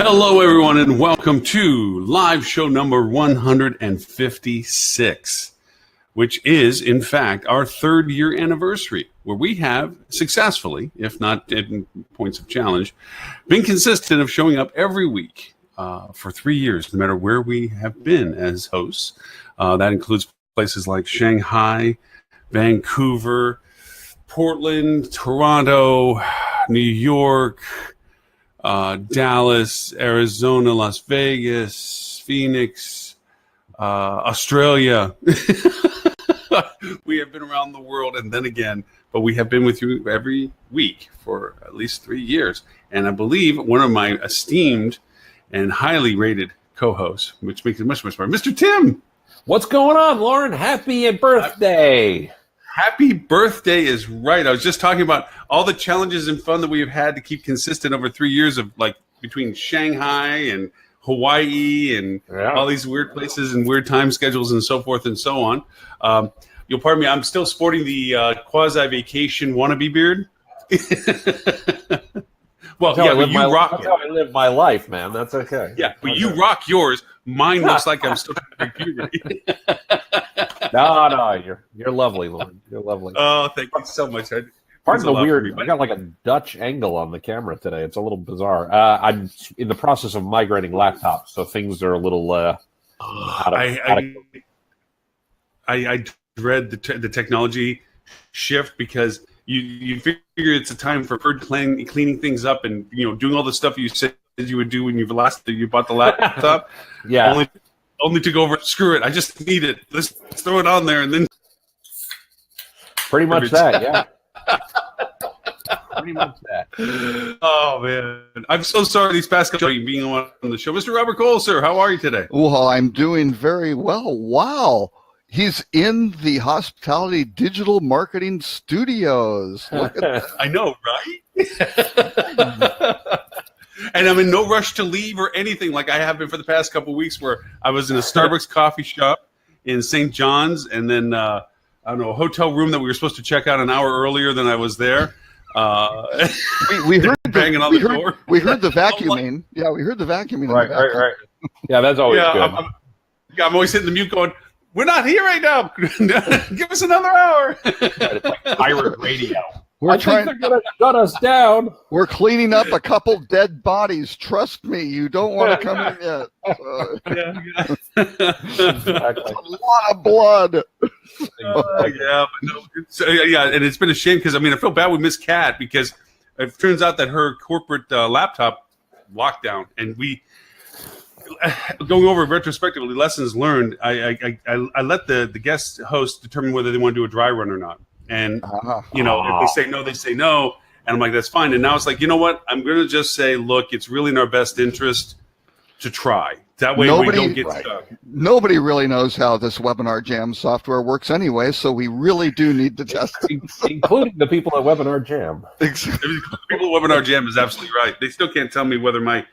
Hello, everyone, and welcome to live show number 156, which is, in fact, our third-year anniversary, where we have successfully, if not in points of challenge, been consistent of showing up every week for 3 years, no matter where we have been as hosts. That includes places like Shanghai, Vancouver, Portland, Toronto, New York, Dallas, Arizona, Las Vegas, Phoenix, Australia. We have been around the world and then again, but we have been with you every week for at least 3 years. And I believe one of my esteemed and highly rated co-hosts, which makes it much, much more, Mr. Tim. What's going on, Lauren? Happy birthday. Happy birthday is right. I was just talking about all the challenges and fun that we have had to keep consistent over 3 years of, like, between Shanghai and Hawaii and all these weird places and weird time schedules and so forth and so on. You'll pardon me, I'm still sporting the quasi-vacation wannabe beard. Well, yeah, but you rock it. That's how I live my life, man. That's okay. Yeah, but you rock yours. Mine looks like I'm still in puberty. No, you're lovely, Lauren. You're lovely. Oh, thank you so much. Pardon the weird. I got like a Dutch angle on the camera today. It's a little bizarre. I'm in the process of migrating laptops, so things are a little out of. I dread the technology shift because you figure it's a time for cleaning things up and doing all the stuff you said you would do when you bought the laptop. Yeah. Only to go over. Screw it! I just need it. Let's throw it on there and then. Pretty much that, yeah. Pretty much that. Oh man, I'm so sorry these past couple of being on the show, Mr. Robert Cole, sir. How are you today? Well, I'm doing very well. Wow. He's in the Hospitality Digital Marketing Studios. Look at that. I know, right? And I'm in no rush to leave or anything like I have been for the past couple of weeks where I was in a Starbucks coffee shop in St. John's and then, I don't know, a hotel room that we were supposed to check out an hour earlier than I was there. We heard banging on the door. We heard the vacuuming. Yeah, we heard the vacuuming. Right. Yeah, that's always good. I'm always hitting the mute going, we're not here right now. Give us another hour. It's like pirate radio. I think they're going to shut us down. We're cleaning up a couple dead bodies. Trust me, you don't want to come in yet. Exactly. A lot of blood. And it's been a shame because, I feel bad we missed Kat because it turns out that her corporate laptop locked down and we... Going over retrospectively lessons learned, I let the guest host determine whether they want to do a dry run or not. And, if they say no, they say no. And I'm like, that's fine. And now it's like, you know what? I'm going to just say, look, it's really in our best interest to try. That way we don't get stuck. Nobody really knows how this Webinar Jam software works anyway, so we really do need to test it. Including the people at Webinar Jam. People at Webinar Jam is absolutely right. They still can't tell me whether my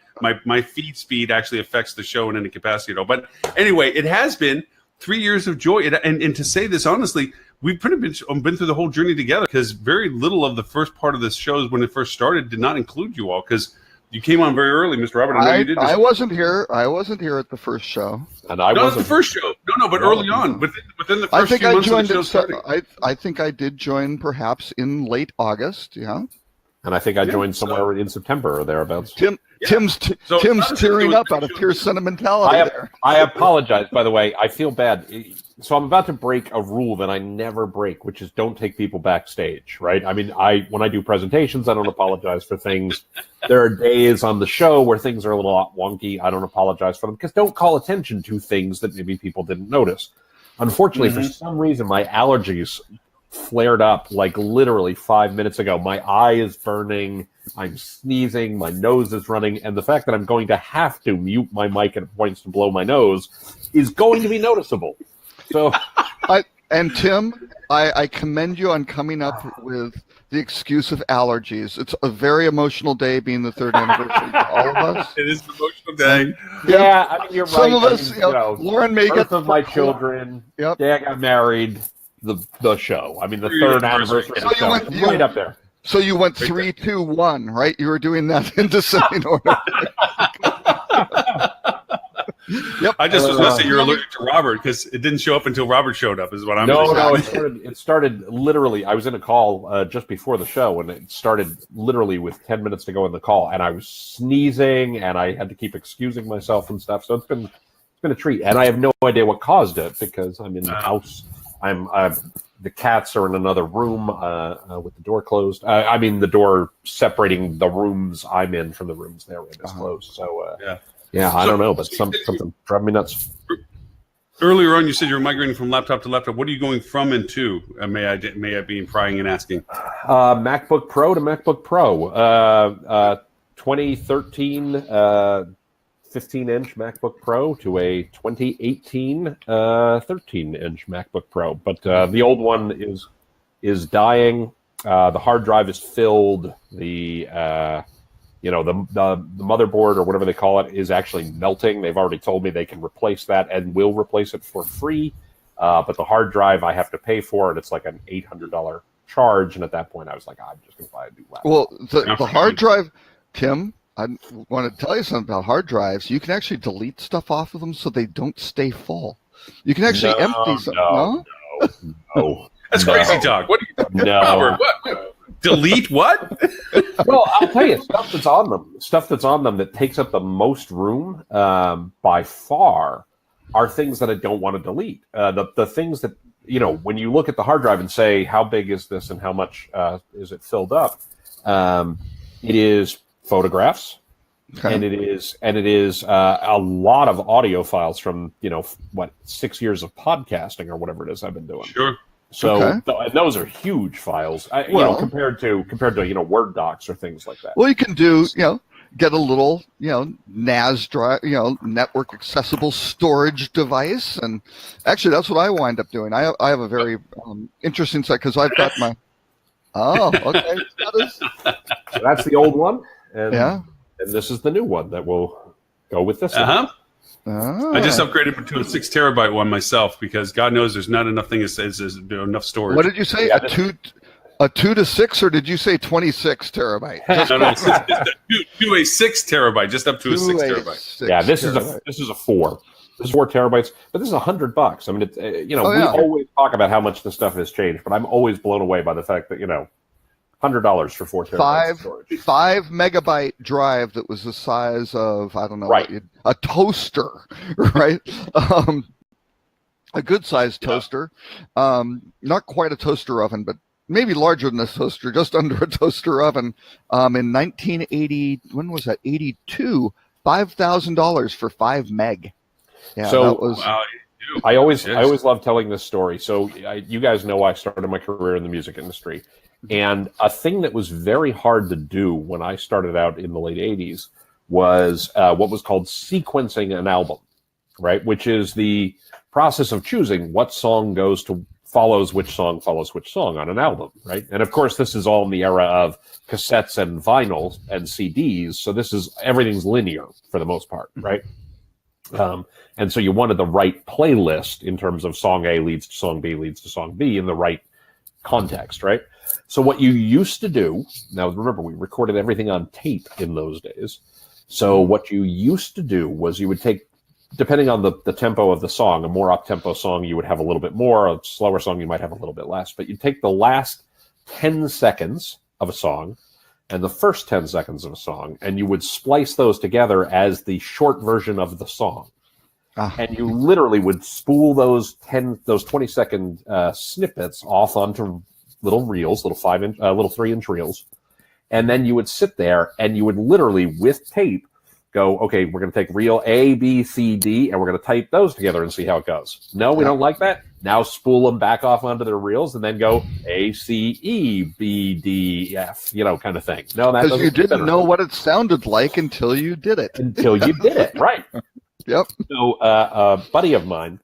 feed speed actually affects the show in any capacity at all. But anyway, it has been 3 years of joy. And to say this honestly, we've pretty much been through the whole journey together because very little of the first part of this show when it first started did not include you all because you came on very early, Mr. Robert. I know you did. I wasn't here. I wasn't here at the first show. And I wasn't the first show. No, but early on, within the first few months of the show starting. I think I did join perhaps in late August, yeah. And I think I joined somewhere in September or thereabouts. Tim's tearing up out of pure sentimentality there. I apologize, by the way. I feel bad. So I'm about to break a rule that I never break, which is don't take people backstage, right? When I do presentations, I don't apologize for things. There are days on the show where things are a little wonky. I don't apologize for them because don't call attention to things that maybe people didn't notice. Unfortunately, for some reason, my allergies flared up like literally 5 minutes ago. My eye is burning. I'm sneezing. My nose is running. And the fact that I'm going to have to mute my mic at points to blow my nose is going to be noticeable. So, Tim, I commend you on coming up with the excuse of allergies. It's a very emotional day being the third anniversary for all of us. It is an emotional day. Yeah, you're right. Some of us, Lauren may get of my children. Yep. Dad got married. The show. The third anniversary of the show. Right up there. So you went 3, 2, 1, right? You were doing that in descending order. Yep. I just was going to say you're allergic to Robert because it didn't show up until Robert showed up. Is what I'm. No, saying. it started literally. I was in a call just before the show, and it started literally with 10 minutes to go in the call, and I was sneezing, and I had to keep excusing myself and stuff. So it's been a treat, and I have no idea what caused it because I'm in the house. The cats are in another room with the door closed. I mean, the door separating the rooms I'm in from the rooms they're in is closed. So yeah, I don't know, but something drove me nuts. Earlier on, you said you're migrating from laptop to laptop. What are you going from and to? May I be prying and asking? MacBook Pro to MacBook Pro. 2013 15-inch MacBook Pro to a 2018 13-inch MacBook Pro. But the old one is dying. The hard drive is filled. The motherboard or whatever they call it is actually melting. They've already told me they can replace that and will replace it for free. But the hard drive I have to pay for, and it's like an $800 charge. And at that point, I was like, I'm just going to buy a new laptop. Well, the hard drive, Tim, I want to tell you something about hard drives. You can actually delete stuff off of them so they don't stay full. You can actually empty some. No. That's crazy talk. What are you talking No. Robert, what? Delete what? Well, I'll tell you, stuff that's on them that takes up the most room by far are things that I don't want to delete. The things that, when you look at the hard drive and say, how big is this and how much is it filled up? It is photographs, Okay. and it is a lot of audio files from 6 years of podcasting or whatever it is I've been doing. Sure. So Okay. and those are huge files, compared to Word docs or things like that. Well, you can do, get a little, NAS drive, network accessible storage device. And actually, that's what I wind up doing. I have a very interesting site because I've got my. Oh, okay. So that's the old one, and Yeah. and this is the new one that will go with this. Uh-huh. Oh. I just upgraded to a 6 terabyte one myself because God knows there's not enough enough storage. What did you say? A 2 to 6, or did you say 26 terabyte? To a 6 terabyte, just up to a 6 terabyte. 6 Yeah, this terabyte. is a 4. This is 4 terabytes, but this is $100. I mean, it's we yeah. always talk about how much this stuff has changed, but I'm always blown away by the fact that $100 for 4 terabytes of storage. 5 megabyte drive that was the size of, I don't know, Right. a toaster, right? A good sized toaster. Not quite a toaster oven, but maybe larger than a toaster, just under a toaster oven. In 1980, when was that? 82, $5,000 for 5 meg. Yeah, So- that was. Wow. I always Yes. love telling this story. So you guys know I started my career in the music industry, and a thing that was very hard to do when I started out in the late '80s was what was called sequencing an album, right? Which is the process of choosing what song follows which song on an album, right? And of course, this is all in the era of cassettes and vinyls and CDs. So everything's linear for the most part, right? And so you wanted the right playlist in terms of song A leads to song B leads to song B in the right context, right? So what you used to do, now remember, we recorded everything on tape in those days. So what you used to do was you would take, depending on the tempo of the song, a more up-tempo song, you would have a little bit more, a slower song, you might have a little bit less, but you'd take the last 10 seconds of a song and the first 10 seconds of a song, and you would splice those together as the short version of the song. And you literally would spool those 20-second snippets off onto little reels, little 3-inch reels, and then you would sit there and you would literally, with tape, go, okay, we're going to take reel A, B, C, D, and we're going to type those together and see how it goes. No, we don't like that. Now spool them back off onto their reels and then go A, C, E, B, D, F, kind of thing. No, that Because you didn't know what it sounded like until you did it. until you did it, right? Yep. So a buddy of mine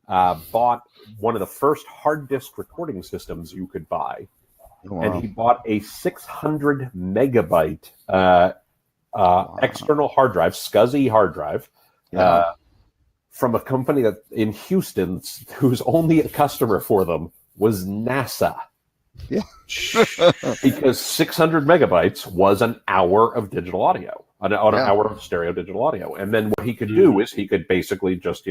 bought one of the first hard disk recording systems you could buy, and he bought a 600 megabyte external hard drive, SCSI hard drive, from a company that in Houston whose only customer for them was NASA. Yeah. Because 600 megabytes was an hour of digital audio. on an hour of stereo digital audio. And then what he could do is he could basically just,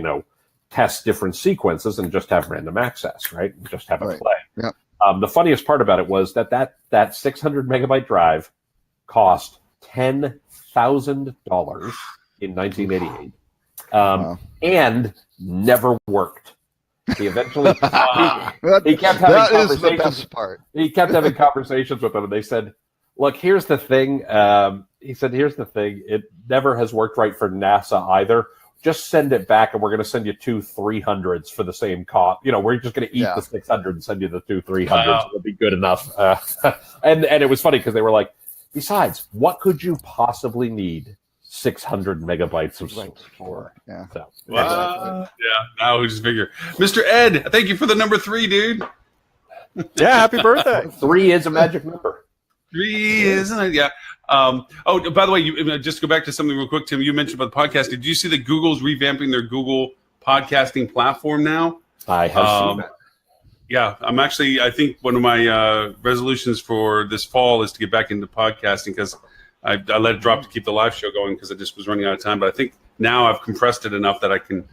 test different sequences and just have random access, right? And just have it play. Yeah. The funniest part about it was that 600 megabyte drive cost $10,000 in 1988, and never worked. He eventually he kept having that is the conversations. best part. He kept having conversations with them, and they said, "Look, here's the thing." He said, "Here's the thing. It never has worked right for NASA either. Just send it back, and we're going to send you 2 300s for the same cost. We're just going to eat the 600 and send you the 2 300s. Wow. It'll be good enough." And it was funny because they were like, "Besides, what could you possibly need 600 megabytes of storage for?" Yeah. So, Yeah, now we just figure. Mr. Ed, thank you for the number 3, dude. Yeah, happy birthday. 3 is a magic number. 3, isn't it? Yeah. By the way, just to go back to something real quick, Tim. You mentioned about the podcast. Did you see that Google's revamping their Google podcasting platform now? I have seen that. Yeah, I think one of my resolutions for this fall is to get back into podcasting because I let it drop to keep the live show going because I just was running out of time. But I think now I've compressed it enough that I can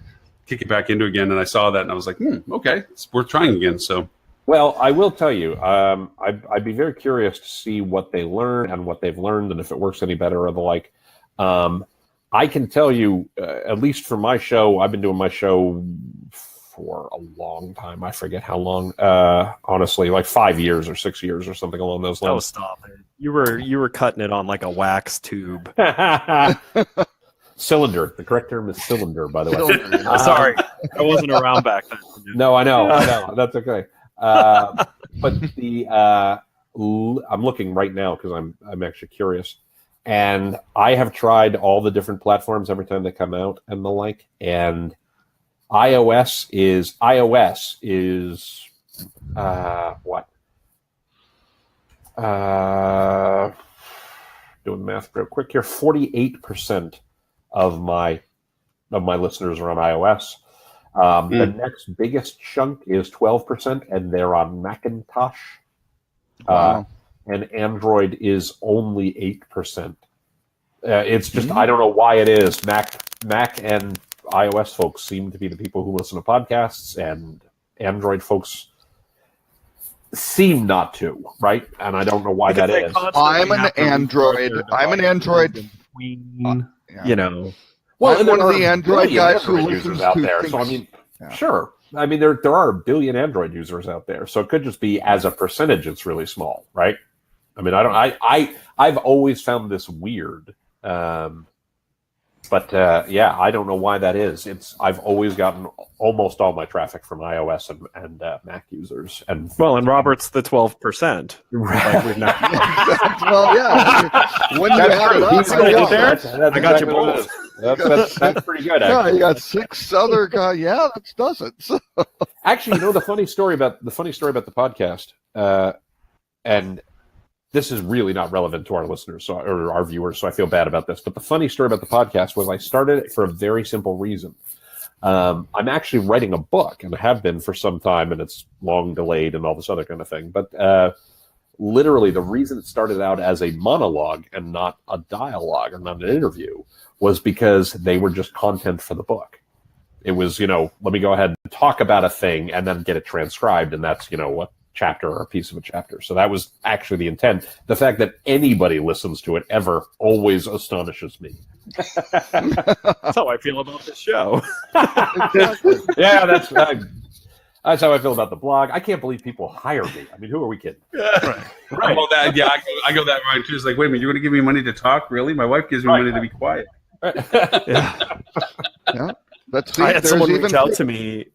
kick it back into again. And I saw that and I was like, okay, it's worth trying again. So. Well, I will tell you, I'd be very curious to see what they learn and what they've learned and if it works any better or the like. I can tell you, at least for my show, I've been doing my show for a long time. I forget how long, honestly, like 5 years or 6 years or something along those lines. Oh, stop it. You were cutting it on like a wax tube. Cylinder. The correct term is cylinder, by the way. Sorry, I wasn't around back then. No, I know. That's okay. But I'm looking right now because I'm actually curious, and I have tried all the different platforms every time they come out and the like, and iOS is what? Doing the math real quick here. 48% of my listeners are on iOS. The next biggest chunk is 12%, and they're on Macintosh. Wow. And Android is only 8%. It's just, I don't know why it is. Mac and iOS folks seem to be the people who listen to podcasts, and Android folks seem not to, right? And I don't know why that is. I'm an Android. Between, Well, I'm and one there of the are Android billion guys who Android listens users out to there. things. So I mean, Yeah. sure. I mean, there are a billion Android users out there. So it could just be as a percentage, it's really small, right? I mean, I've always found this weird. But I don't know why that is. I've always gotten almost all my traffic from iOS and Mac users. And Robert's the 12%. Like we've not. Well, yeah. When you add it up, He's gonna get there. That's I got you exactly what it both. is. That's pretty good. yeah, Actually. you got 6 other guys. Yeah, that does it. So, Actually, the funny story about the podcast, and this is really not relevant to our listeners or our viewers, so I feel bad about this. But the funny story about the podcast was I started it for a very simple reason. I'm actually writing a book, and I have been for some time, and it's long delayed and all this other kind of thing. But literally, the reason it started out as a monologue and not a dialogue or not an interview was because they were just content for the book. It was, let me go ahead and talk about a thing and then get it transcribed, and that's, a chapter or a piece of a chapter. So that was actually the intent. The fact that anybody listens to it ever always astonishes me. That's how I feel about this show. Yeah, that's how I feel about the blog. I can't believe people hire me. I mean, who are we kidding? Right. Well, I go that right too. It's like, wait a minute, you're going to give me money to talk? Really? My wife gives me money to be quiet. Yeah. yeah. Let's I had someone reach out to me.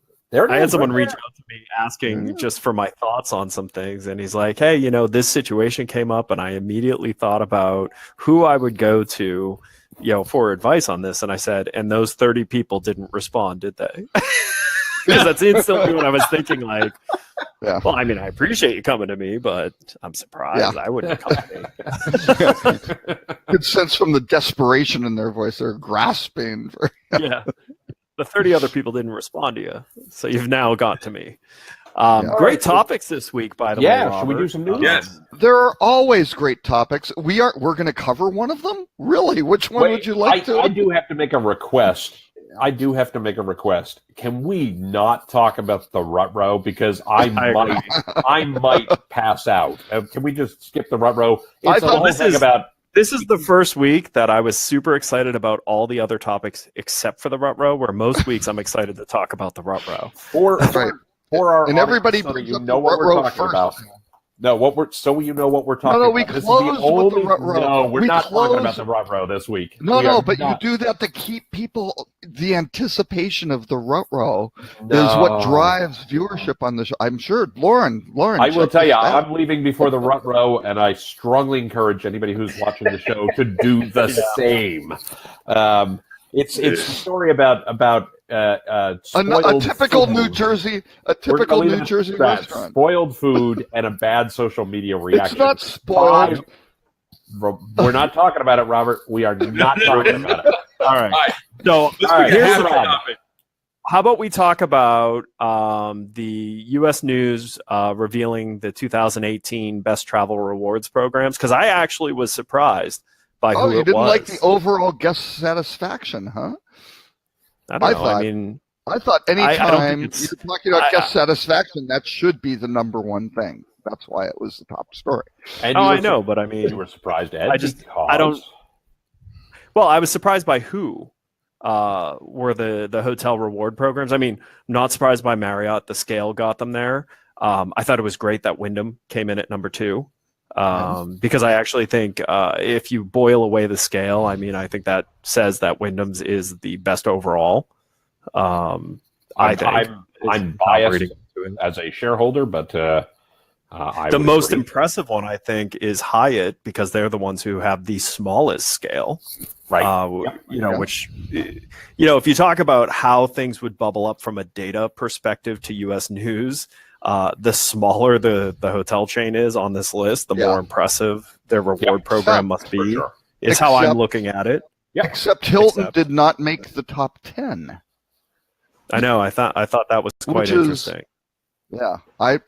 Asking just for my thoughts on some things, and he's like, hey, this situation came up, and I immediately thought about who I would go to, for advice on this. And I said, and those 30 people didn't respond, did they? Because that's instantly what I was thinking, like, Yeah. well, I mean, I appreciate you coming to me, but I'm surprised I wouldn't come to me. Good sense from the desperation in their voice. They're grasping for. Yeah. The 30 other people didn't respond to you, so you've now got to me. Great topics this week, by the way. Yeah, should we Robert. do some news? Yes. There are always great topics. We're going to cover one of them. Really, which one would you like to? I do have to make a request. Can we not talk about the Rutrow, because I might pass out? Can we just skip the Rutrow? I thought This is the first week that I was super excited about all the other topics except for the Rutrow, where most weeks I'm excited to talk about the Rutrow. For our And everybody audience, so that brings you up know the what we're Rutrow talking first. about. No, so you know what we're talking No, about. we This is closed with the only- Rutrow. No, we're We not talking about closed- the Rutrow this week. No, but not. you do that to keep people. The anticipation of the Rutrow is No. what drives viewership on the show. I'm sure, Lauren. I will check tell you, this out. I'm leaving before the Rutrow, and I strongly encourage anybody who's watching the show to do the same. It's a story about a spoiled typical food. New Jersey, We're gonna leave it New at Jersey that. restaurant. Spoiled food and a bad social media reaction. It's not spoiled. We're not talking about it, Robert. We are not talking about it. All right. So All right, here's here's the Rob. topic. how about we talk about the U.S. News revealing the 2018 Best Travel Rewards programs? Because I actually was surprised by Oh, who you it didn't was. like the overall guest satisfaction, huh? I don't know. thought- I mean, I thought I don't think anytime it's- you're talking about I- guest satisfaction, that should be the number one thing. That's why it was the top story. And oh, you I were know, but I You mean, were surprised, Ed. I just- because- I don't- well, I was surprised by who were the hotel reward programs. I mean, I'm not surprised by Marriott. The scale got them there. I thought it was great that Wyndham came in at number 2. Because I actually think if you boil away the scale, I mean, I think that says that Wyndham's is the best overall. I think I'm biased operating into it. as a shareholder, but I The would most agree. impressive one, I think, is Hyatt, because they're the ones who have the smallest scale. Right. Which, if you talk about how things would bubble up from a data perspective to U.S. News, the smaller the hotel chain is on this list, the Yeah. more impressive their reward program must For be. sure. Is how I'm Except- looking at it. Yep. Except Hilton Except- did not make the top 10. I know. I thought that was quite Which is- interesting. Yeah, I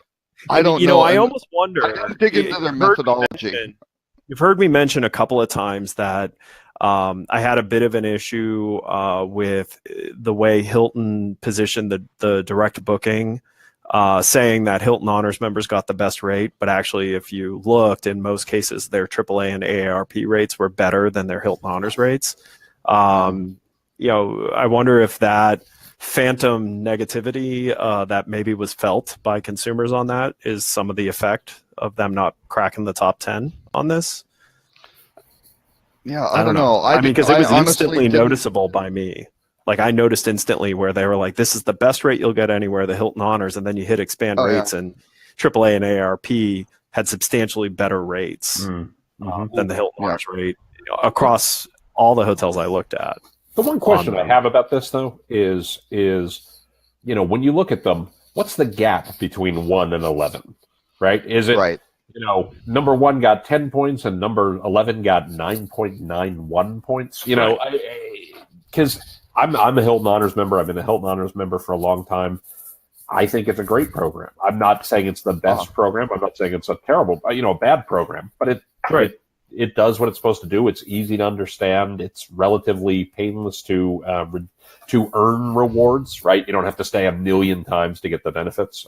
don't You know. I and almost wonder. I didn't dig into their You've heard me methodology. You've heard me mention a couple of times that I had a bit of an issue with the way Hilton positioned the direct booking, saying that Hilton Honors members got the best rate, but actually, if you looked, in most cases, their AAA and AARP rates were better than their Hilton Honors rates. I wonder if that phantom negativity that maybe was felt by consumers on that is some of the effect of them not cracking the top 10 on this. Yeah, I don't know. I mean, because it was honestly instantly didn't- noticeable by me. Like, I noticed instantly where they were like, this is the best rate you'll get anywhere, the Hilton Honors, and then you hit expand Oh, yeah. rates, and AAA and AARP had substantially better rates than the Hilton Yeah. Honors rate across all the hotels I looked at. The one question I them. have about this, though, is when you look at them, what's the gap between 1 and 11? Right? Is it Right. number 1 got 10 points and number 11 got 9.91 points? Because I'm a Hilton Honors member. I've been a Hilton Honors member for a long time. I think it's a great program. I'm not saying it's the best program. I'm not saying it's a terrible, a bad program. But it does what it's supposed to do. It's easy to understand. It's relatively painless to earn rewards. Right? You don't have to stay a million times to get the benefits.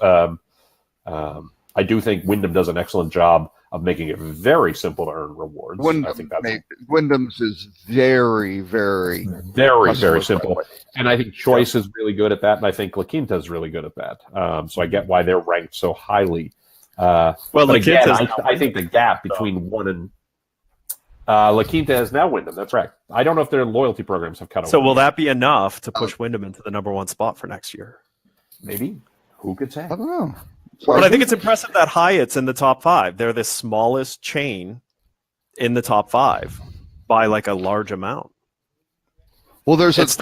I do think Wyndham does an excellent job of making it very simple to earn rewards. I think that's Wyndham's is very, very very, very customer simple. friendly. And I think Choice is really good at that, and I think La Quinta is really good at that. So I get why they're ranked so highly. Well, But La again, Quinta's I think the gap between 1 and La Quinta is now Wyndham. That's right. I don't know if their loyalty programs have cut. So away. will that be enough to push Wyndham into the number 1 spot for next year? Maybe? Who could say? I don't know. But I think it's impressive that Hyatt's in the top 5. They're the smallest chain in the top 5 by like a large amount. Well, there's It's-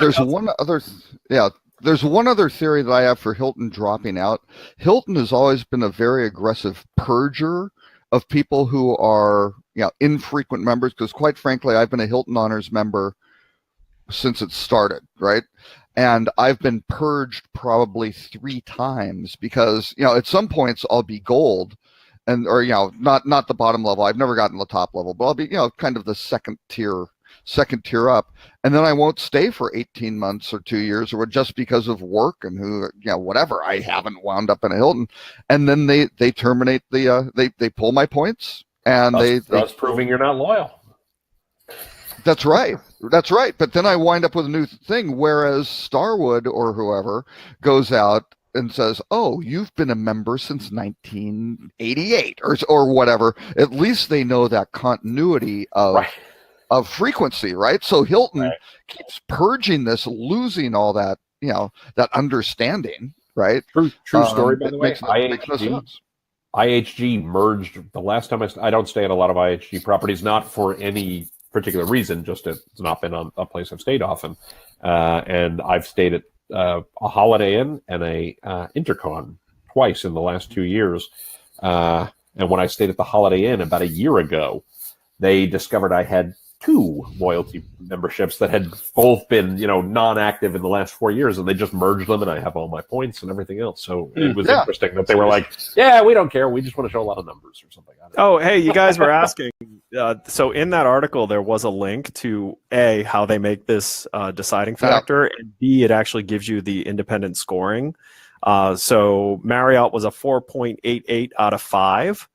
one other theory that I have for Hilton dropping out. Hilton has always been a very aggressive purger of people who are infrequent members, because quite frankly, I've been a Hilton Honors member since it started, right? And I've been purged probably 3 times because, at some points I'll be gold or, not the bottom level. I've never gotten the top level, but I'll be, kind of the second tier up. And then I won't stay for 18 months or 2 years or just because of work and whatever. I haven't wound up in a Hilton. And then they terminate they pull my points and that's proving you're not loyal. That's right. But then I wind up with a new thing, whereas Starwood or whoever goes out and says, "Oh, you've been a member since 1988 or whatever." At least they know that continuity of frequency, right? So Hilton keeps purging this, losing all that, that understanding, right? True story, by the way. Makes no sense. IHG merged the last time I don't stay at a lot of IHG properties, not for any particular reason, just it's not been a place I've stayed often. And I've stayed at a Holiday Inn and a Intercon twice in the last 2 years. And when I stayed at the Holiday Inn about a year ago, they discovered I had 2 loyalty memberships that had both been, non-active in the last 4 years, and they just merged them, and I have all my points and everything else. So it was interesting that they were like, "Yeah, we don't care. We just want to show a lot of numbers or something." Oh, hey, you guys were asking. So in that article, there was a link to A, how they make this deciding factor, and B, it actually gives you the independent scoring. So Marriott was a 4.88 out of 5.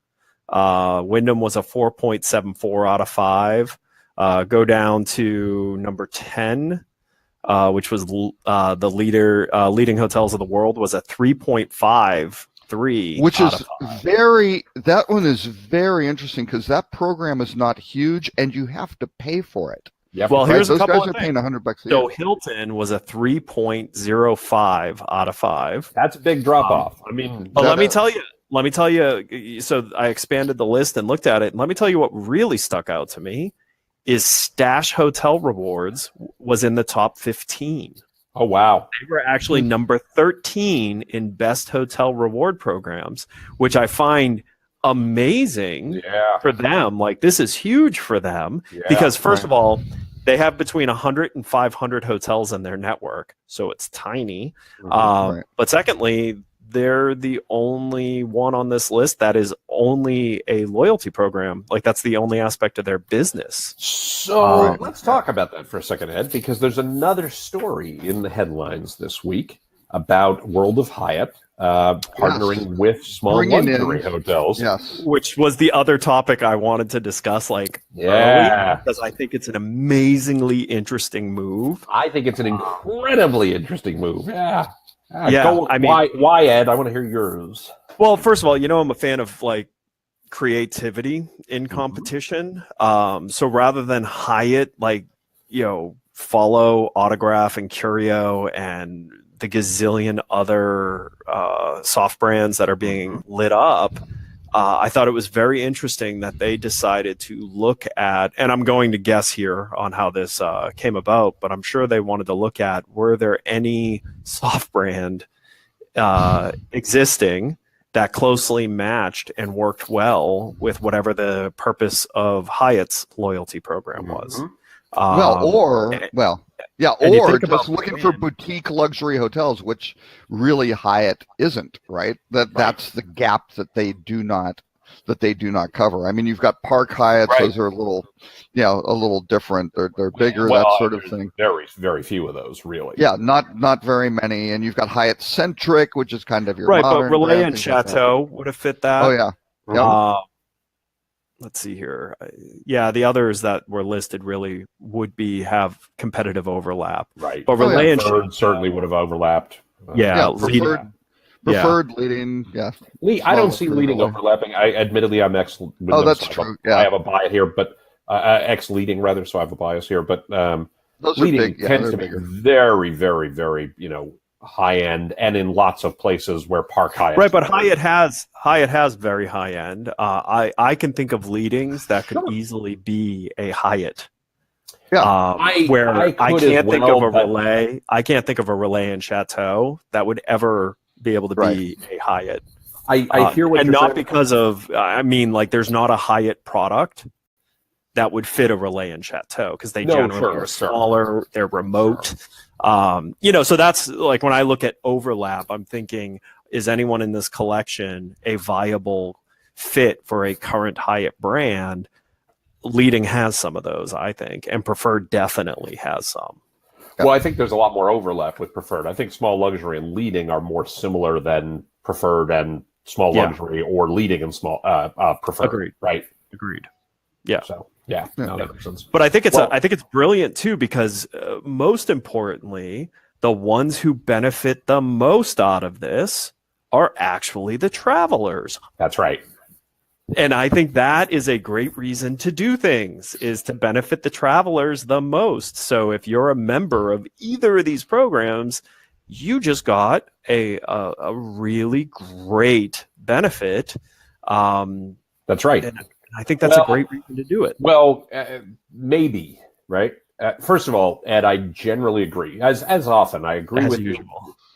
Wyndham was a 4.74 out of 5. Go down to number 10, which was the leading hotels of the world, was a 3.53, which is that one is very interesting because that program is not huge and you have to pay for it. Yeah. Well, here's a couple of things. Those guys are paying $100 a year. So Hilton was a 3.05 out of 5. That's a big drop off. I mean, but let me tell you. So I expanded the list and looked at it. And let me tell you what really stuck out to me is Stash Hotel Rewards was in the top 15. Oh, wow. They were actually number 13 in best hotel reward programs, which I find amazing for them. Like, this is huge for them because, first of all, they have between 100 and 500 hotels in their network, so it's tiny. But secondly, they're the only one on this list that is only a loyalty program. Like, that's the only aspect of their business. So let's talk about that for a second, Ed, because there's another story in the headlines this week about World of Hyatt partnering with small luxury hotels. Yes. Which was the other topic I wanted to discuss, early, because I think it's an amazingly interesting move. I think it's an incredibly interesting move. Why, Ed? I want to hear yours. Well, first of all, I'm a fan of creativity in competition. So rather than Hyatt, follow Autograph and Curio and the gazillion other soft brands that are being lit up, I thought it was very interesting that they decided to look at, and I'm going to guess here on how this came about, but I'm sure they wanted to look at, were there any soft brand existing that closely matched and worked well with whatever the purpose of Hyatt's loyalty program was. Or just looking for boutique luxury hotels, which really Hyatt isn't, right? That's the gap that they do not cover. I mean, you've got Park Hyatts; those are a little different. They're bigger, that sort of thing. Very, very few of those, really. Yeah, not very many. And you've got Hyatt Centric, which is kind of your modern but Relais and Chateau would have fit that. Oh yeah. Let's see here. The others that were listed really would have competitive overlap. Right. But Relais and Chateau certainly would have overlapped. Preferred leading. Yeah. I don't see leading overlapping. Admittely, I'm ex. That's true. I have a bias here, but ex leading rather, so I have a bias here. But those leading tends to be very, very, very, high end, and in lots of places where Park Hyatt. Right, but Hyatt has very high end. I can think of leadings that could easily be a Hyatt. Yeah, I can't think of a Relais. I can't think of a Relais and Chateau that would ever be able to be a Hyatt. I hear what and you're not saying. because of. There's not a Hyatt product that would fit a Relais and Chateau because they generally are smaller. They're remote. So that's like when I look at overlap, I'm thinking, is anyone in this collection a viable fit for a current Hyatt brand? Leading has some of those, I think, and Preferred definitely has some. Well, I think there's a lot more overlap with Preferred. I think Small Luxury and Leading are more similar than Preferred and Small Luxury, or Leading and Small Preferred. Agreed. Right. Agreed. Yeah. So that makes sense. But I think it's brilliant too, because most importantly, the ones who benefit the most out of this are actually the travelers. That's right. And I think that is a great reason to do things, is to benefit the travelers the most. So if you're a member of either of these programs, you just got a really great benefit. That's right. And I think that's a great reason to do it. Well, maybe, right? First of all, Ed, I generally agree. As often, I agree with you.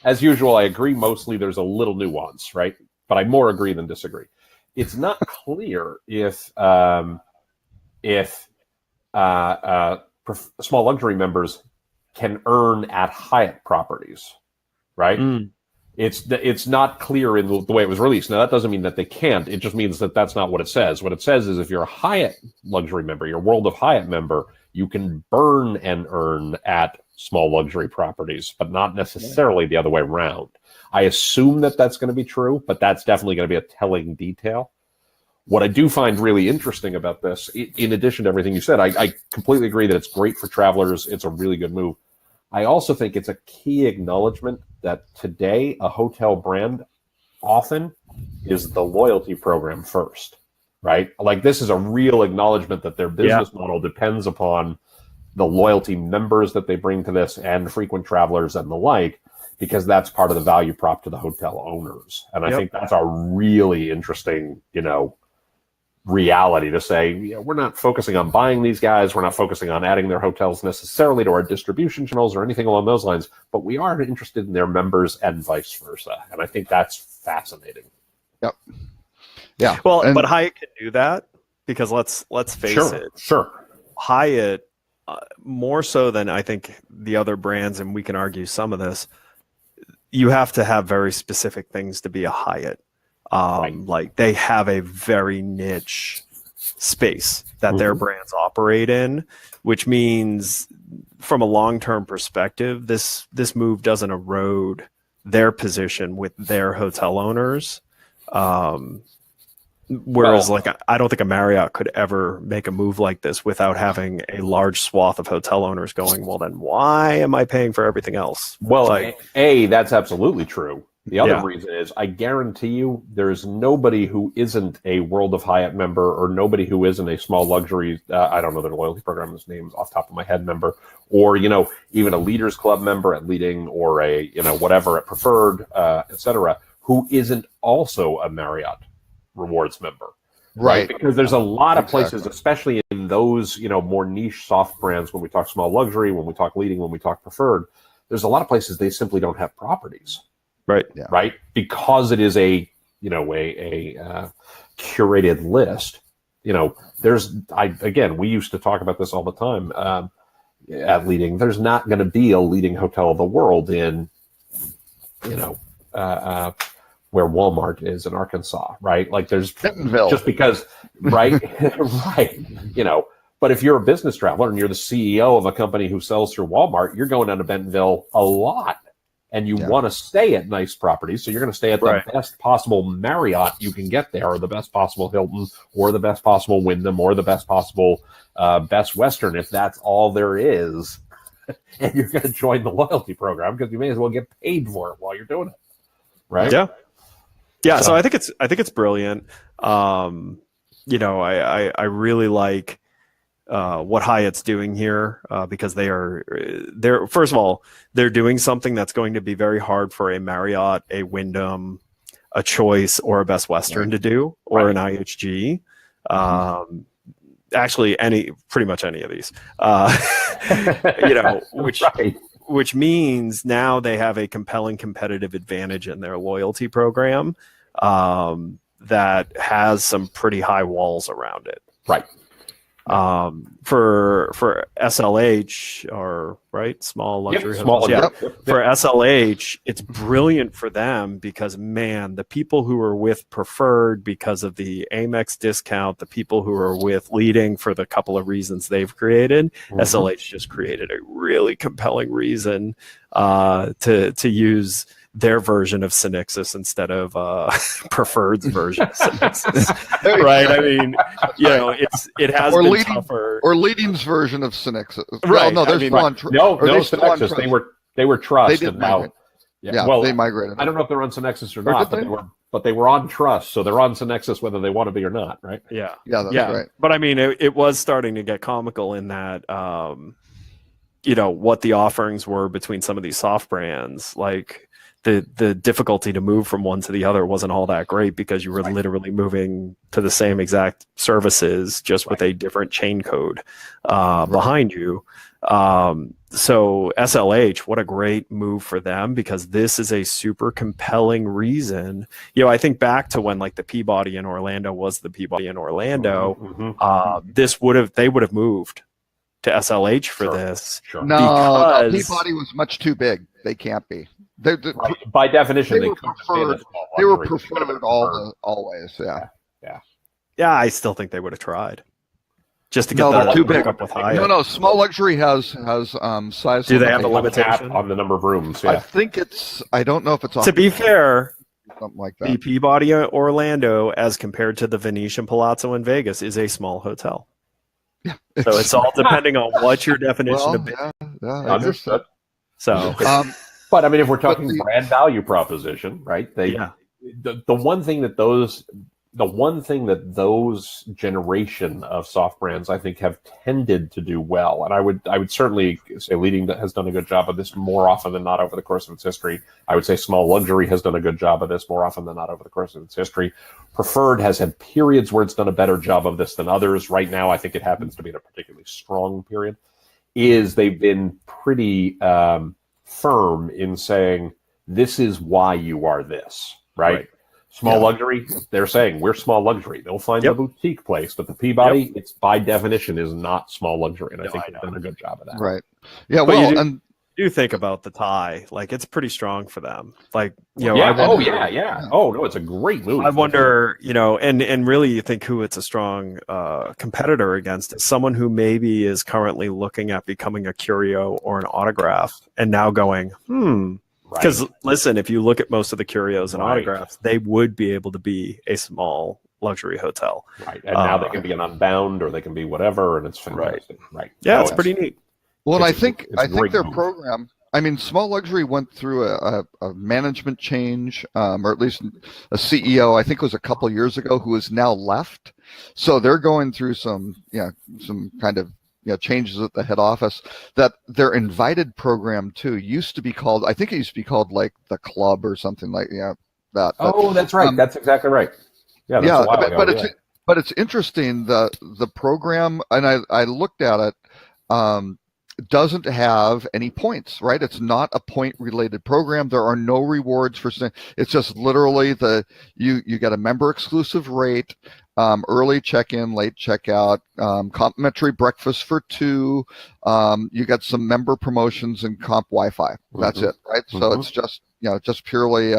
As usual, I agree mostly. There's a little nuance, right? But I more agree than disagree. It's not clear if small luxury members can earn at Hyatt properties, right? It's not clear in the way it was released. Now, that doesn't mean that they can't. It just means that that's not what it says. What it says is if you're a Hyatt luxury member, you're a World of Hyatt member, you can burn and earn at small luxury properties, but not necessarily the other way around. I assume that that's going to be true, but that's definitely going to be a telling detail. What I do find really interesting about this, in addition to everything you said, I completely agree that it's great for travelers. It's a really good move. I also think it's a key acknowledgement that today a hotel brand often is the loyalty program first, right? Like, this is a real acknowledgement that their business model depends upon the loyalty members that they bring to this and frequent travelers and the like, because that's part of the value prop to the hotel owners. And I think that's a really interesting, reality to say, we're not focusing on buying these guys. We're not focusing on adding their hotels necessarily to our distribution channels or anything along those lines, but we are interested in their members and vice versa. And I think that's fascinating. Yep. Yeah. Well, but Hyatt can do that because let's face it. Sure. Hyatt, more so than I think the other brands, and we can argue some of this, you have to have very specific things to be a Hyatt. Like, they have a very niche space that their brands operate in, which means from a long-term perspective, this move doesn't erode their position with their hotel owners. Whereas, I don't think a Marriott could ever make a move like this without having a large swath of hotel owners going, well, then why am I paying for everything else? Well, that's absolutely true. The other reason is, I guarantee you, there's nobody who isn't a World of Hyatt member, or nobody who isn't a small luxury, I don't know their loyalty program's names off the top of my head, member, or, even a Leaders Club member at Leading, or a, whatever at Preferred, etc., who isn't also a Marriott Rewards member. Right. Because there's a lot of places, especially in those, more niche soft brands, when we talk small luxury, when we talk Leading, when we talk Preferred, there's a lot of places they simply don't have properties. Right. Yeah. Right. Because it is a curated list. We used to talk about this all the time at Leading. There's not going to be a Leading hotel of the world in, where Walmart is in Arkansas, right? Like, there's Bentonville. Just because, right. Right. But if you're a business traveler and you're the CEO of a company who sells through Walmart, you're going down to Bentonville a lot. And you want to stay at nice properties, so you're going to stay at the best possible Marriott you can get there, or the best possible Hilton, or the best possible Wyndham, or the best possible Best Western, if that's all there is. And you're going to join the loyalty program because you may as well get paid for it while you're doing it, right? Yeah. So I think it's brilliant. I really like what Hyatt's doing here, because they're first of all, they're doing something that's going to be very hard for a Marriott, a Wyndham, a Choice, or a Best Western to do, or an IHG. Actually, pretty much any of these. Which means now they have a compelling competitive advantage in their loyalty program that has some pretty high walls around it. Right. For SLH, or right, small luxury small hotels. Yeah. luxury. Yep. For SLH, it's brilliant for them because, man, the people who are with Preferred because of the Amex discount, the people who are with Leading for the couple of reasons they've created, SLH just created a really compelling reason to use their version of Synixis instead of Preferred's version of Synixis. Right? I mean, it has or been tougher. Or Leading's version of Synixis. Right. Well, no, there's No, Synexis. They were Trust. They did and now, migrate. Yeah, well, they migrated. I don't know if they're on Synexis or Or not, did but they were on Trust, so they're on Synexis whether they want to be or not, right? Yeah. Yeah, that's right. But I mean, it was starting to get comical in that, what the offerings were between some of these soft brands, like the difficulty to move from one to the other wasn't all that great because you were literally moving to the same exact services just with a different chain code behind you. So SLH, what a great move for them, because this is a super compelling reason. I think back to when like the Peabody in Orlando was the Peabody in Orlando. They would have moved to SLH for this. Sure. No, because Peabody was much too big. They can't be. By definition, they were couldn't have preferred. been a small They were luxury. preferred always. Yeah. Yeah, I still think they would have tried just to get No, that they're too big. up with Hyatt. No. Small luxury has size. Do they have a limitation. limitation? On the number of rooms? I Yeah. think it's. I don't know if it's To be fair, something like the that. Peabody Orlando, as compared to the Venetian Palazzo in Vegas, is a small hotel. Yeah. So it's all depending on what your definition well, of big. yeah, I guess Understood. So But I mean, if we're talking the- brand value proposition, right? yeah, The one thing that those generation of soft brands I think have tended to do well, and I would certainly say Leading has done a good job of this more often than not over the course of its history. I would say Small Luxury has done a good job of this more often than not over the course of its history. Preferred has had periods where it's done a better job of this than others. Right now, I think it happens to be in a particularly strong period. They've been pretty firm in saying this is why you are this, right? Small luxury, they're saying we're small luxury. They'll find a boutique place, but the Peabody, it's by definition is not small luxury, and I think they've done a good job of that. Right. Yeah. But Well, you and do think about the tie, like it's pretty strong for them. Like Yeah. Oh no, it's a great move. I wonder, and really, you think who it's a strong competitor against is someone who maybe is currently looking at becoming a Curio or an Autograph, and now going, Because listen, if you look at most of the Curios and Autographs, they would be able to be a small luxury hotel, right? And now they can be an Unbound, or they can be whatever, and it's fantastic, right? Yeah, it's pretty neat. Well, and I It's think a great their move. program. I mean, Small Luxury went through a management change, or at least a CEO. I think it was a couple years ago, who has now left. So they're going through some kind of changes at the head office. That their invited program too used to be called. I think it used to be called like the Club or something like that. Oh, that's right. That's exactly right. Yeah, that's a while ago, but it's interesting the program, and I looked at it. Doesn't have any points, right? It's not a point related program. There are no rewards for it's just literally you get a member exclusive rate, early check-in, late checkout, complimentary breakfast for 2. You get some member promotions and comp Wi-Fi. That's it, right? So it's just just purely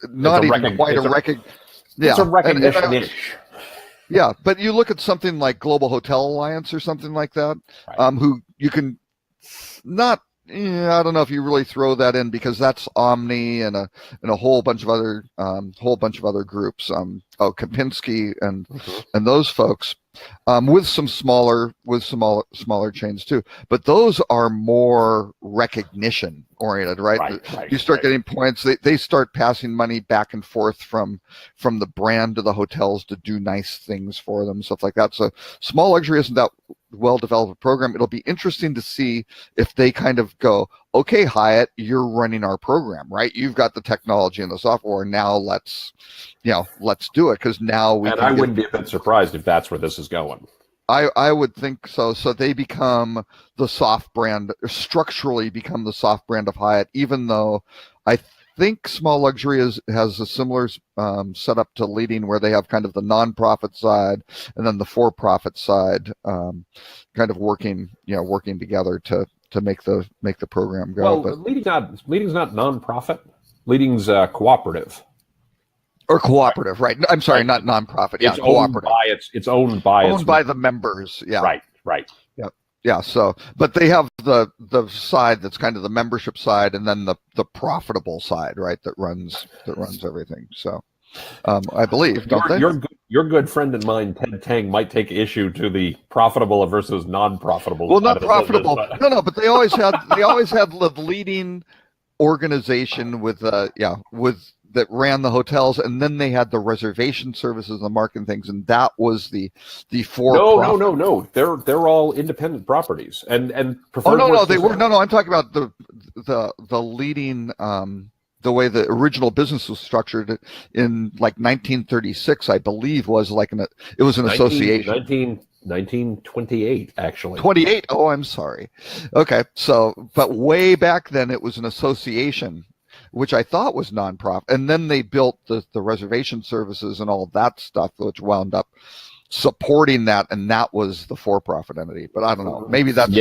not even quite a recognition. Yeah, it's a recognition-ish. Yeah, but you look at something like Global Hotel Alliance or something like that, who you can not. I don't know if you really throw that in, because that's Omni and a whole bunch of other groups. Kapinski and those folks, with some smaller chains too. But those are more recognition oriented, right? You start getting points. They start passing money back and forth from the brand to the hotels to do nice things for them, stuff like that. So Small Luxury isn't that well developed program. It'll be interesting to see if they kind of go, okay, Hyatt, you're running our program, right? You've got the technology and the software. Now let's do it, because now we. And I wouldn't be a bit surprised if that's where this is going. I would think so. So they become the soft brand, structurally become the soft brand of Hyatt, even though I think Small Luxury has a similar setup to Leading, where they have kind of the nonprofit side and then the for-profit side, kind of working together to make the program go. Well, but Leading's not nonprofit. Leading's cooperative. Or cooperative, right? I'm sorry, not nonprofit. Yeah, It's owned cooperative. it's owned by the members. Yeah. Right. Yeah. So, but they have the side that's kind of the membership side, and then the profitable side, right? That runs everything. So, I believe, don't they? Your good friend and mine, Ted Tang, might take issue to the profitable versus non-profitable. Well, not profitable. No, but they always had the leading organization with that ran the hotels, and then they had the reservation services, the marketing things, and that was the No. They're all independent properties, and they were. No, I'm talking about the leading. The way the original business was structured in like 1936, I believe, was like it was an association. 1928, actually. 28. Oh, I'm sorry. Okay, so but way back then it was an association, which I thought was nonprofit, and then they built the reservation services and all that stuff, which wound up supporting that, and that was the for-profit entity. But I don't know. Maybe that's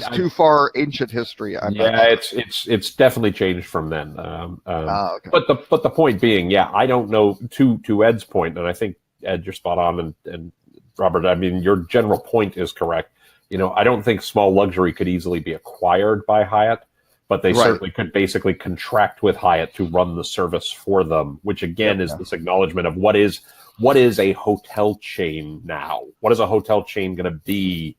too far ancient history. It's definitely changed from then. Okay. But the point being, I don't know. To Ed's point, and I think Ed, you're spot on, and Robert, I mean, your general point is correct. I don't think Small Luxury could easily be acquired by Hyatt, but they certainly could basically contract with Hyatt to run the service for them, which again is this acknowledgement of what is a hotel chain now? What is a hotel chain going to be,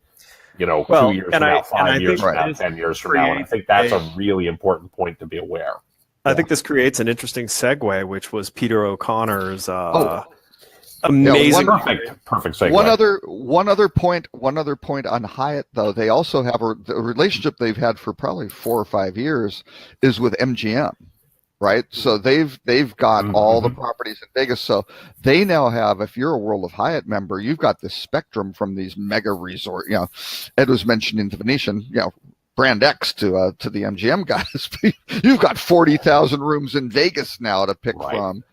2 years from now, 5 years from now, 10 years from now? And I think that's a really important point to be aware. I think this creates an interesting segue, which was Peter O'Connor's amazing, perfect segue. One other point on Hyatt, though. They also have the relationship they've had for probably 4 or 5 years is with MGM. Right, so they've got all the properties in Vegas. So they now have, if you're a World of Hyatt member, you've got this spectrum from these mega resort. Ed was mentioning the Venetian, brand X to the MGM guys. You've got 40,000 rooms in Vegas now to pick from.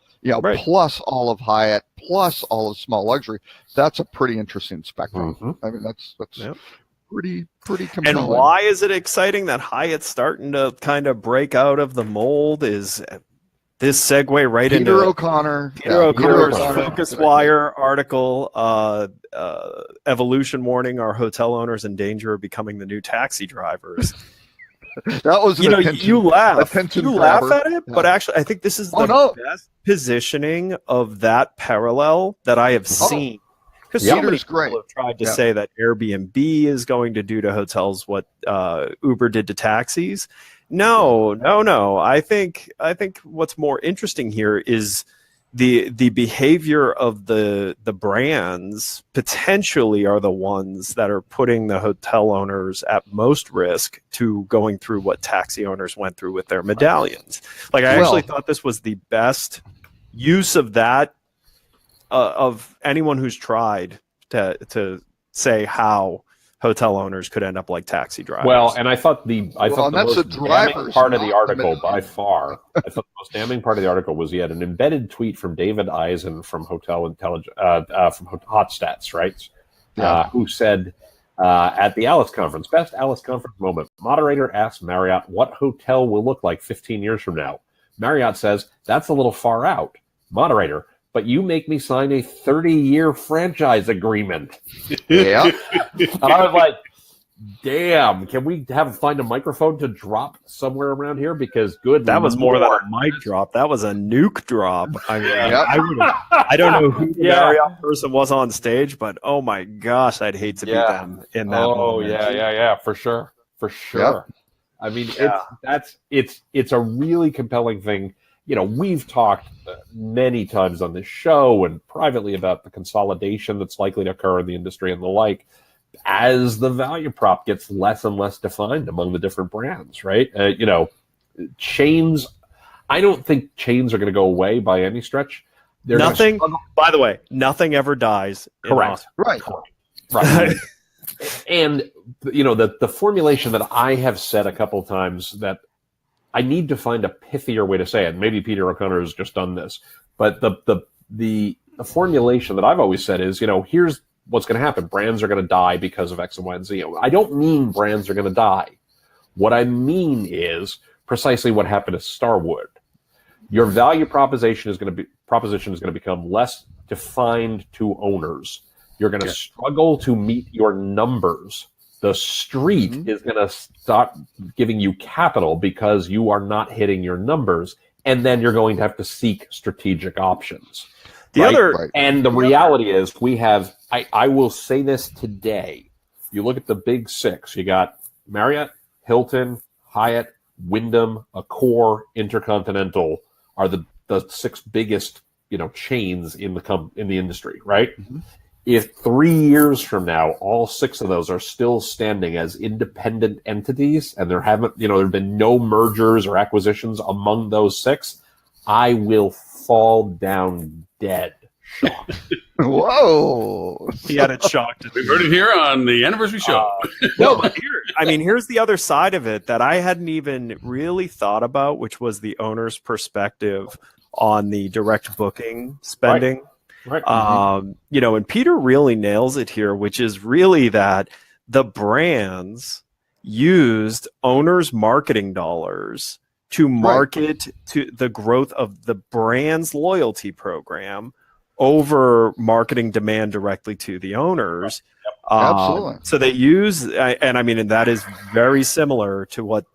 Plus all of Hyatt, plus all of Small Luxury. That's a pretty interesting spectrum. I mean, that's pretty compelling. And why is it exciting that Hyatt's starting to kind of break out of the mold? Is this segue right into Peter O'Connor's Focus Wire article, Evolution warning our hotel owners in danger of becoming the new taxi drivers. That was you laugh at it, but actually I think this is the best positioning of that parallel that I have seen. Because so many people have tried to say that Airbnb is going to do to hotels what Uber did to taxis. No. I think what's more interesting here is the behavior of the brands potentially are the ones that are putting the hotel owners at most risk to going through what taxi owners went through with their medallions. Like I actually thought this was the best use of that. Of anyone who's tried to say how hotel owners could end up like taxi drivers. Well, and I thought the most damning part of the article by far. I thought the most damning part of the article was he had an embedded tweet from David Eisen from Hotel Intelligence from Hotstats, right? Who said at the Alice conference, best Alice conference moment. Moderator asks Marriott what hotel will look like 15 years from now. Marriott says that's a little far out. Moderator. But you make me sign a 30-year franchise agreement. Yeah. And I was like, damn, can we find a microphone to drop somewhere around here? Because that was more than a mic drop. That was a nuke drop. I mean, I don't know who the Marriott person was on stage, but oh my gosh, I'd hate to be them in that moment. Yeah, for sure. Yep. I mean, it's a really compelling thing. We've talked many times on this show and privately about the consolidation that's likely to occur in the industry and the like as the value prop gets less and less defined among the different brands, right? Chains, I don't think chains are going to go away by any stretch. By the way, nothing ever dies. Correct. Right. And, the formulation that I have said a couple of times that I need to find a pithier way to say it. Maybe Peter O'Connor has just done this, but the formulation that I've always said is, here's what's going to happen. Brands are going to die because of X and Y and Z. I don't mean brands are going to die. What I mean is precisely what happened to Starwood. Your value proposition is going to become less defined to owners. You're going to struggle to meet your numbers. The street is going to start giving you capital because you are not hitting your numbers, and then you're going to have to seek strategic options. And the reality is we have, I will say this today, you look at the big six, you got Marriott, Hilton, Hyatt, Wyndham, Accor, Intercontinental are the six biggest, chains in the industry, right? Mm-hmm. If 3 years from now, all six of those are still standing as independent entities and there have been no mergers or acquisitions among those six, I will fall down dead. Shocked. Whoa. He had it shocked. We've heard it here on the anniversary show. No, but here's the other side of it that I hadn't even really thought about, which was the owner's perspective on the direct booking spending. Right. And Peter really nails it here, which is really that the brands used owners' marketing dollars to market to the growth of the brand's loyalty program over marketing demand directly to the owners. Absolutely. So they use, and that is very similar to what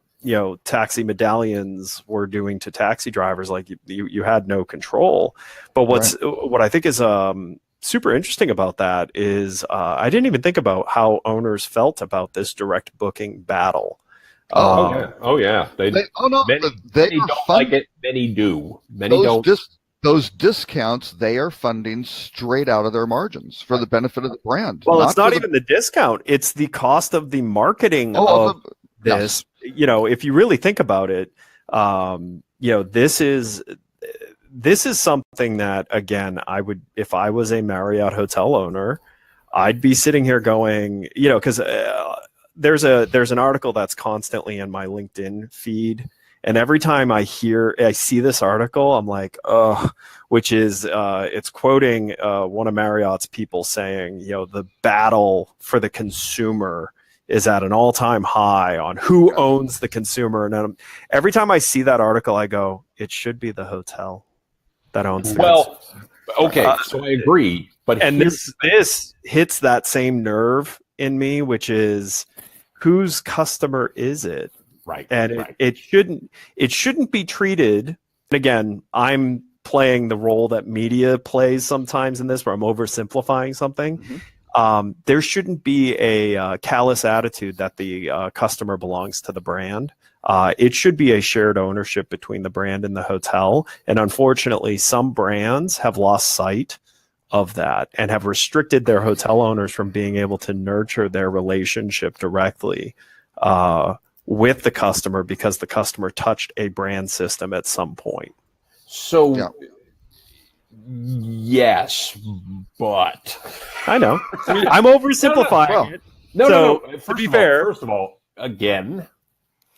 taxi medallions were doing to taxi drivers. Like you had no control. But what I think is super interesting about that is I didn't even think about how owners felt about this direct booking battle. Yeah. They don't like it. Many do. Many don't. Those discounts they are funding straight out of their margins for the benefit of the brand. Well, it's not even the discount; it's the cost of the marketing of this. Yes. If you really think about it, this is something that, again, I would, if I was a Marriott hotel owner, I'd be sitting here going, because there's an article that's constantly in my LinkedIn feed. And every time I see this article, I'm like, which is, it's quoting one of Marriott's people saying, the battle for the consumer is at an all-time high on who owns the consumer. And every time I see that article, I go, it should be the hotel that owns the consumer. Okay, so I agree. But this hits that same nerve in me, which is, whose customer is it? Right. And it shouldn't be treated. And again, I'm playing the role that media plays sometimes in this, where I'm oversimplifying something. Mm-hmm. There shouldn't be a callous attitude that the customer belongs to the brand. It should be a shared ownership between the brand and the hotel. And unfortunately, some brands have lost sight of that and have restricted their hotel owners from being able to nurture their relationship directly with the customer, because the customer touched a brand system at some point. So, yes, but I know I'm oversimplifying it. No. Fair, first of all, again,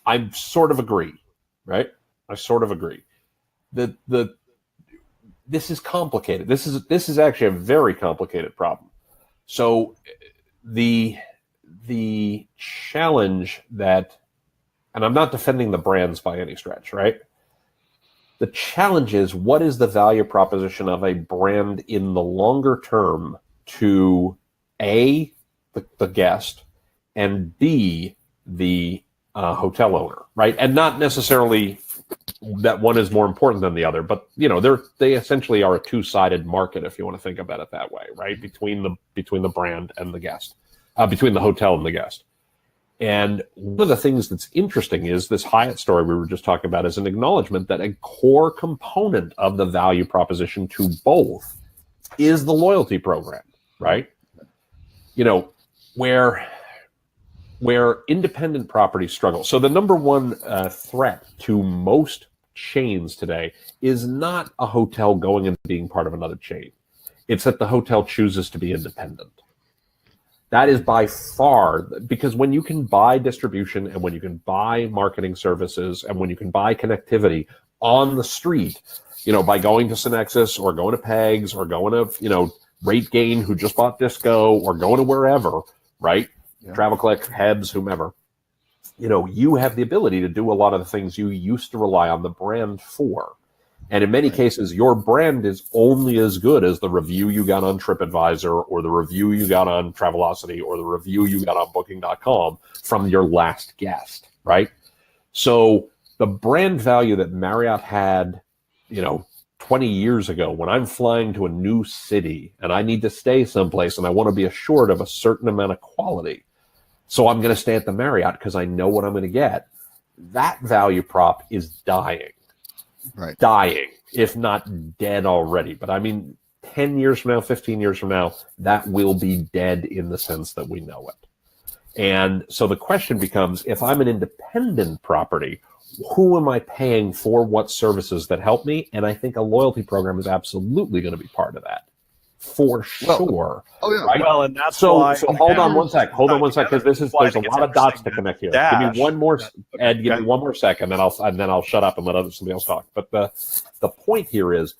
I sort of agree, right? I sort of agree. This is complicated. This is actually a very complicated problem. So the challenge that, and I'm not defending the brands by any stretch, right? The challenge is, what is the value proposition of a brand in the longer term to A, the guest, and B, the hotel owner, right? And not necessarily that one is more important than the other, but they essentially are a two-sided market, if you want to think about it that way, right? Between the brand and the guest, between the hotel and the guest. And one of the things that's interesting is this Hyatt story we were just talking about is an acknowledgement that a core component of the value proposition to both is the loyalty program, right? Where independent properties struggle. So the number one threat to most chains today is not a hotel going and being part of another chain. It's that the hotel chooses to be independent. That is by far, because when you can buy distribution and when you can buy marketing services and when you can buy connectivity on the street, by going to Synexus or going to Pegs or going to, Rate Gain, who just bought Disco, or going to wherever, right? Yeah. TravelClick, Hebs, whomever. You have the ability to do a lot of the things you used to rely on the brand for. And in many cases, your brand is only as good as the review you got on TripAdvisor or the review you got on Travelocity or the review you got on Booking.com from your last guest, right? So the brand value that Marriott had, 20 years ago, when I'm flying to a new city and I need to stay someplace and I want to be assured of a certain amount of quality, so I'm going to stay at the Marriott because I know what I'm going to get. That value prop is dying. Right. Dying, if not dead already. But 10 years from now, 15 years from now, that will be dead in the sense that we know it. And so the question becomes, if I'm an independent property, who am I paying for what services that help me? And I think a loyalty program is absolutely going to be part of that. For sure. Oh yeah. Right? Well, and that's so why. So hold on one sec, because there's a lot of dots to connect here. Give me one more, Ed. Give me one more second, then I'll shut up and let somebody else talk. But the point here is,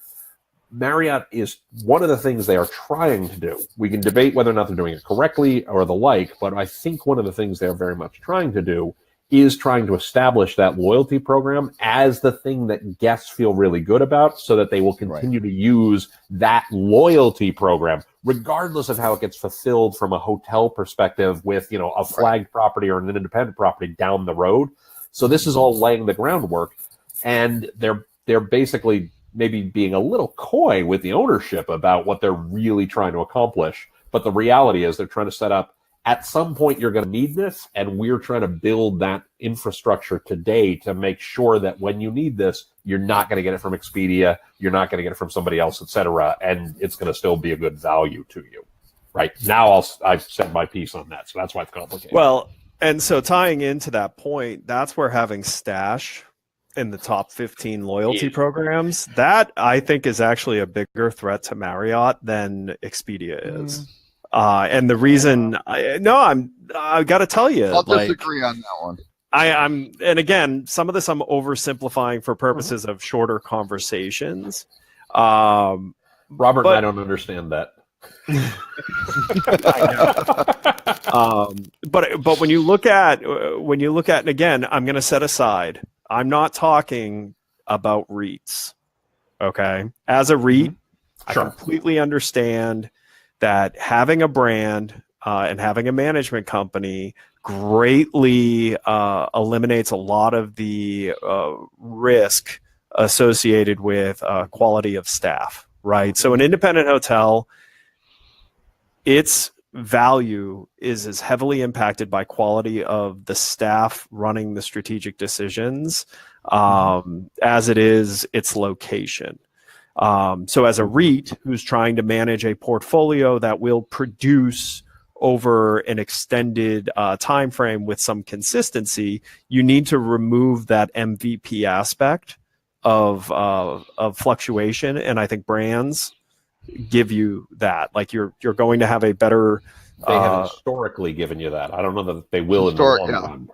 Marriott is one of the things they are trying to do. We can debate whether or not they're doing it correctly or the like, but I think one of the things they're very much trying to do is trying to establish that loyalty program as the thing that guests feel really good about, so that they will continue to use that loyalty program, regardless of how it gets fulfilled from a hotel perspective with, a flagged property or an independent property down the road. So this is all laying the groundwork, and they're basically maybe being a little coy with the ownership about what they're really trying to accomplish. But the reality is they're trying to set up, at some point you're going to need this, and we're trying to build that infrastructure today to make sure that when you need this, you're not going to get it from Expedia, you're not going to get it from somebody else, et cetera, and it's going to still be a good value to you. Right now, I've said my piece on that, so that's why it's complicated. Well, and so tying into that point, that's where having Stash in the top 15 loyalty programs, that I think is actually a bigger threat to Marriott than Expedia is. And the reason, I got to tell you, I'll disagree on that one. I'm, and again, some of this I'm oversimplifying for purposes of shorter conversations. Robert and I don't understand that. I know. But when you look at, and again, I'm going to set aside, I'm not talking about REITs. Okay. As a REIT, I completely understand that having a brand and having a management company greatly eliminates a lot of the risk associated with quality of staff, right? So an independent hotel, its value is as heavily impacted by quality of the staff running the strategic decisions as it is its location. So as a REIT who's trying to manage a portfolio that will produce over an extended time frame with some consistency, you need to remove that MVP aspect of fluctuation, and I think brands give you that. Like you're going to have a better. They have historically given you that. I don't know that they will in the long run.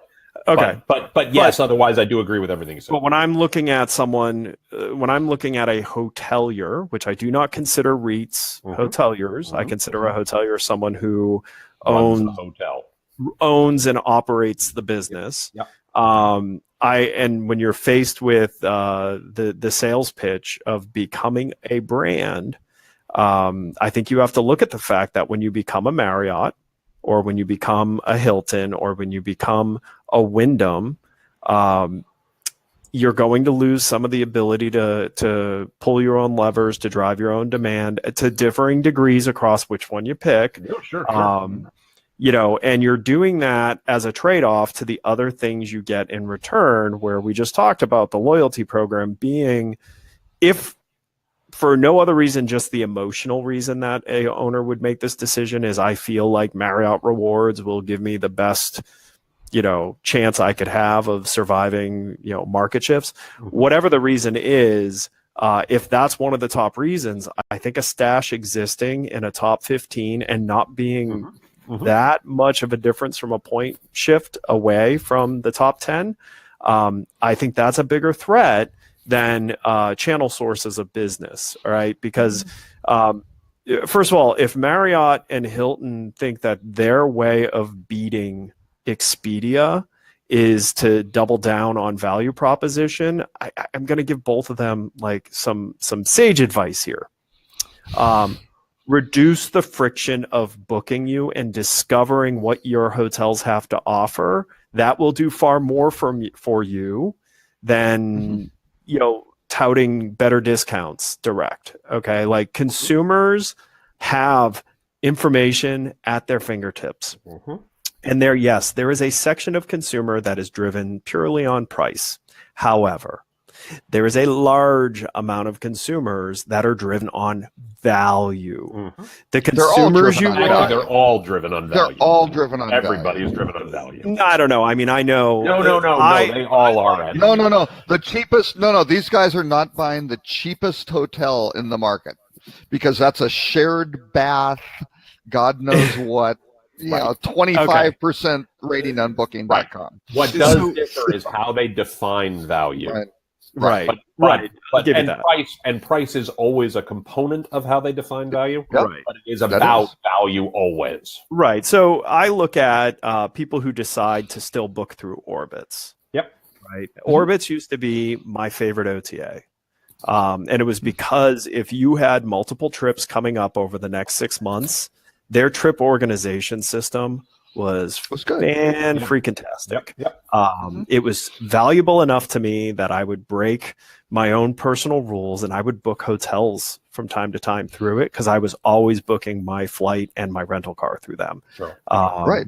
Okay, but yes. Otherwise, I do agree with everything you said. But when I'm looking at someone, when I'm looking at a hotelier, which I do not consider REITs hoteliers, I consider a hotelier someone who owns the hotel, owns and operates the business. Yep. And when you're faced with the sales pitch of becoming a brand, I think you have to look at the fact that when you become a Marriott, or when you become a Hilton, or when you become a Wyndham, you're going to lose some of the ability to pull your own levers, to drive your own demand to differing degrees across which one you pick. Yeah, sure. And you're doing that as a trade-off to the other things you get in return, where we just talked about the loyalty program being, if for no other reason, just the emotional reason that a owner would make this decision is, I feel like Marriott Rewards will give me the best, chance I could have of surviving, market shifts. Whatever the reason is, if that's one of the top reasons, I think a Stash existing in a top 15 and not being that much of a difference from a point shift away from the top 10, I think that's a bigger threat than channel sources of business. All right. Because first of all, if Marriott and Hilton think that their way of beating Expedia is to double down on value proposition, I'm going to give both of them like some sage advice here. Reduce the friction of booking you and discovering what your hotels have to offer. That will do far more for you than touting better discounts direct. Okay, like consumers have information at their fingertips. And there is a section of consumer that is driven purely on price. However, there is a large amount of consumers that are driven on value. The consumers they're all driven on value. They're all driven on Everybody value. is driven on value. I don't know. I mean, I know. No, they all are. No. The cheapest. No. These guys are not buying the cheapest hotel in the market because that's a shared bath. God knows what. 25% rating on Booking.com. Right. What does differ is how they define value. Right. And price is always a component of how they define value. Yep. Right. But it is about value always. Right. So I look at people who decide to still book through Orbitz. Yep. Right. Orbitz used to be my favorite OTA. And it was because if you had multiple trips coming up over the next 6 months, their trip organization system was good. Freaking-tastic. It was valuable enough to me that I would break my own personal rules and I would book hotels from time to time through it because I was always booking my flight and my rental car through them. Sure. I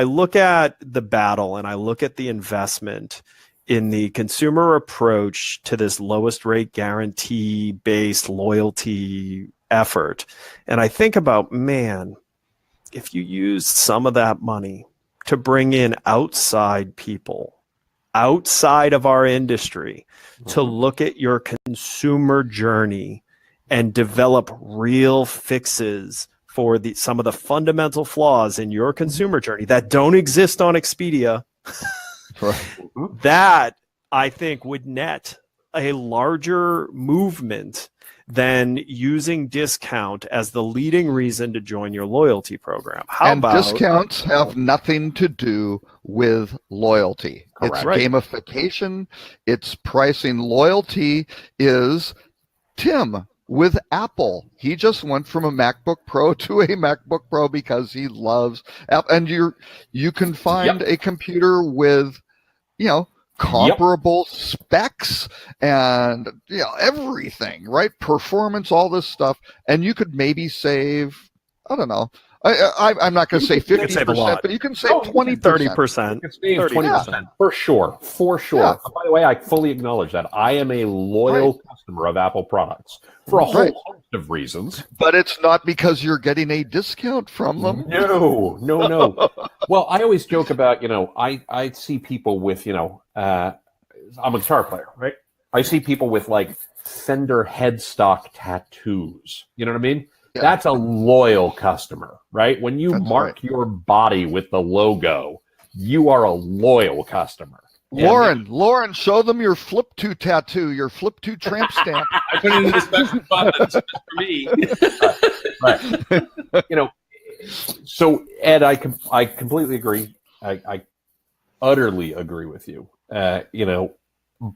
look at the battle and I look at the investment in the consumer approach to this lowest rate guarantee based loyalty effort. And I think about, man, if you used some of that money to bring in outside people, outside of our industry, to look at your consumer journey and develop real fixes for some of the fundamental flaws in your consumer journey that don't exist on Expedia, that I think would net a larger movement than using discount as the leading reason to join your loyalty program. Discounts have nothing to do with loyalty. Correct. It's gamification. It's pricing. Loyalty is Tim with Apple. He just went from a MacBook Pro to a MacBook Pro because he loves Apple. And you can find a computer with, comparable specs and everything, right? Performance, all this stuff, and you could maybe save, I don't know, I'm not going to say 50%, but you can save 20%, 30%. You can save 20% for sure. Yeah. By the way, I fully acknowledge that I am a loyal customer of Apple products for a whole host of reasons. But it's not because you're getting a discount from them. No. Well, I always joke about, I see people with, I'm a guitar player, right? I see people with like Fender headstock tattoos. You know what I mean? Yeah. That's a loyal customer, right? When you mark your body with the logo, you are a loyal customer. Lauren, show them your Flip2 tattoo, your Flip2 tramp stamp. I put it in the special buttons just for me. Right. So Ed, I completely agree. I utterly agree with you.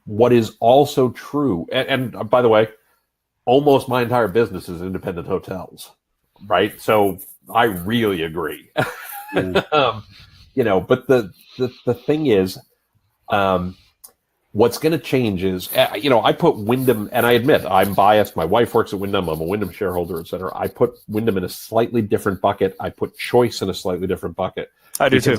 What is also true, and by the way, almost my entire business is independent hotels, right? So I really agree. But the thing is, what's going to change is, I put Wyndham, and I admit I'm biased. My wife works at Wyndham. I'm a Wyndham shareholder, et cetera. I put Wyndham in a slightly different bucket. I put Choice in a slightly different bucket. I do too.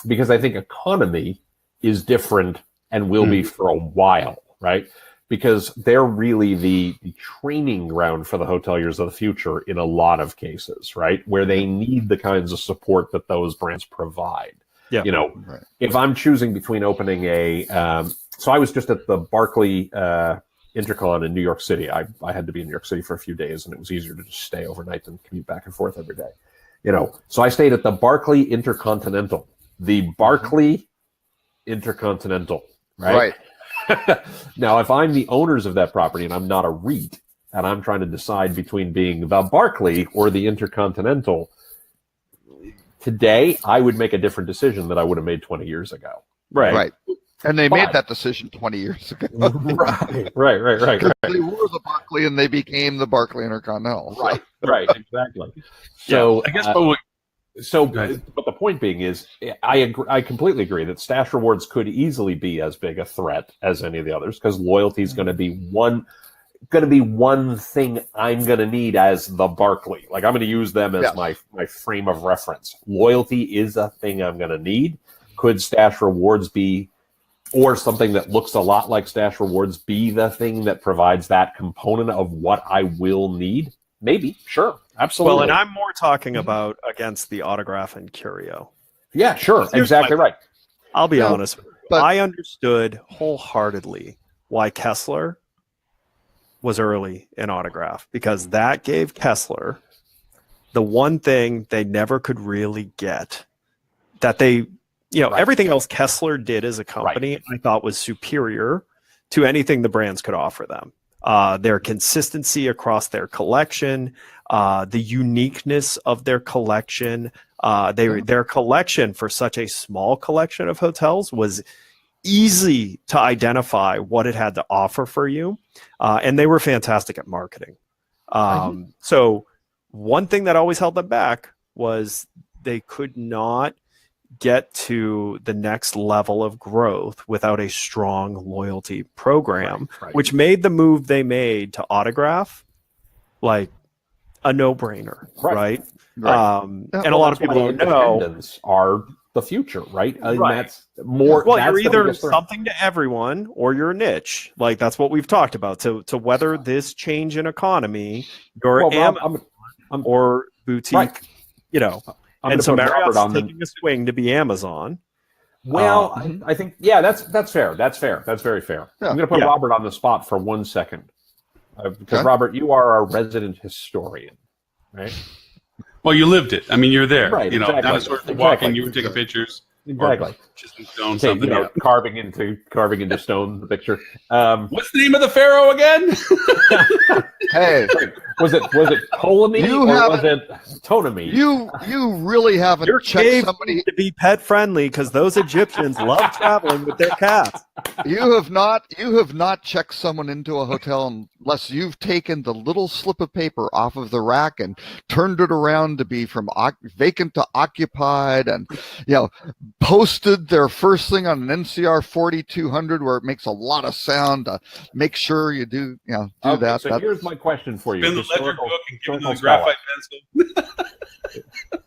Because I think economy is different and will be for a while, right? Because they're really the training ground for the hoteliers of the future in a lot of cases, right? Where they need the kinds of support that those brands provide. Yeah. If I'm choosing between opening so I was just at the Barclay Intercon in New York City. I had to be in New York City for a few days, and it was easier to just stay overnight than commute back and forth every day. So I stayed at the Barclay Intercontinental. The Barclay Intercontinental, right? Now, if I'm the owners of that property and I'm not a REIT, and I'm trying to decide between being the Barclay or the Intercontinental, today I would make a different decision that I would have made 20 years ago. Right. And they made that decision 20 years ago. Right. They were the Barclay and they became the Barclay Intercontinental. Right, exactly. So I guess, but the point being is, I completely agree that stash rewards could easily be as big a threat as any of the others, because loyalty is going to be one thing I'm going to need as the Barclay. Like, I'm going to use them as my frame of reference. Loyalty is a thing I'm going to need. Could stash rewards be, or something that looks a lot like stash rewards, be the thing that provides that component of what I will need? Maybe, sure, absolutely. Well, and I'm more talking about against the Autograph and Curio. Yeah, sure, exactly right. I'll be honest with you. But I understood wholeheartedly why Kessler was early in Autograph, because that gave Kessler the one thing they never could really get, that they, everything else Kessler did as a company, I thought was superior to anything the brands could offer them. Their consistency across their collection, the uniqueness of their collection, their collection for such a small collection of hotels was easy to identify what it had to offer for you. And they were fantastic at marketing. So one thing that always held them back was they could not get to the next level of growth without a strong loyalty program, which made the move they made to Autograph like a no-brainer, right? And a lot of people don't know are the future, right? That's more. Well, you're either something to everyone or you're a niche. Like, that's what we've talked about. To weather this change in economy, you're Amazon or boutique, and so Marriott's taking a swing to be Amazon. Well, I think, that's fair. That's fair. That's very fair. I'm going to put Robert on the spot for 1 second. Because, Robert, you are our resident historian, right? Well, you lived it. I mean, you're there. Right, exactly. That was sort of walking, you were taking pictures. Exactly. Chiseling stone, something. Carving into stone the picture. What's the name of the pharaoh again? Hey, was it Ptolemy or was it Ptolemy? You really haven't Your checked cave somebody. needs to be pet friendly, because those Egyptians love traveling with their cats. You have not checked someone into a hotel unless you've taken the little slip of paper off of the rack and turned it around to be from vacant to occupied, and posted their first thing on an NCR 4200 where it makes a lot of sound to make sure you do that. So here's my question for you. Spin the ledger book and give them the graphite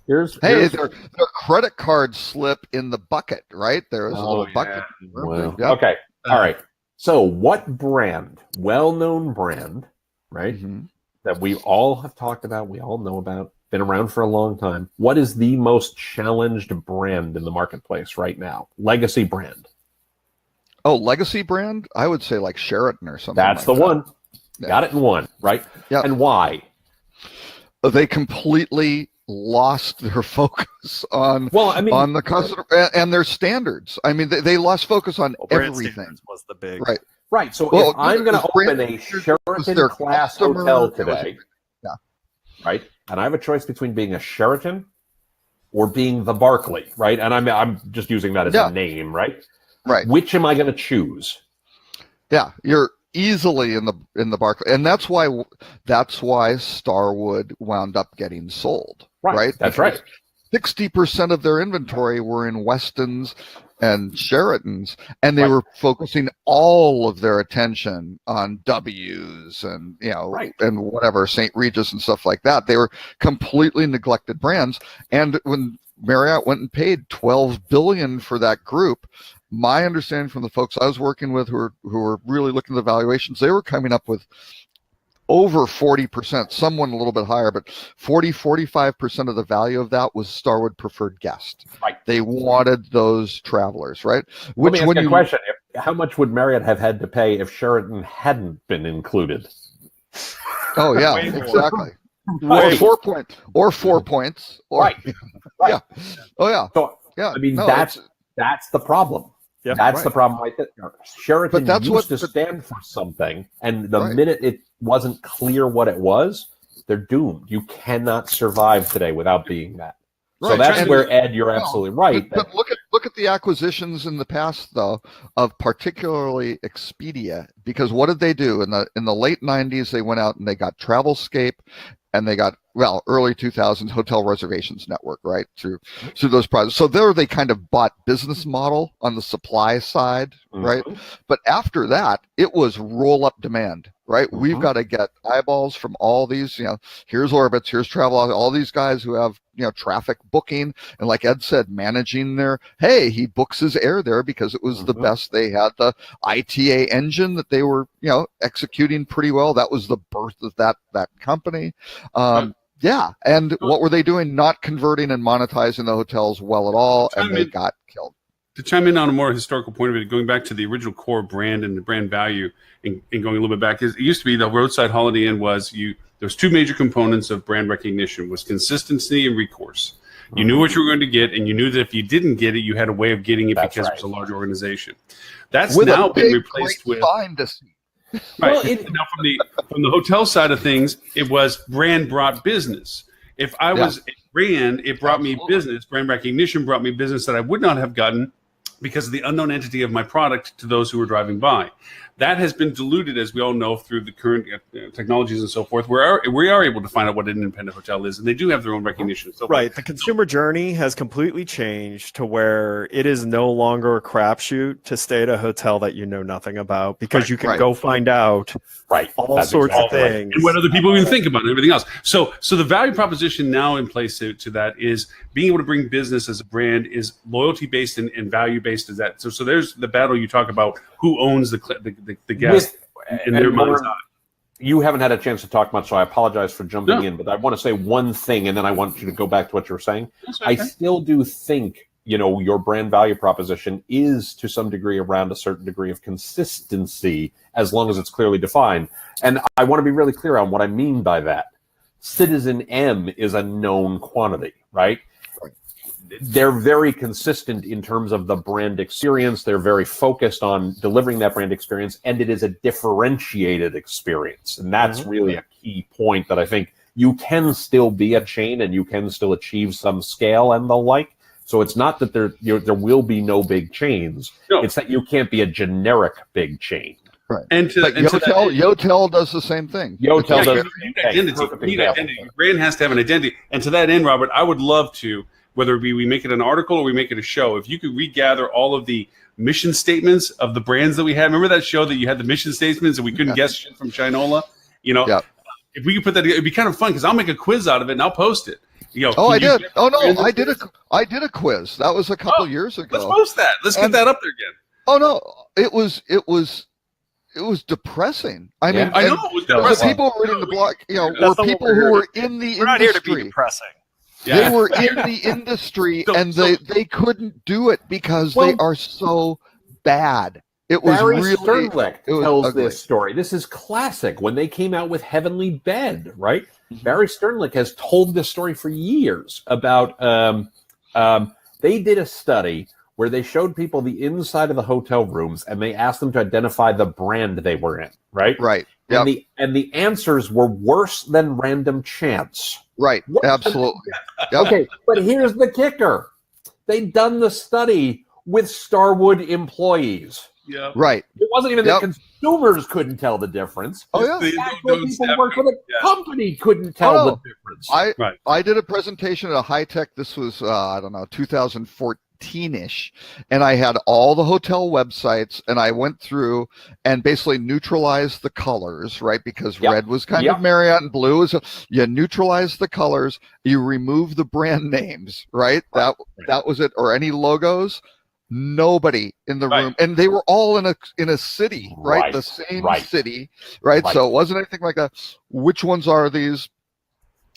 pencil. Their credit card slip in the bucket, right? There is a little bucket. Wow. Yep. Okay. All right. So what brand, well-known brand, right, that we all have talked about, we all know about, been around for a long time. What is the most challenged brand in the marketplace right now? Legacy brand. Oh, legacy brand? I would say like Sheraton or something. That's the one. Yeah. Got it in one, right? Yeah. And why? They completely lost their focus on the customer and their standards. I mean, they lost focus on everything. Was the big right. So if I'm going to open a Sheraton class hotel today, right, and I have a choice between being a Sheraton or being the Barclay, right, and I'm just using that as a name, right? Right. Which am I going to choose? Yeah, you're easily in the Barclay, and that's why Starwood wound up getting sold. Right. That's right. 60% of their inventory were in Westons and Sheratons, and they were focusing all of their attention on W's and and whatever, St. Regis and stuff like that. They were completely neglected brands. And when Marriott went and paid $12 billion for that group, my understanding from the folks I was working with who were really looking at the valuations, they were coming up with over 40%, someone a little bit higher, but 45% of the value of that was Starwood preferred guest. Right. They wanted those travelers, right? Let me ask you a question. how much would Marriott have had to pay if Sheraton hadn't been included? Oh yeah, Way more. exactly. Way- 4 points. Or, Right. Yeah. Oh yeah. So Yeah. I mean, No, that's it's- the problem. Yeah. That's the Right. problem right there. Sheraton But that's used what- to stand for something, and the Right. minute it wasn't clear what it was, they're doomed. You cannot survive today without being that. So Right. that's And- where, Ed, you're absolutely right. But look at the acquisitions in the past, though, of particularly Expedia, because what did they do in the late '90s? They went out and they got Travelscape, and they got early 2000s Hotel Reservations Network, right, through those projects. So there they kind of bought business model on the supply side, right? Mhm. But after that, it was roll up demand, right? We've Mhm. got to get eyeballs from all these, here's Orbitz, here's Travel, all these guys who have, traffic booking. And like Ed said, managing hey, he books his air there because it was the Mhm. best. They had the ITA engine that they were, executing pretty well. That was the birth of that company. Yeah. And what were they doing? Not converting and monetizing the hotels well at all. And they got killed. To chime in on a more historical point of it, going back to the original core brand and the brand value, and going a little bit back, it used to be the Roadside Holiday Inn there's two major components of brand recognition: was consistency and recourse. You knew what you were going to get, and you knew that if you didn't get it, you had a way of getting it That's because right. it was a large organization. That's With now a been big, replaced great with sign to see. right. Well, Now from the hotel side of things, it was brand brought business. If I was a brand, it brought me Absolutely. business. Brand recognition brought me business that I would not have gotten because of the unknown entity of my product to those who were driving by. That has been diluted, as we all know, through the current technologies and so forth. We are able to find out what an independent hotel is, and they do have their own recognition. And so forth. Right. The consumer journey has completely changed to where it is no longer a crapshoot to stay at a hotel that you know nothing about, because you can Right. go find out Right. all That's sorts exactly of right. things. And what other people even think about it and everything else. So the value proposition now in place to that is being able to bring business as a brand is loyalty based and value based. Is that so there's the battle you talk about, who owns the guest in their mind's eye. You haven't had a chance to talk much, so I apologize for jumping No. in, but I want to say one thing, and then I want you to go back to what you were saying. That's I okay. still do think, your brand value proposition is to some degree around a certain degree of consistency, as long as it's clearly defined. And I want to be really clear on what I mean by that. Citizen M is a known quantity, right? They're very consistent in terms of the brand experience. They're very focused on delivering that brand experience, and it is a differentiated experience. And that's really a key point that I think you can still be a chain and you can still achieve some scale and the like. So it's not that there will be no big chains. No. It's that you can't be a generic big chain. Right. And to, But and to that end- Yotel does the same thing. Yotel Yeah, does you the need same thing. identity. Perfect You need example. identity. Your brand has to have an identity. And to that end, Robert, I would love to, whether it be we make it an article or we make it a show, if you could regather all of the mission statements of the brands that we had. Remember that show that you had the mission statements and we couldn't guess shit from Shinola? Yeah. If we could put that together, it'd be kind of fun because I'll make a quiz out of it and I'll post it. Oh, I can you did. get Oh no, brands I of did this? I did a quiz. That was a couple Oh, years ago. Let's post that. Let's get And- that up there again. Oh no, it was depressing. I Yeah. mean, I know and it was the depressing. people reading the blog, That's were not what people we're who here were to in the We're not here to be industry. depressing. Yeah. They were in the industry, So- and they couldn't do it because Well- they are so bad. It was Barry really Sternlicht it was tells ugly. this story. This is classic. When they came out with Heavenly Bed, right? Mm-hmm. Barry Sternlicht has told this story for years about. They did a study where they showed people the inside of the hotel rooms and they asked them to identify the brand they were in, right? right. Yep. And the answers were worse than random chance. Right. What- Absolutely. Yep. Okay, but here's the kicker: they'd done the study with Starwood employees. Yeah. Right. It wasn't even Yep. that consumers couldn't tell the difference. Oh yeah. They Actual don't people step who work for the yeah. company couldn't tell Oh, the no. difference. I did a presentation at a high tech. This was I don't know 2014-ish, and I had all the hotel websites, and I went through and basically neutralized the colors, right? Because Yep. red was kind Yep. of Marriott and blue was. You neutralize the colors, you remove the brand names, right? That was it, or any logos. Nobody in the Right. room, and they were all in a city, right? Right. The same Right. city, right? Right. So it wasn't anything like a. Which ones are these?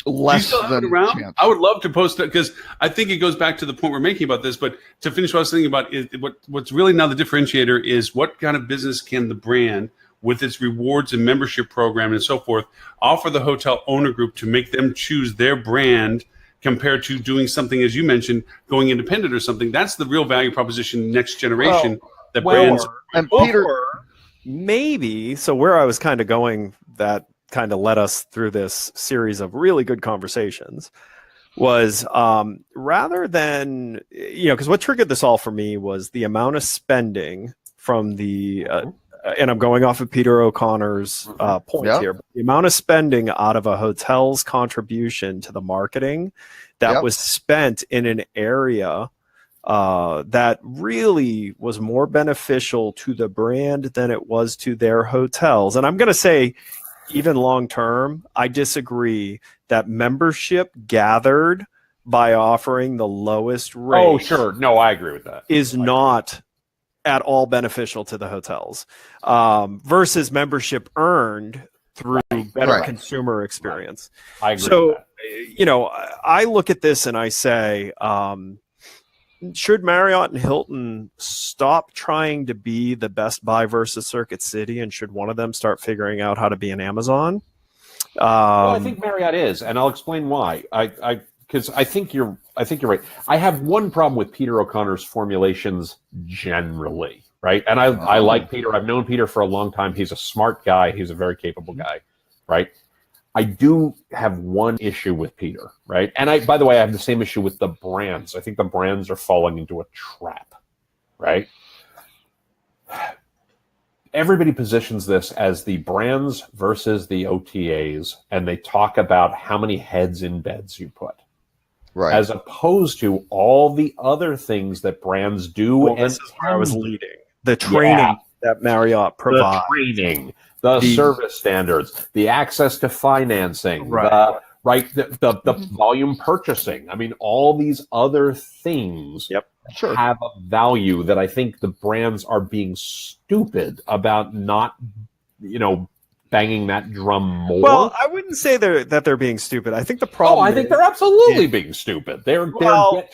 Do you less still have it than around? chance. I would love to post it because I think it goes back to the point we're making about this. But to finish what I was thinking about, is what's really now the differentiator is what kind of business can the brand, with its rewards and membership program and so forth, offer the hotel owner group to make them choose their brand compared to doing something, as you mentioned, going independent or something. That's the real value proposition next generation that brands. And Peter, Or maybe, so where I was kind of going, that kind of led us through this series of really good conversations, was rather than, because what triggered this all for me was the amount of spending from the, and I'm going off of Peter O'Connor's point here, but the amount of spending out of a hotel's contribution to the marketing that was spent in an area that really was more beneficial to the brand than it was to their hotels. And I'm going to say, even long term, I disagree that membership gathered by offering the lowest rate. Oh, sure. No, I agree with that. Is not at all beneficial to the hotels versus membership earned through better consumer experience. I agree So, with that. I look at this and I say, should Marriott and Hilton stop trying to be the Best Buy versus Circuit City, and should one of them start figuring out how to be an Amazon? Well, I think Marriott is, and I'll explain why. Because I think you're right. I have one problem with Peter O'Connor's formulations generally, right? And I like Peter. I've known Peter for a long time. He's a smart guy. He's a very capable guy, right? I do have one issue with Peter, right? And by the way, I have the same issue with the brands. I think the brands are falling into a trap, right? Everybody positions this as the brands versus the OTAs, and they talk about how many heads in beds you put. right? As opposed to all the other things that brands do. Well, and this is where I was leading. The training that Marriott provides. The training, the service standards, the access to financing, Right. the volume purchasing. I mean, all these other things have a value that I think the brands are being stupid about not, banging that drum more. Well, I wouldn't say they're being stupid. I think the problem. I think they're absolutely being stupid. They're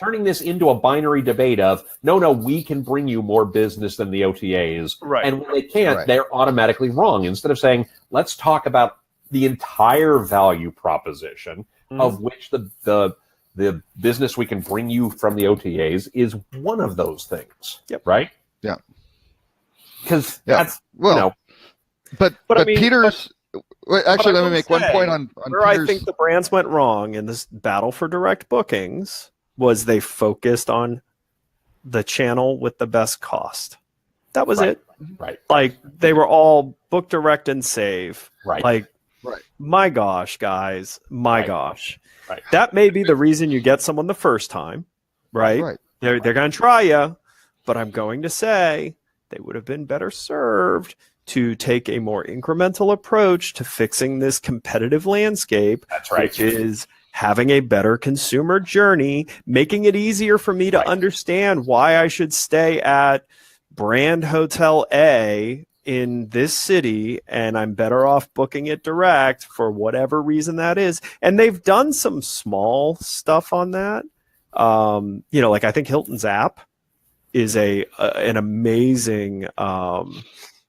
turning this into a binary debate of no, we can bring you more business than the OTAs, Right. and when they can't, they're automatically wrong. Instead of saying, let's talk about the entire value proposition, of which the business we can bring you from the OTAs is one of those things. Yep. Right? Yeah. Because that's But I mean, Peter's. Wait, actually, let me make one point on where Peter's. I think the brands went wrong in this battle for direct bookings was they focused on the channel with the best cost. That was it. Right. Like they were all book direct and save. Right. Like, Right. my gosh, guys, my gosh. Right. That may be the reason you get someone the first time, right? Right. They're going to try you, but I'm going to say they would have been better served to take a more incremental approach to fixing this competitive landscape. That's right. Which is having a better consumer journey, making it easier for me to understand why I should stay at brand hotel A in this city, and I'm better off booking it direct for whatever reason that is. And they've done some small stuff on that. Like I think Hilton's app is an amazing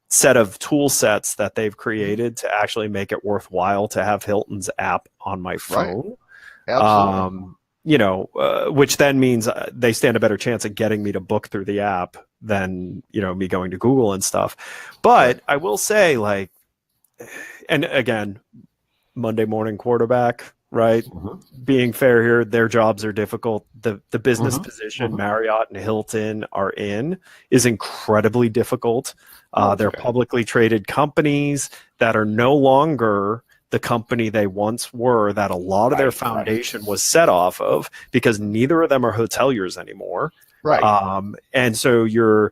set of tool sets that they've created to actually make it worthwhile to have Hilton's app on my phone. Absolutely. Which then means they stand a better chance at getting me to book through the app than, me going to Google and stuff. But I will say, and again, Monday morning quarterback, right? Being fair here, their jobs are difficult. The business position Marriott and Hilton are in is incredibly difficult. They're publicly traded companies that are no longer the company they once were, that a lot of their foundation was set off of, because neither of them are hoteliers anymore. Right. And so you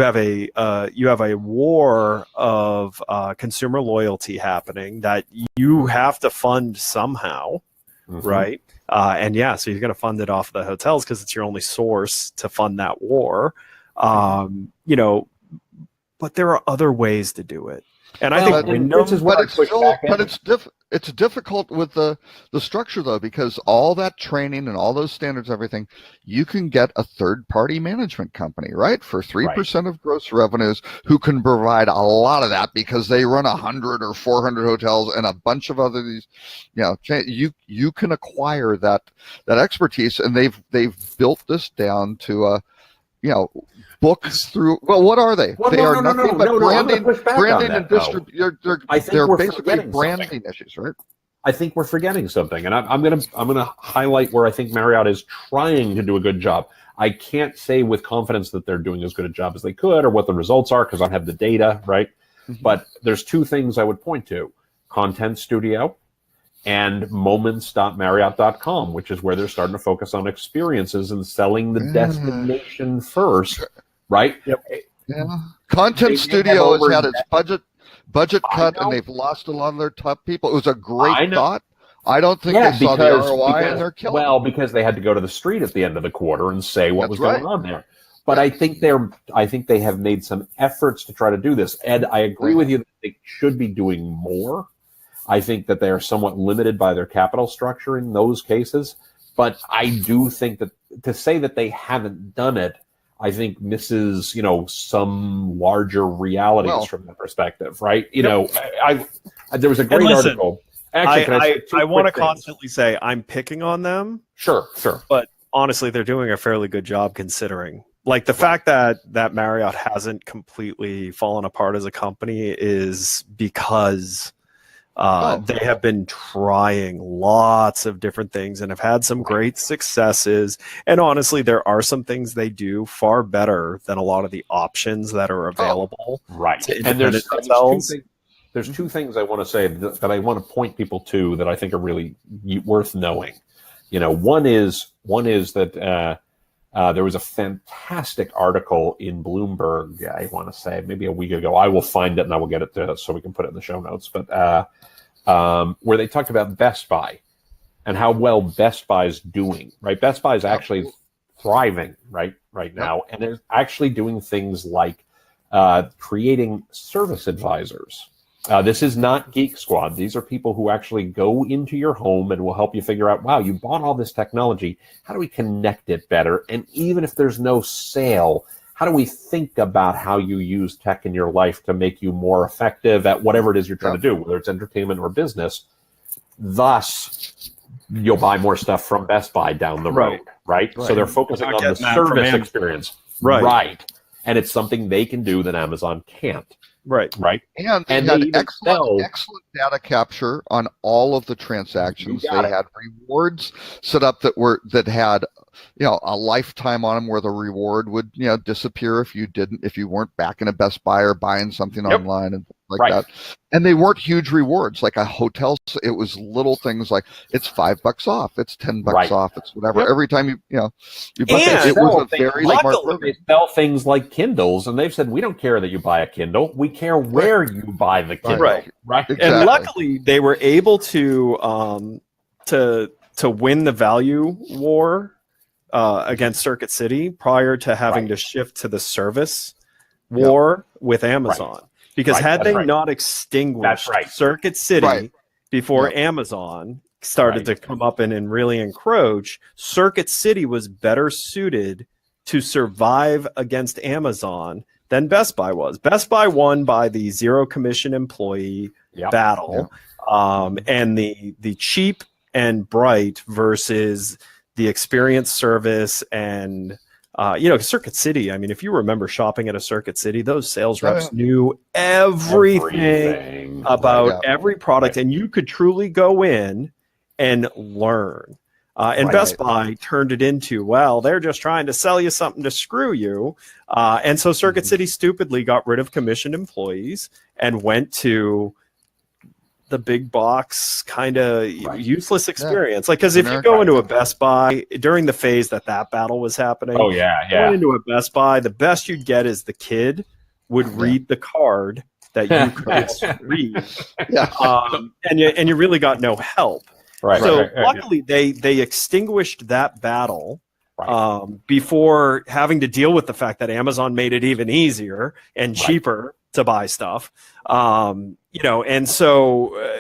have a war of consumer loyalty happening that you have to fund somehow, right? So you're going to fund it off the hotels because it's your only source to fund that war. But there are other ways to do it. And I think but it's It's difficult with the structure though, because all that training and all those standards, everything, you can get a third-party management company, right, for 3% of gross revenues, who can provide a lot of that because they run 100 or 400 hotels and a bunch of other these. You can acquire that expertise, and they've built this down to books through. Well, what are they? They are nothing but branding and distribution. They're basically branding issues, right? I think we're forgetting something, and I'm gonna highlight where I think Marriott is trying to do a good job. I can't say with confidence that they're doing as good a job as they could, or what the results are, because I don't have the data, right? Mm-hmm. But there's two things I would point to: Content Studio and moments.marriott.com, which is where they're starting to focus on experiences and selling the destination first. Right? Yep. Yeah. Content Studio has had its budget cut, and they've lost a lot of their top people. It was a great thought. I don't think they saw the ROI, and they're killing. Well, because they had to go to the street at the end of the quarter and say what was going on there. But I think they have made some efforts to try to do this. Ed, I agree with you that they should be doing more. I think that they are somewhat limited by their capital structure in those cases. But I do think that to say that they haven't done it, I think misses, some larger realities from that perspective, right? There was a great article. Actually, I want to constantly say I'm picking on them. Sure. But honestly, they're doing a fairly good job considering. Like the fact that Marriott hasn't completely fallen apart as a company is because they have been trying lots of different things and have had some great successes. And honestly, there are some things they do far better than a lot of the options that are available. Right. And there's two things I want to say that I want to point people to that I think are really worth knowing. One is that there was a fantastic article in Bloomberg, I want to say maybe a week ago. I will find it and I will get it so we can put it in the show notes. But where they talked about Best Buy and how well Best Buy is doing. Right, Best Buy is actually thriving right now, and they're actually doing things like creating service advisors. This is not Geek Squad. These are people who actually go into your home and will help you figure out, wow, you bought all this technology. How do we connect it better? And even if there's no sale, how do we think about how you use tech in your life to make you more effective at whatever it is you're trying to do, whether it's entertainment or business? Thus, you'll buy more stuff from Best Buy down the road, right? So they're focusing on the service experience. Right. And it's something they can do that Amazon can't. Right. And they had excellent data capture on all of the transactions. They had rewards set up that had a lifetime on them, where the reward would disappear if you weren't back in a Best Buy or buying something online and like that. And they weren't huge rewards like a hotel. It was little things like it's $5 off, it's $10 off, it's whatever. Every time you buy it was a very smart program. They sell things like Kindles, and they've said we don't care that you buy a Kindle. We care where you buy the Kindle. Right. Exactly. And luckily, they were able to win the value war against Circuit City prior to having to shift to the service war with Amazon. Because had they not extinguished Circuit City before Amazon started to come up and really encroach, Circuit City was better suited to survive against Amazon than Best Buy was. Best Buy won by the zero commission employee battle, and the cheap and bright versus the experience, service, and Circuit City. I mean, if you remember shopping at a Circuit City, those sales reps knew everything about every product, and you could truly go in and learn. And Best Buy turned it into, well, they're just trying to sell you something to screw you. And so Circuit City stupidly got rid of commissioned employees and went to the big box kind of useless experience. Like, because if you go into a Best Buy during the phase that battle was happening, going into a Best Buy, the best you'd get is the kid would read the card that you could read. And you really got no help. Luckily, they extinguished that battle before having to deal with the fact that Amazon made it even easier and cheaper to buy stuff. And so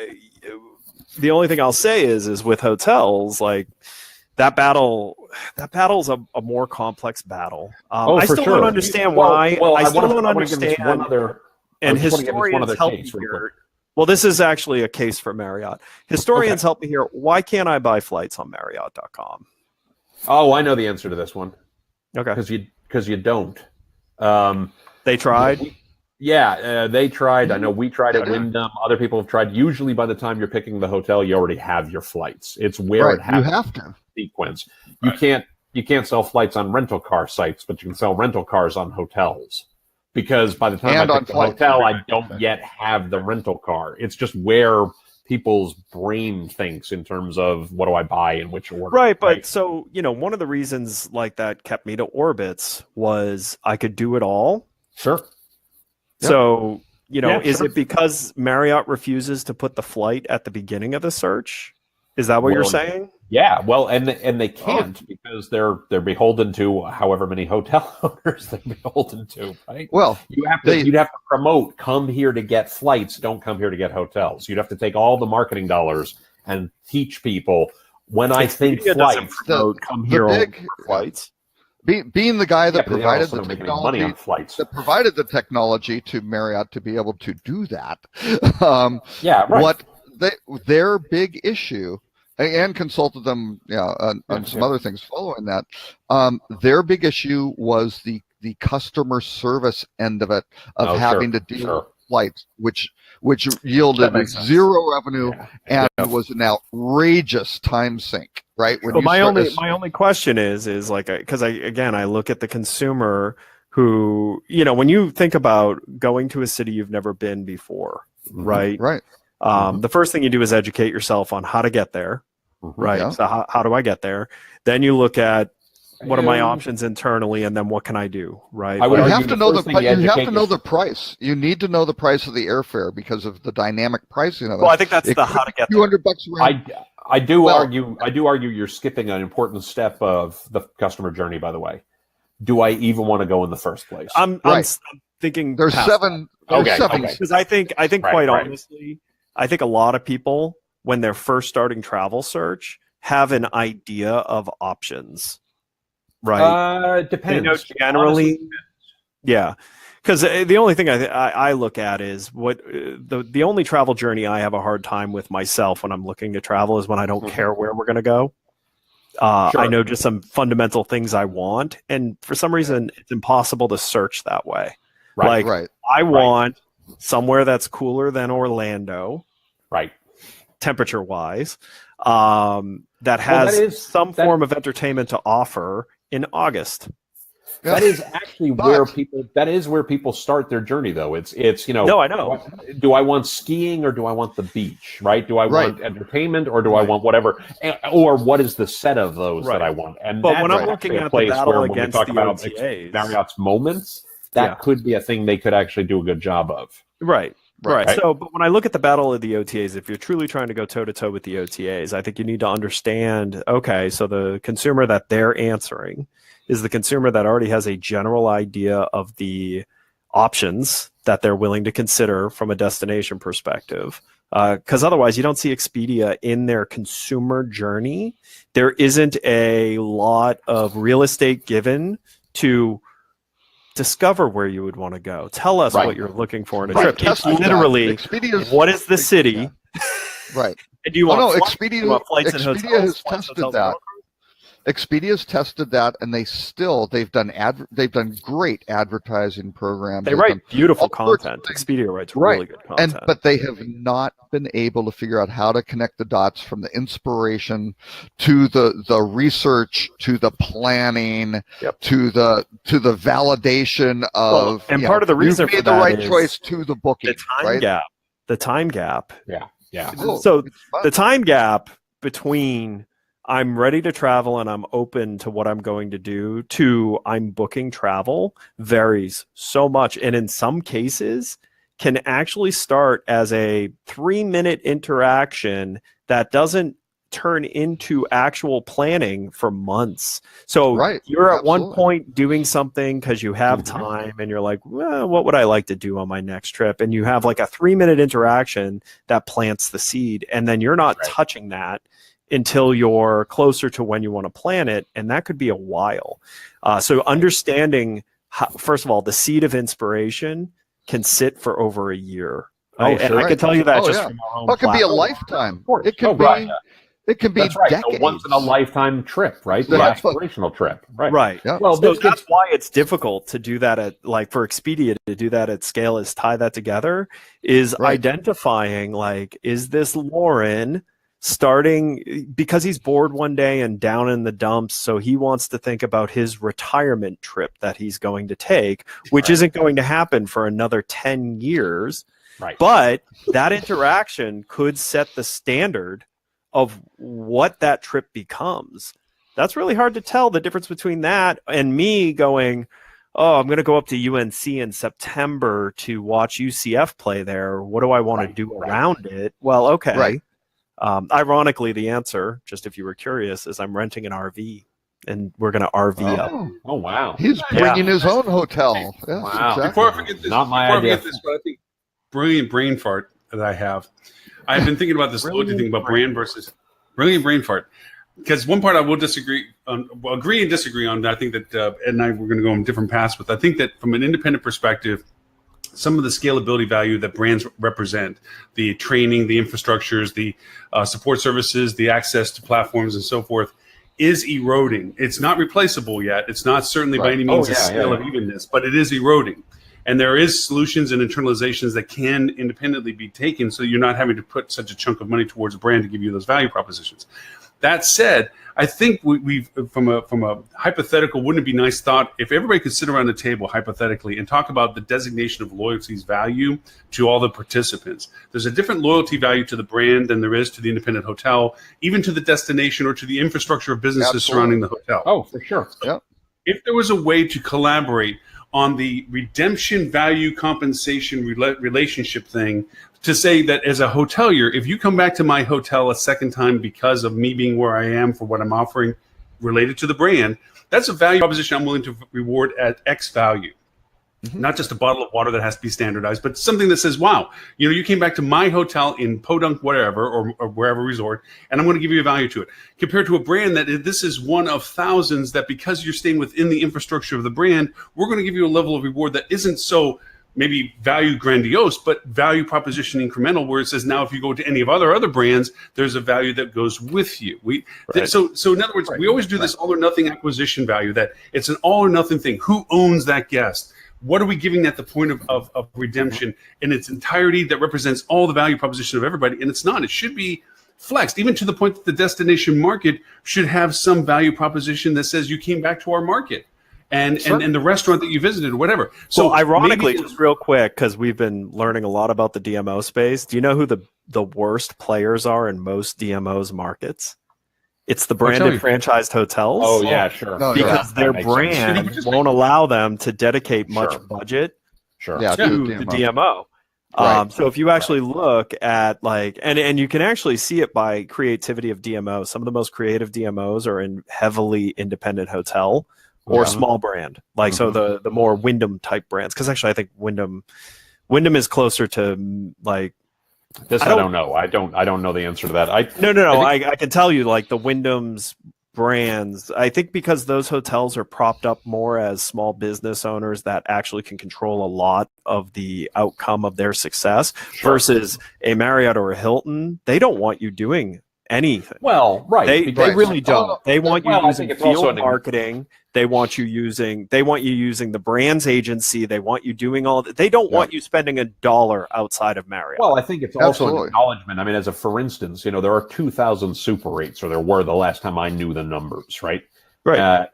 the only thing I'll say is with hotels, like that battle's a more complex battle. I for still sure. don't understand why. I still don't understand. One other, and I just wanna give this one historians other help me case real here. Well, this is actually a case for Marriott. Historians help me here. Why can't I buy flights on Marriott.com? Oh, I know the answer to this one. Okay. Because you don't. They tried. They tried. I know we tried at Wyndham. Other people have tried. Usually, by the time you're picking the hotel, you already have your flights. It's where it happens. You have to Sequence. You can't sell flights on rental car sites, but you can sell rental cars on hotels. Because by the time I pick the hotel, I don't yet have the rental car. It's just where people's brain thinks in terms of what do I buy in which order. Right, but so, one of the reasons like that kept me to Orbitz was I could do it all. Sure. So, is it because Marriott refuses to put the flight at the beginning of the search? Is that what you're saying? Yeah, well, and they can't because they're beholden to however many hotel owners they're beholden to, right? Well, you'd have to promote, come here to get flights, don't come here to get hotels. You'd have to take all the marketing dollars and teach people when I think flights, come here for flights. Being the guy that provided the money on flights, that provided the technology to Marriott to be able to do that. What their big issue, and consulted them on some other things following that, their big issue was the customer service end of it, of having to deal with flights, which yielded zero revenue and was an outrageous time sink. Right. So my only question is like, because I look at the consumer who, when you think about going to a city you've never been before, right? Right. The first thing you do is educate yourself on how to get there, right? Yeah. So how do I get there? Then you look at what are my options internally, and then what can I do, right? You have to know the price. You need to know the price of the airfare because of the dynamic pricing of it. Well, I think that's how to get there. $200 around. I do argue you're skipping an important step of the customer journey, by the way. Do I even want to go in the first place? I'm thinking there's seven. Because I think quite honestly, I think a lot of people, when they're first starting travel search, have an idea of options. Right. Depends. Generally, yeah. Because the only thing I look at is what the only travel journey I have a hard time with myself when I'm looking to travel is when I don't care where we're going to go. I know just some fundamental things I want, and for some reason it's impossible to search that way. I want somewhere that's cooler than Orlando, right? Temperature wise, that has some form of entertainment to offer in August. That is actually where people start their journey, though. It's No, I know. Do I want skiing or do I want the beach? Right? Do I want entertainment or do I want whatever? Or what is the set of those that I want? And but when I'm looking at the battle against the OTAs, Marriott's moments, that could be a thing they could actually do a good job of. Right. So, but when I look at the battle of the OTAs, if you're truly trying to go toe to toe with the OTAs, I think you need to understand. Okay, so the consumer that they're answering is the consumer that already has a general idea of the options that they're willing to consider from a destination perspective. Because otherwise, you don't see Expedia in their consumer journey. There isn't a lot of real estate given to discover where you would want to go. Tell us what you're looking for in a trip. It's literally, what is the city? Right. And do you want flights and hotels? Expedia has tested that. Expedia's tested that, and they've done great advertising programs. They write beautiful content. Expedia writes really good content. But they have not been able to figure out how to connect the dots from the inspiration to the research to the planning to the validation of. And part of the reason you've made the right choice to the booking. The time gap. Yeah. So the time gap between I'm ready to travel and I'm open to what I'm going to do to I'm booking travel varies so much. And in some cases can actually start as a 3-minute interaction that doesn't turn into actual planning for months. So Right. you're at one Absolutely. point doing something because you have time and you're like, well, what would I like to do on my next trip? And you have like a 3-minute interaction that plants the seed, and then you're not touching that until you're closer to when you want to plan it. And that could be a while. So understanding how, first of all, the seed of inspiration can sit for over a year. And I can tell you that just from our own It can be a platform. lifetime. course. It can Oh, be. right. It can be That's right. decades. A once in a lifetime trip, right? The That's aspirational trip, right? Right. Yeah. Well, So this that's gets why it's difficult to do that at, like, for Expedia to do that at scale, is tie that together, is Right. identifying, like, is this Lauren starting because he's bored one day and down in the dumps, so he wants to think about his retirement trip that he's going to take, which isn't going to happen for another 10 years. right. But that interaction could set the standard of what that trip becomes. That's really hard to tell the difference between that and me going, oh, I'm going to go up to UNC in September to watch UCF play there. What do I want to do around it? Well, okay. Right. Ironically, the answer, just if you were curious, is I'm renting an RV and we're going to RV up. Oh, wow. He's bringing his own hotel. Yes, Wow. exactly. Before I forget this, Not my before idea. I forget this, but I think brilliant brain fart that I have. I've been thinking about this loyalty thing about brand versus brilliant brain fart. Because one part I will disagree on, well, agree and disagree on. I think that Ed and I were going to go on different paths with. I think that from an independent perspective, some of the scalability value that brands represent, the training, the infrastructures, the support services, the access to platforms and so forth, is eroding. It's not replaceable yet. It's not certainly by any means a scale of evenness, but it is eroding. And there is solutions and internalizations that can independently be taken, so you're not having to put such a chunk of money towards a brand to give you those value propositions. That said, I think we've from a hypothetical, wouldn't it be nice thought if everybody could sit around the table hypothetically and talk about the designation of loyalty's value to all the participants? There's a different loyalty value to the brand than there is to the independent hotel, even to the destination or to the infrastructure of businesses surrounding the hotel. Oh, for sure. Yep. If there was a way to collaborate on the redemption value compensation relationship thing, to say that as a hotelier, if you come back to my hotel a second time because of me being where I am for what I'm offering related to the brand, that's a value proposition I'm willing to reward at X value. Not just a bottle of water that has to be standardized, but something that says, wow, you came back to my hotel in Podunk, whatever, or wherever resort, and I'm going to give you a value to it. Compared to a brand that this is one of thousands that because you're staying within the infrastructure of the brand, we're going to give you a level of reward that isn't so maybe value grandiose, but value proposition incremental, where it says now if you go to any of other brands, there's a value that goes with you. So in other words, we always do this all or nothing acquisition value, that it's an all or nothing thing. Who owns that guest? What are we giving at the point of redemption in its entirety that represents all the value proposition of everybody? And it's not. It should be flexed, even to the point that the destination market should have some value proposition that says you came back to our market. And the restaurant that you visited or whatever. So ironically, just real quick, because we've been learning a lot about the DMO space, do you know who the worst players are in most DMOs markets? It's the branded franchised hotels. Oh, yeah, sure. Because their brand won't allow them to dedicate much budget to the DMO. So if you actually look at and you can actually see it by creativity of DMO. Some of the most creative DMOs are in heavily independent hotel or small brand, so the more Wyndham type brands. Because actually, I think Wyndham is closer to this. I don't know. I don't know the answer to that. I can tell you the Wyndham's brands. I think because those hotels are propped up more as small business owners that actually can control a lot of the outcome of their success versus a Marriott or a Hilton. They don't want you doing anything. Well, right. They really don't. They want you using field marketing. They want you using the brands agency. They want you doing all that. They don't want you spending $1 outside of Marriott. Well, I think it's also an acknowledgement. I mean, as for instance, there are 2,000 Super 8s, or there were the last time I knew the numbers, right? Right.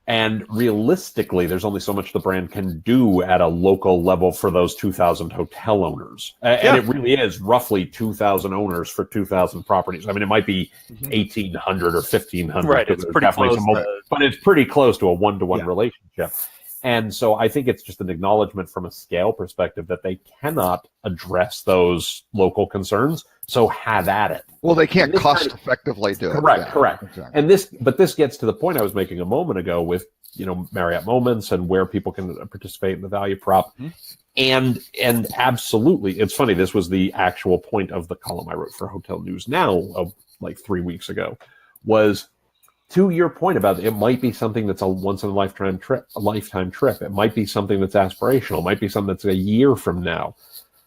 And realistically, there's only so much the brand can do at a local level for those 2,000 hotel owners. And it really is roughly 2,000 owners for 2,000 properties. I mean, it might be 1,800 or 1,500. Right, it's pretty close. But it's pretty close to a one-to-one relationship. And so I think it's just an acknowledgement from a scale perspective that they cannot address those local concerns. So have at it. Well, they can't cost effectively do it. Correct, Yeah, correct. exactly. And this gets to the point I was making a moment ago with, Marriott Moments and where people can participate in the value prop. And absolutely, it's funny. This was the actual point of the column I wrote for Hotel News Now of like 3 weeks ago, was to your point about it might be something that's a once in a lifetime trip. It might be something that's aspirational. It might be something that's a year from now.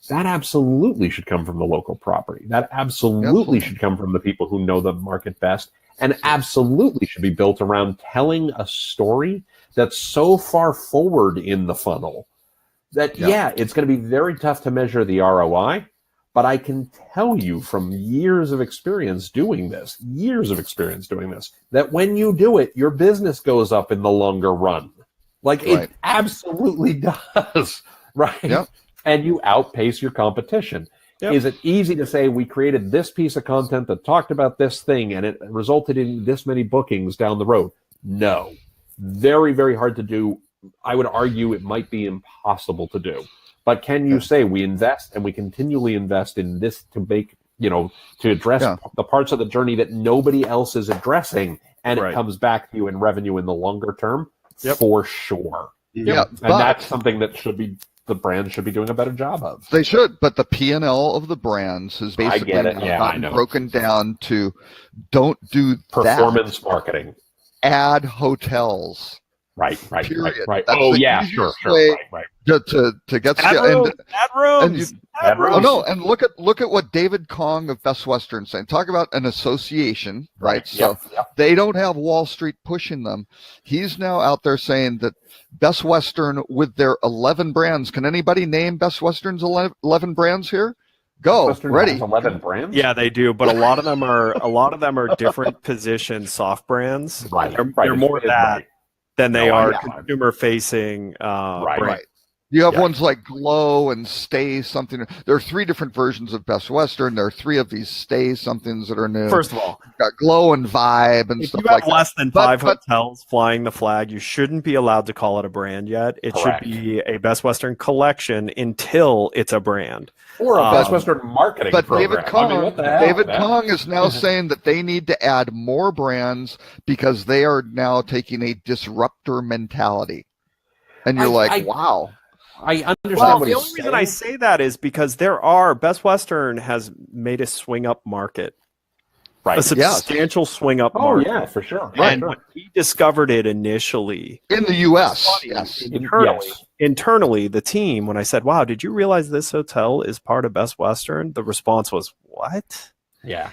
That absolutely should come from the local property. That absolutely should come from the people who know the market best, and absolutely should be built around telling a story that's so far forward in the funnel that, it's going to be very tough to measure the ROI. But I can tell you from years of experience doing this, that when you do it, your business goes up in the longer run. It absolutely does, right? Yep. And you outpace your competition. Yep. Is it easy to say we created this piece of content that talked about this thing and it resulted in this many bookings down the road? No. Very, very hard to do. I would argue it might be impossible to do. But can you say we invest and we continually invest in this to make, to address the parts of the journey that nobody else is addressing, and it comes back to you in revenue in the longer term? For sure. Yeah. And that's something that the brand should be doing a better job of. They should, but the P&L of the brands is basically broken down to don't do performance marketing. Add hotels. Right. Period. Right. That's sure. Right. To get add rooms. And look at what David Kong of Best Western saying. Talk about an association, right? So they don't have Wall Street pushing them. He's now out there saying that Best Western with their 11 brands. Can anybody name Best Western's 11 brands here? Go. Western ready. Has 11 brands. Yeah, they do, but a lot of them are different position soft brands. Right. They're more that than they are consumer facing brands. Right. You have ones like Glow and Stay something. There are 3 different versions of Best Western. There are 3 of these Stay somethings that are new. First of all, you've got Glow and Vibe and if stuff you have like less that. than 5 hotels flying the flag, you shouldn't be allowed to call it a brand yet. It should be a Best Western collection until it's a brand. Or a Best Western marketing program. David Kong is now saying that they need to add more brands because they are now taking a disruptor mentality. And you're wow. I understand what the only reason I say that is because Best Western has made a swing up market. Right. A substantial swing up market. Oh, yeah, for sure. And when we discovered it initially. In the U.S. Internally, the team, when I said, wow, did you realize this hotel is part of Best Western? The response was, what? Yeah.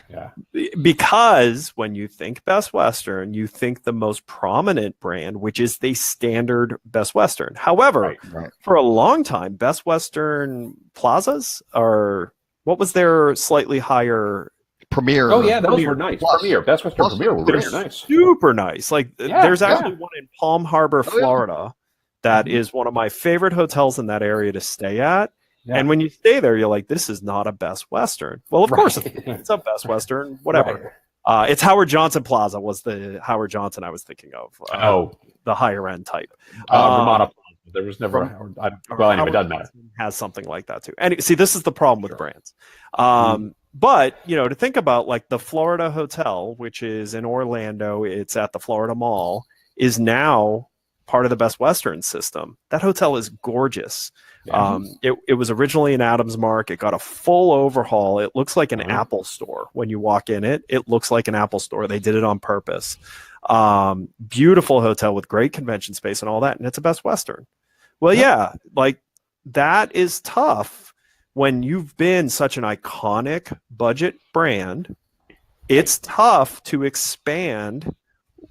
Because when you think Best Western, you think the most prominent brand, which is the standard Best Western. However, for a long time, Best Western plazas what was their slightly higher Premier? Oh yeah, those were nice. Premier, Best Western Premier were really nice. Super nice. There's actually one in Palm Harbor, Florida, that is one of my favorite hotels in that area to stay at. Yeah. And when you stay there, you're like, this is not a Best Western. Well, of course, it's a Best Western, whatever. It's Howard Johnson Plaza was the Howard Johnson I was thinking of. The higher end type. Ramada Plaza. There was never a Howard. Anyway, it doesn't matter. Has something like that too. And see, this is the problem with brands. But, to think about like the Florida Hotel, which is in Orlando, it's at the Florida Mall, is now part of the Best Western system. That hotel is gorgeous. Yeah. It was originally an Adams Mark. It got a full overhaul. It looks like an Apple store when you walk in it. It looks like an Apple store. They did it on purpose. Beautiful hotel with great convention space and all that. And it's a Best Western. Well, that is tough when you've been such an iconic budget brand. It's tough to expand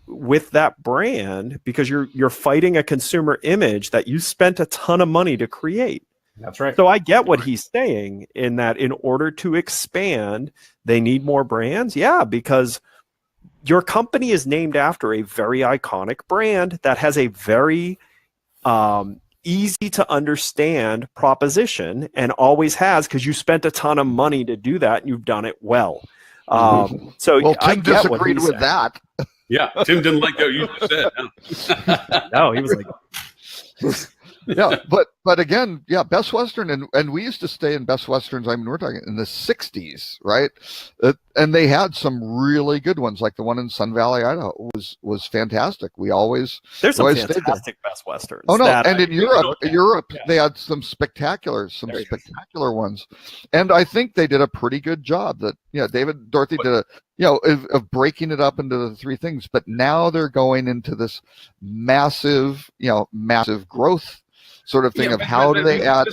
with that brand because you're fighting a consumer image that you spent a ton of money to create. That's right. So I get what he's saying in that in order to expand, they need more brands. Yeah, because your company is named after a very iconic brand that has a very easy to understand proposition and always has because you spent a ton of money to do that and you've done it well. So Tim disagreed with that. Yeah, Tim didn't like what you just said. No, he was like, Yeah, but again, yeah, Best Western, and we used to stay in Best Westerns. I mean, we're talking in the '60s, right? And they had some really good ones, like the one in Sun Valley, Idaho, was fantastic. There's some always stayed there. fantastic Best Westerns. Oh no, that and I- in Europe, they had some spectacular ones, and I think they did a pretty good job. That Dorothy did a of breaking it up into the three things, but now they're going into this massive growth sort of thing of how do they add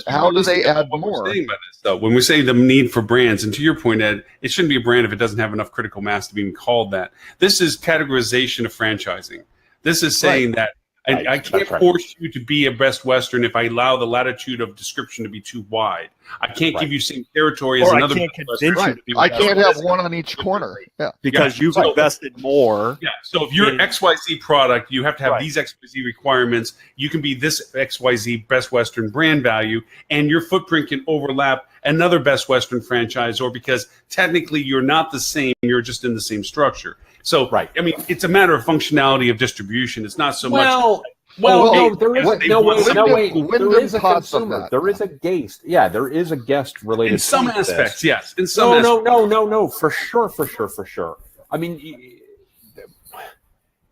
more. When we say the need for brands, and to your point, Ed, it shouldn't be a brand if it doesn't have enough critical mass to be even called that. This is categorization of franchising. This is saying that I can't force you to be a Best Western if I allow the latitude of description to be too wide. I can't give you same territory as Or another. I can't convince you to be I Best can't have Western. one on each corner. Yeah. Because you've So- invested more. Yeah. So if you're in- XYZ product, you have to have Right. these XYZ requirements. You can be this XYZ Best Western brand value, and your footprint can overlap another Best Western franchise, or because technically you're not the same, you're just in the same structure. So, Right. I mean, it's a matter of functionality of distribution. It's not so much. Well, Well, no, there is they no want wait, no something- wait. Wyndham There is a pods of consumer. that. There is a guest. Yeah, there is a guest related. In some to this. aspects, yes. In some aspects. No, for sure. I mean,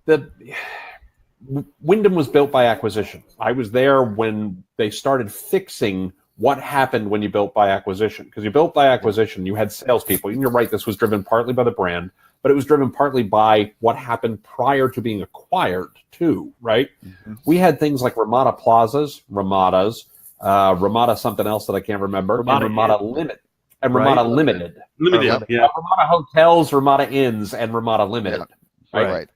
the Wyndham was built by acquisition. I was there when they started fixing what happened when you built by acquisition. Because you built by acquisition, you had salespeople. And you're right, this was driven partly by the brand, but it was driven partly by what happened prior to being acquired, too, right? Mm-hmm. We had things like Ramada Plazas, Ramadas, Ramada something else that I can't remember, Ramada and Ramada Inn. Limit, and Right. Ramada Limited. Limited, yeah. Ramada Hotels, Ramada Inns, and Ramada Limited. Right.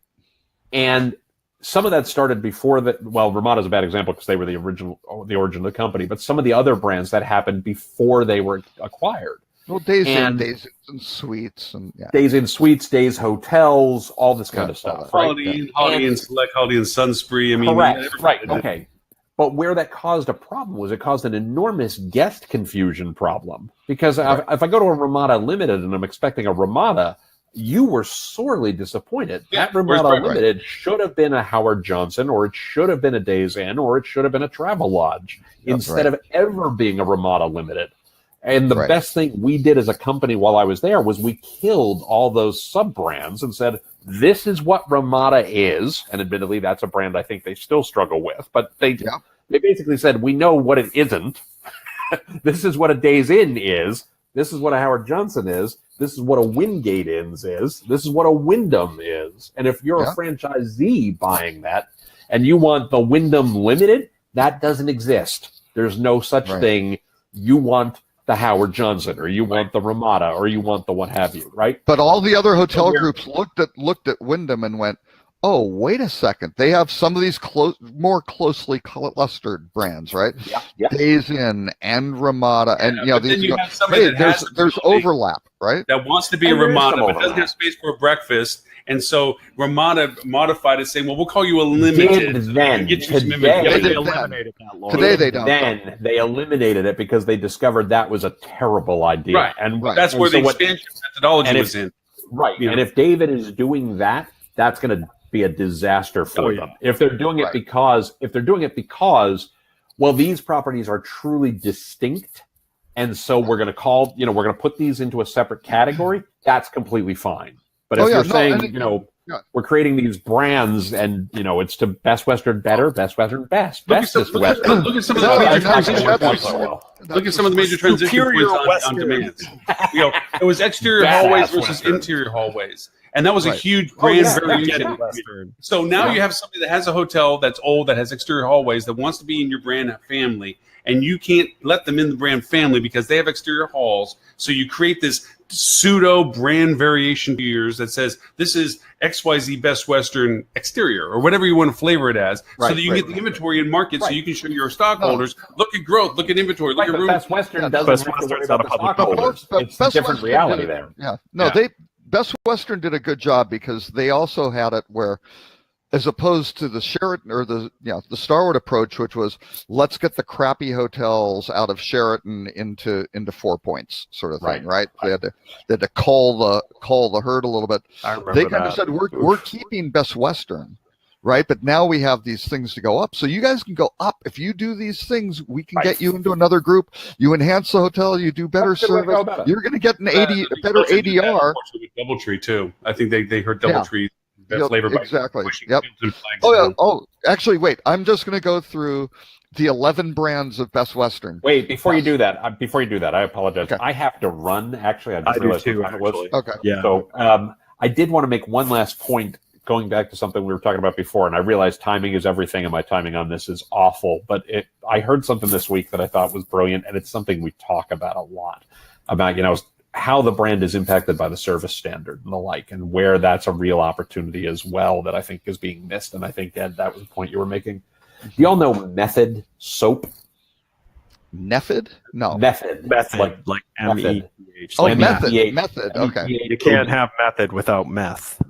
And some of that started before that. Well, Ramada's a bad example because they were the origin of the company, but some of the other brands that happened before they were acquired. Well, Days And- and Suites, and Days in Suites, Days Hotels, all this kind of all stuff. that. Right? Holiday Inn Select, Holiday Inn Sunspree. I mean, Correct. everybody Right. did it. Okay. But where that caused a problem was it caused an enormous guest confusion problem. Because if I go to a Ramada Limited and I'm expecting a Ramada, you were sorely disappointed. Yeah, That Ramada right. Limited should have been a Howard Johnson, or it should have been a Days Inn, or it should have been a Travel Lodge, instead of ever being a Ramada Limited. And the Right. best thing we did as a company while I was there was we killed all those sub-brands and said, this is what Ramada is. And admittedly, that's a brand I think they still struggle with. But they basically said, we know what it isn't. This is what a Days Inn is. This is what a Howard Johnson is. This is what a Wingate Inns is. This is what a Wyndham is. And if you're a franchisee buying that and you want the Wyndham Limited, that doesn't exist. There's no such thing. You want the Howard Johnson, or you want the Ramada, or you want the what have you, right? But all the other hotel groups looked at Wyndham and went, "Oh, wait a second! They have some of these more closely clustered brands, right? Yeah. Days Inn and Ramada, and but these. then you have somebody that has There's overlap, right? that wants to be And a there is Ramada, some but doesn't overlap. have space for a breakfast. And so Ramada modified it, saying, well, we'll call you a limited. Did so we then, can get you some today. inventory. They They did eliminated that law. Today they don't. Then they eliminated it because they discovered that was a terrible idea. Right. And That's and where the so what- expansion methodology and if- was in. Right. You know. And if David is doing that, that's going to be a disaster for them. If they're doing it because, well, these properties are truly distinct, and so we're going to call, we're going to put these into a separate category, that's completely fine. But if you're saying, we're creating these brands and, it's to Best Western better, Best Western best, bestest Western. Look at some of No, the and major that's- transition that's- points. Look at some of the major transition Superior points on Western. demands. It was exterior Badass hallways versus Western. interior hallways. And that was a Right. huge brand yeah, variation. Western. So now you have somebody that has a hotel that's old, that has exterior hallways, that wants to be in your brand family, and you can't let them in the brand family because they have exterior halls. So you create this pseudo brand variation tiers that says this is XYZ Best Western exterior, or whatever you want to flavor it as, so that you get the inventory and market, so you can show your stockholders, look at growth, look at inventory, look Right, at but room. Best Western doesn't Best have to worry Western's about not the a public stockholders. But It's a different Western reality did it. there. Yeah. No, Yeah. Best Western did a good job because they also had it where, as opposed to the Sheraton or the Starwood approach, which was let's get the crappy hotels out of Sheraton into 4 Points sort of thing, right? They had to cull the herd a little bit. I remember They kind that. of said we're keeping Best Western, right? But now we have these things to go up. So you guys can go up. If you do these things, we can get you into another group. You enhance the hotel, you do better service. You're going to get an better ADR. DoubleTree too. I think they heard DoubleTree. Yep, flavor exactly. Yep. Oh yeah. Oh, actually, wait. I'm just going to go through the 11 brands of Best Western. Wait, before you do that, I apologize. Okay. I have to run. Actually, I just do realized too, what time it was. Okay. Yeah. So I did want to make one last point, going back to something we were talking about before, and I realized timing is everything, and my timing on this is awful. But I heard something this week that I thought was brilliant, and it's something we talk about a lot, about how the brand is impacted by the service standard and the like, and where that's a real opportunity as well that I think is being missed. And I think, Ed, that was the point you were making. Do y'all know Method soap? Method? No. Method. Like Method. METH. Oh, Like method. Method. Okay. You can't have method without meth.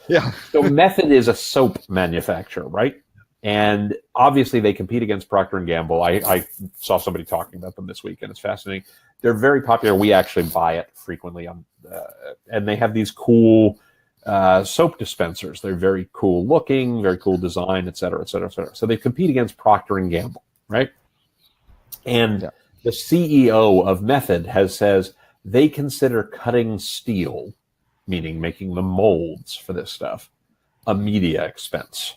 Yeah. So Method is a soap manufacturer, right? And obviously they compete against Procter & Gamble. I saw somebody talking about them this week, and it's fascinating. They're very popular. We actually buy it frequently, and they have these cool soap dispensers. They're very cool looking, very cool design, et cetera, et cetera, et cetera. So they compete against Procter & Gamble, right? And the CEO of Method says they consider cutting steel, meaning making the molds for this stuff, a media expense,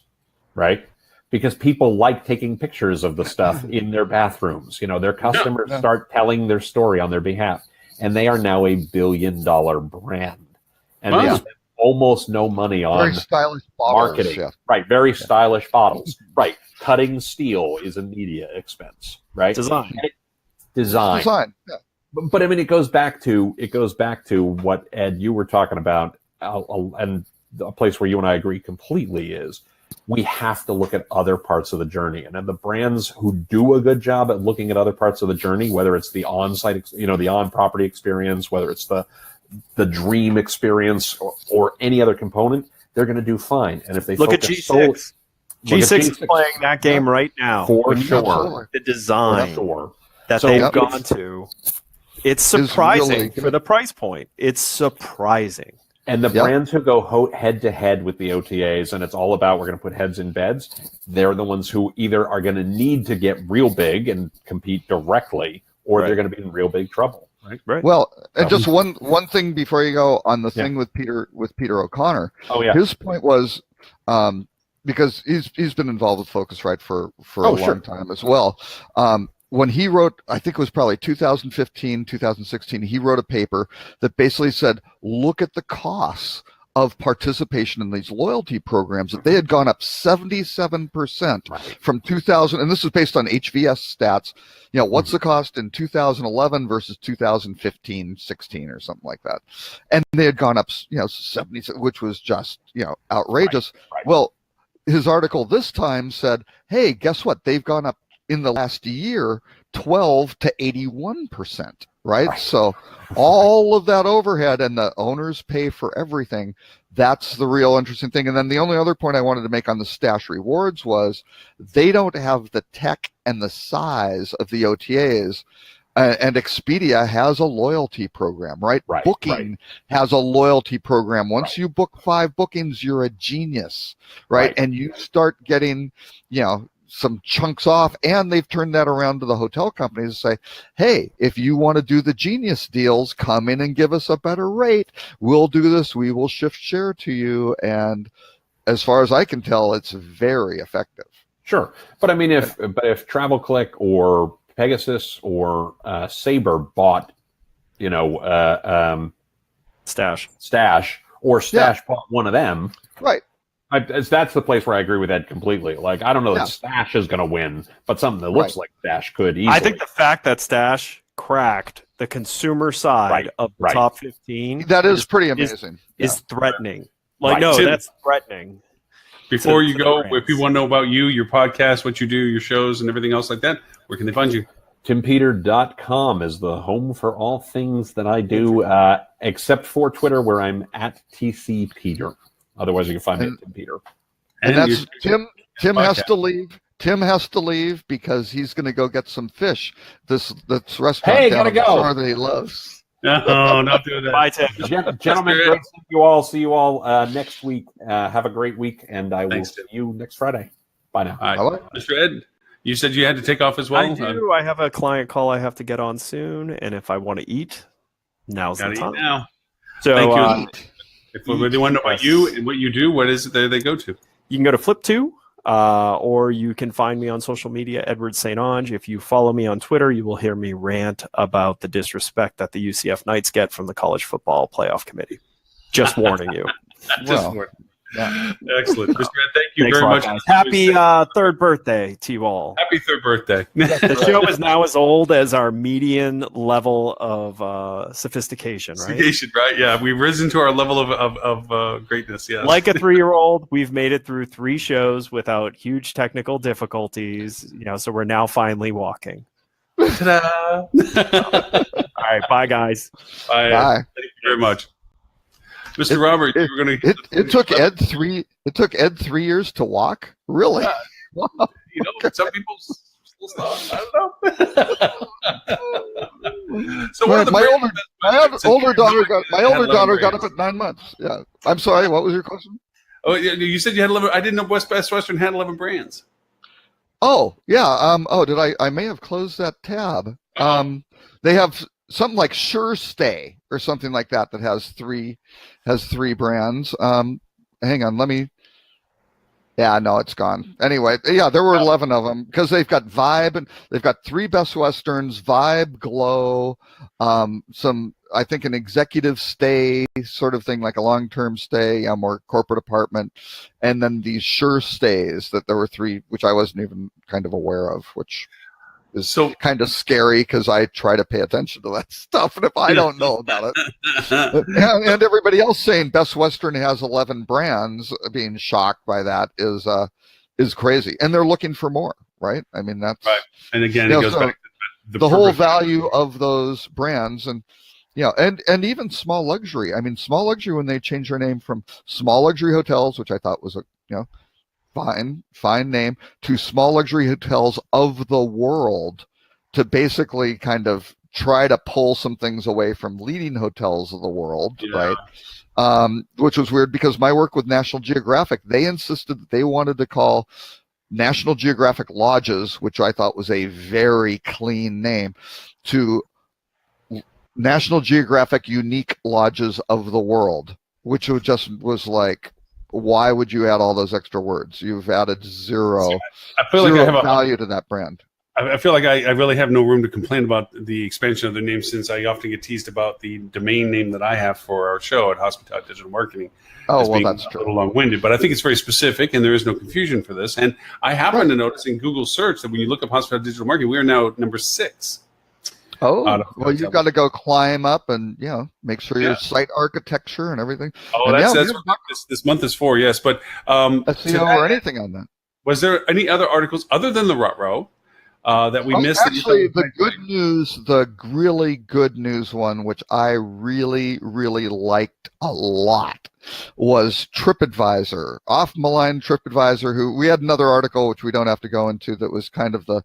right? Because people like taking pictures of the stuff in their bathrooms. Their customers start telling their story on their behalf. And they are now $1 billion brand. And they spend almost no money on very stylish bottles, marketing. Yeah. Right, very stylish bottles. Right. Cutting steel is a media expense, right? Design. Design. Yeah. But I mean, it goes back to what, Ed, you were talking about, and a place where you and I agree completely is, we have to look at other parts of the journey. And then the brands who do a good job at looking at other parts of the journey, whether it's the on-site, the on-property experience, whether it's the dream experience or any other component, they're going to do fine. And if they look at G6. G6 is playing that game right now. For sure. The design that So they've gone to, it's surprising for the price point. It's surprising. And the brands who go head to head with the OTAs, and it's all about we're going to put heads in beds, they're the ones who either are going to need to get real big and compete directly, or they're going to be in real big trouble. Right. Well, and just one thing before you go on the thing with Peter O'Connor. Oh yeah. His point was because he's been involved with Focusrite for a long time as well. When he wrote, I think it was probably 2015, 2016, he wrote a paper that basically said, look at the costs of participation in these loyalty programs, that they had gone up 77% from 2000. And this is based on HVS stats. What's the cost in 2011 versus 2015, 16 or something like that. And they had gone up, 70, which was just, outrageous. Right. Well, his article this time said, hey, guess what? They've gone up in the last year, 12 to 81%, right? So all of that overhead, and the owners pay for everything. That's the real interesting thing. And then the only other point I wanted to make on the Stash Rewards was they don't have the tech and the size of the OTAs. And Expedia has a loyalty program, right? Booking has a loyalty program. Once you book 5 bookings, you're a genius, right? And you start getting, some chunks off, and they've turned that around to the hotel companies to say, hey, if you want to do the genius deals, come in and give us a better rate. We'll do this. We will shift share to you. And as far as I can tell, it's very effective. Sure. But I mean, if TravelClick or Pegasus or Sabre bought, Stash bought one of them. Right. That's the place where I agree with Ed completely. Like, I don't know that Stash is going to win, but something that looks like Stash could easily. I think the fact that Stash cracked the consumer side of the top 15 that is pretty amazing. Is threatening. That's threatening. Before you go, if people want to know about you, your podcast, what you do, your shows, and everything else like that, where can they find you? TimPeter.com is the home for all things that I do, except for Twitter, where I'm at TCPeter. Otherwise, you can find me at Tim Peter. And that's Tim. Tim has to leave. Tim has to leave because he's going to go get some fish. This restaurant gotta go. that he loves. No, don't do that. Bye, Tim. Gentlemen, great seeing you all. See you all next week. Have a great week, and I will Thanks, see you next Friday. Bye now. All right. Mr. Ed, you said you had to take off as well? I do. I have a client call I have to get on soon, and if I want to eat, now's the Gotta eat time. now. So Thank you. Eat. If we really want to know about you and what you do, what is it that they go to? You can go to Flip2, or you can find me on social media, Edward St. Ange. If you follow me on Twitter, you will hear me rant about the disrespect that the UCF Knights get from the College Football Playoff Committee. Just warning you. Just Well, excellent. Mr. Ed, thank you Thanks very a lot, much. guys. Happy third birthday to you all. Happy third birthday. The show is now as old as our median level of sophistication, right? Investigation, right? Yeah, we've risen to our level of greatness. Yes. Like a 3-year-old, we've made it through 3 shows without huge technical difficulties. So we're now finally walking. Ta-da! All right, bye, guys. Bye. Bye. Thank you very much. Mr. Robert, you were going to. It took Ed 3. It took Ed 3 years to walk. Really? Wow. Some people still stop. I don't know. So one of the my great- older daughter got had 11 up brands. at 9 months. Yeah. I'm sorry. What was your question? Oh, you said you had 11. I didn't know Best Western had 11 brands. Oh, yeah. Did I may have closed that tab. They have something like Sure Stay or something like that has three brands. Hang on, let me. Yeah, no, it's gone. Anyway, yeah, there were 11 of them because they've got Vibe and they've got 3 Best Westerns, Vibe, Glow, some, I think, an executive stay sort of thing, like a long-term stay, a more corporate apartment, and then these Sure Stays that there were 3, which I wasn't even kind of aware of, which is So- kind of scary because I try to pay attention to that stuff, and if I don't know about it. And everybody else saying Best Western has 11 brands, being shocked by that is crazy, and they're looking for more, right? I mean, that's Right. And again, it goes back to the whole purpose. value of those brands, and and even Small Luxury. I mean, Small Luxury, when they changed their name from Small Luxury Hotels, which I thought was a fine name, to Small Luxury Hotels of the World, to basically kind of try to pull some things away from leading hotels of the world, Yeah. right? Which was weird because my work with National Geographic, they insisted that they wanted to call National Geographic Lodges, which I thought was a very clean name, to National Geographic Unique Lodges of the World, which was like, why would you add all those extra words? You've added zero I feel like I have value to that brand. I feel like I really have no room to complain about the expansion of their name, since I often get teased about the domain name that I have for our show at Hospitality Digital Marketing. Oh, as well, being that's a true. little long-winded, but I think it's very specific, and there is no confusion for this. And I happen to notice in Google search that when you look up Hospitality Digital Marketing, we are now number 6. Oh, out of well, you've hotel. got to go climb up and make sure Yeah. your site architecture and everything. Oh, And that's we're what not this month is for. Yes, but SEO or anything on that. was there any other articles other than the Rutrow that we missed? Actually, the really good news one, which I really, really liked a lot, was TripAdvisor, off Malign TripAdvisor, who we had another article, which we don't have to go into, that was kind of the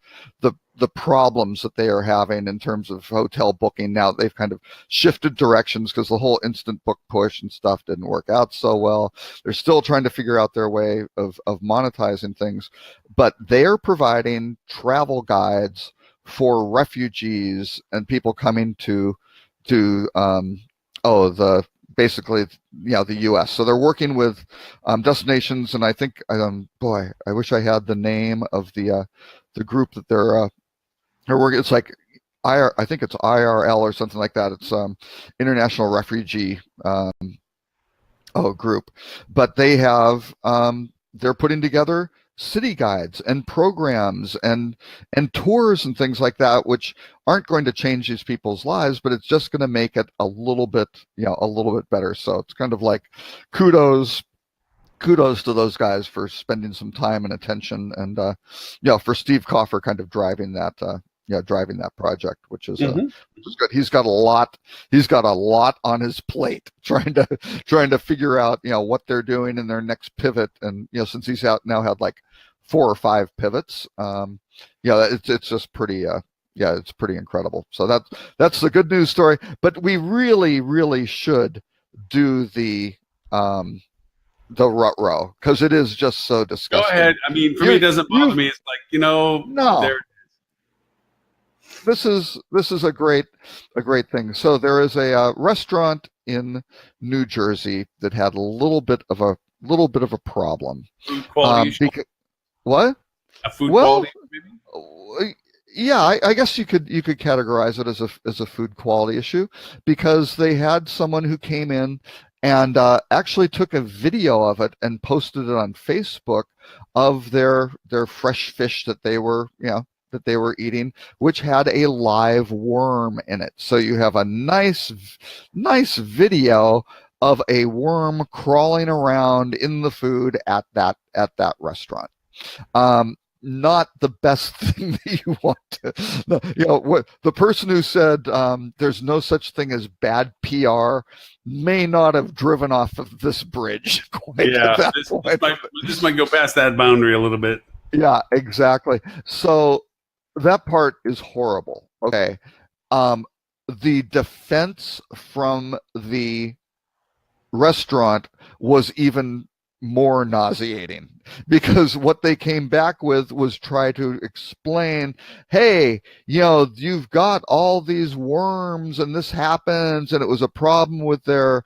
problems that they are having in terms of hotel booking. Now they've kind of shifted directions because the whole instant book push and stuff didn't work out so well. They're still trying to figure out their way of monetizing things, but they're providing travel guides for refugees and people coming to basically the U.S. So they're working with destinations, and I think I wish I had the name of the group that they're working. It's like I think it's IRL or something like that. It's International Refugee group, but they have they're putting together city guides and programs and tours and things like that, which aren't going to change these people's lives, but it's just going to make it a little bit better. So it's kind of like kudos to those guys for spending some time and attention, and for Steve Coffer kind of driving that project, which is good. He's got a lot on his plate trying to figure out what they're doing in their next pivot, and since he's now had like 4 or 5 pivots, it's just pretty yeah, it's pretty incredible. So that's the good news story. But we really should do the rut row, because it is just so Go disgusting. ahead. I mean, for me, it doesn't bother me. It's like, No. there. This is a great thing. So there is a restaurant in New Jersey that had a little bit of a problem. Food quality issue? What? A food quality maybe? Yeah, I guess you could categorize it as a food quality issue, because they had someone who came in and actually took a video of it and posted it on Facebook of their fresh fish that they were eating, which had a live worm in it. So you have a nice video of a worm crawling around in the food at that restaurant. Not the best thing that you want to, what the person who said there's no such thing as bad PR may not have driven off of this bridge quite at that point. This might go past that boundary a little bit. Yeah, exactly. So that part is horrible. Okay. The defense from the restaurant was even more nauseating, because what they came back with was try to explain, hey, you've got all these worms and this happens, and it was a problem with their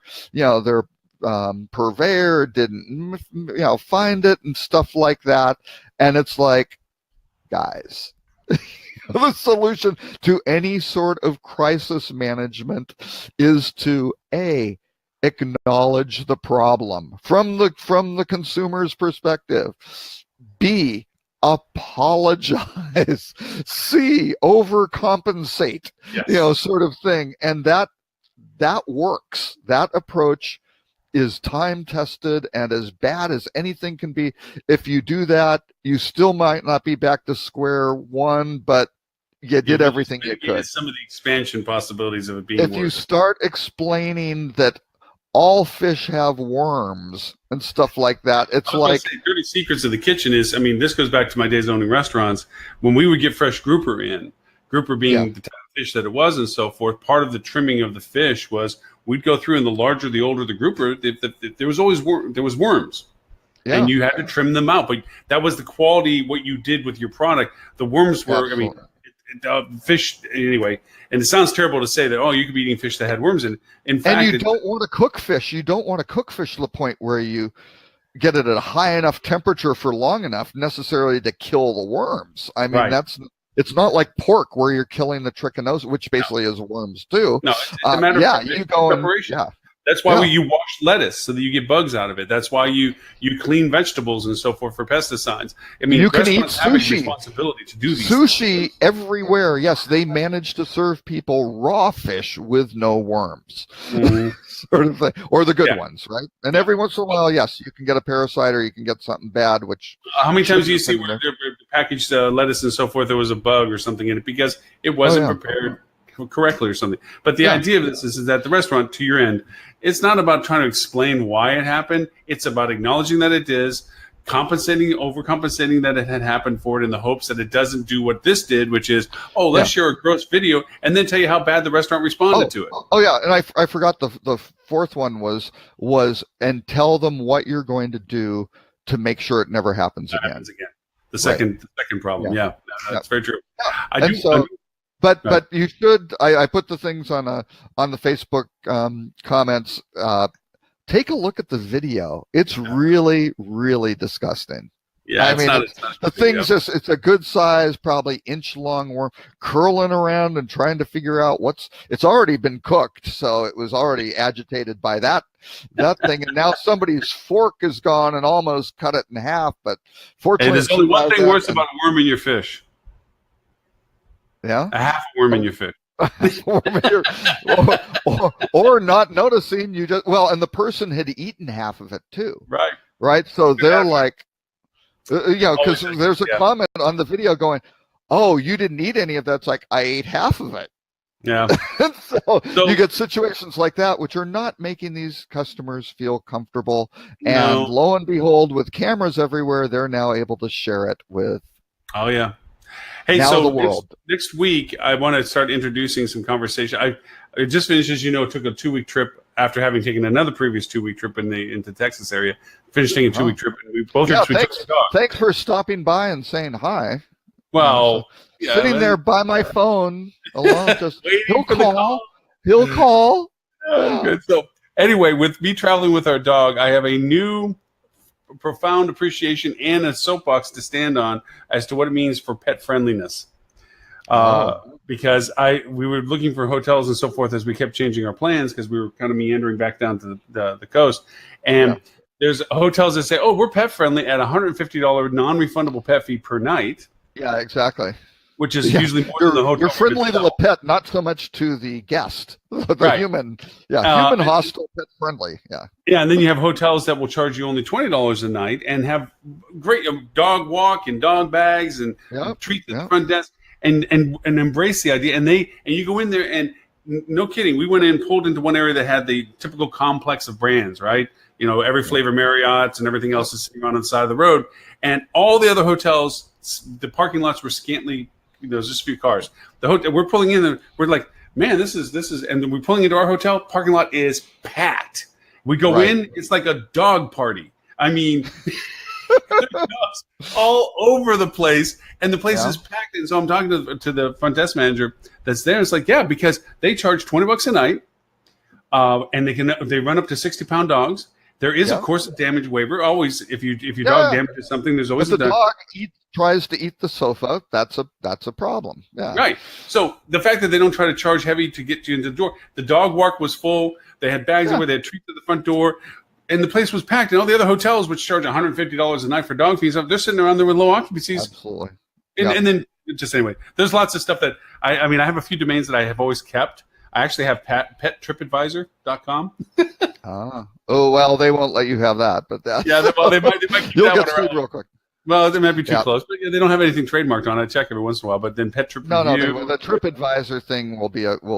purveyor didn't find it and stuff like that. And it's like, guys, the solution to any sort of crisis management is to acknowledge the problem from the consumer's perspective. B, apologize. C, overcompensate. Yes. Sort of thing. And that works. That approach is time tested and as bad as anything can be. If you do that, you still might not be back to square one, but you did everything you could. Some of the expansion possibilities of it being if you start explaining that all fish have worms and stuff like that, it's like dirty secrets of the kitchen is, this goes back to my days owning restaurants. When we would get fresh grouper in, grouper being the type of fish that it was and so forth, part of the trimming of the fish was we'd go through, and the larger, the older the grouper, there was always worms. Yeah. And you had to trim them out. But that was the quality, what you did with your product. The worms were, fish anyway. And it sounds terrible to say that, you could be eating fish that had worms in. In fact, and you don't want to cook fish. You don't want to cook fish to the point where you get it at a high enough temperature for long enough necessarily to kill the worms. It's not like pork where you're killing the trichinosis, which basically is worms too. No, it's a matter of preparation. That's why you wash lettuce so that you get bugs out of it. That's why you clean vegetables and so forth for pesticides. You can eat have a sushi. Responsibility to do these sushi things. Everywhere. Yes, they manage to serve people raw fish with no worms, sort of thing, or the good ones, right? And every once in a while, yes, you can get a parasite or you can get something bad. Which how many times do you see where they packaged lettuce and so forth, there was a bug or something in it because it wasn't prepared correctly or something. But the idea of this is that the restaurant, to your end, it's not about trying to explain why it happened. It's about acknowledging that it is, overcompensating that it had happened for it in the hopes that it doesn't do what this did, which is, let's share a gross video and then tell you how bad the restaurant responded to it. Oh yeah, and I forgot the fourth one was and tell them what you're going to do to make sure it never happens again. The second problem. Yeah, that's very true. But you should. I put the things on the Facebook comments. Take a look at the video. It's really, really disgusting. Yeah, the thing's just, it's a good size, probably inch long worm curling around and trying to figure out it's already been cooked. So it was already agitated by that thing. And now somebody's fork is gone and almost cut it in half. But fortunately, there's only one thing worse about a worm in your fish. Yeah. A half a worm in your fish. or not noticing and the person had eaten half of it too. Right. So they're like, because there's a comment on the video going, "Oh, you didn't eat any of that." It's like, I ate half of it. Yeah. so you get situations like that, which are not making these customers feel comfortable. And lo and behold, with cameras everywhere, they're now able to share it with. Oh yeah. Hey, Now so the world. next week, I want to start introducing some conversation. I just finished, as you know, took a 2-week trip after having taken another previous 2-week trip into Texas area. Finished taking a 2-week trip, and we both Yeah, we took the dog. thanks for stopping by and saying hi. Well, Sitting there by my phone alone, just waiting he'll for the call. call. He'll call. Good. So anyway, with me traveling with our dog, I have a new profound appreciation and a soapbox to stand on as to what it means for pet friendliness. Because we were looking for hotels and so forth as we kept changing our plans because we were kind of meandering back down to the coast. And there's hotels that say, oh, we're pet friendly at $150 non-refundable pet fee per night. Yeah, exactly. Which is usually more than the hotel. You're friendly to the pet, not so much to the guest, the human. Yeah, human hostile, pet friendly. Yeah. Yeah, and then you have hotels that will charge you only $20 a night and have great dog walk and dog bags and treats at the front desk and embrace the idea. And you go in there and no kidding, we went in, pulled into one area that had the typical complex of brands, right? You know, every flavor Marriott's and everything else is sitting on the side of the road, and all the other hotels, the parking lots were scantily. There's just a few cars. The hotel we're pulling in, and we're like, man, this is, and then we're pulling into our hotel. Parking lot is packed. We go in, it's like a dog party. I mean, dogs all over the place, and the place is packed. And so I'm talking to the front desk manager that's there. It's like, yeah, because they charge $20 a night, and they run up to 60-pound dogs. There is, of course, a damage waiver. Always, if your dog damages something, there's always if the dog tries to eat the sofa, that's a problem. Yeah. Right. So the fact that they don't try to charge heavy to get you into the door, the dog walk was full. They had bags everywhere. They had treats at the front door, and the place was packed. And all the other hotels, which charge $150 a night for dog fees, they're sitting around there with low occupancies. Absolutely. And then just anyway, there's lots of stuff that I mean, I have a few domains that I have always kept. I actually have pettripadvisor.com. Oh, well, they won't let you have that, but that. Yeah, they might keep You'll that get one sued around. real quick. Well, they might be too close, but they don't have anything trademarked on it. I check every once in a while, but then Pet Trip No, Review. the TripAdvisor thing will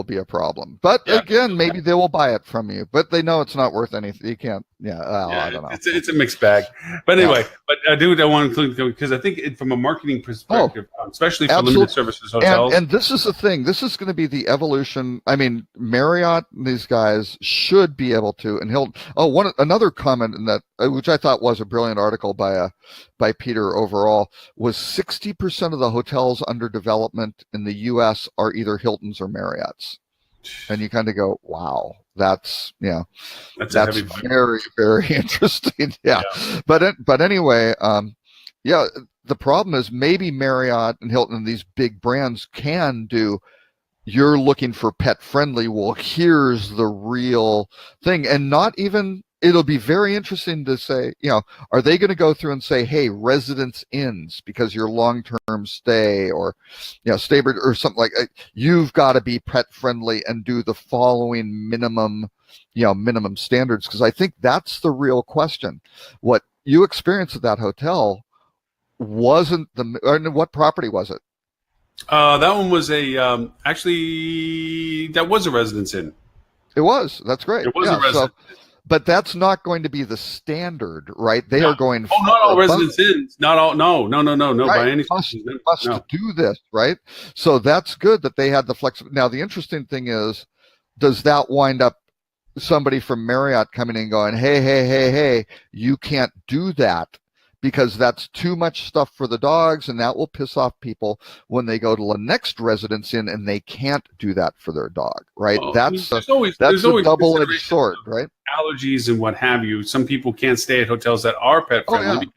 be a problem. But again, maybe they will buy it from you, but they know it's not worth anything. You can't. I don't know. It's a mixed bag. But anyway, but I want to include because I think from a marketing perspective, especially for limited services hotels. And this is the thing. This is going to be the evolution. I mean, Marriott and these guys should be able to. And another comment in that, which I thought was a brilliant article by Peter overall, was 60% of the hotels under development in the U.S. are either Hiltons or Marriotts. And you kind of go, wow, that's very, very interesting. Yeah. But anyway, the problem is maybe Marriott and Hilton and these big brands can do, you're looking for pet friendly. Well, here's the real thing. And not even, it'll be very interesting to say, are they going to go through and say, hey, residence inns, because your long-term stay or, stay or something like that, you've got to be pet friendly and do the following minimum standards. Because I think that's the real question. What you experienced at that hotel wasn't what property was it? That one was actually, that was a residence inn. It was. That's great. It was a residence. But that's not going to be the standard, right? They are going. Oh, not all residence inns. Not all. No. Right. By any must do this, right? So that's good that they had the flexibility. Now, the interesting thing is, does that wind up somebody from Marriott coming in and going, hey, you can't do that because that's too much stuff for the dogs, and that will piss off people when they go to the next residence inn and they can't do that for their dog, right? Well, that's a double-edged sword, right? Allergies and what have you. Some people can't stay at hotels that are pet friendly because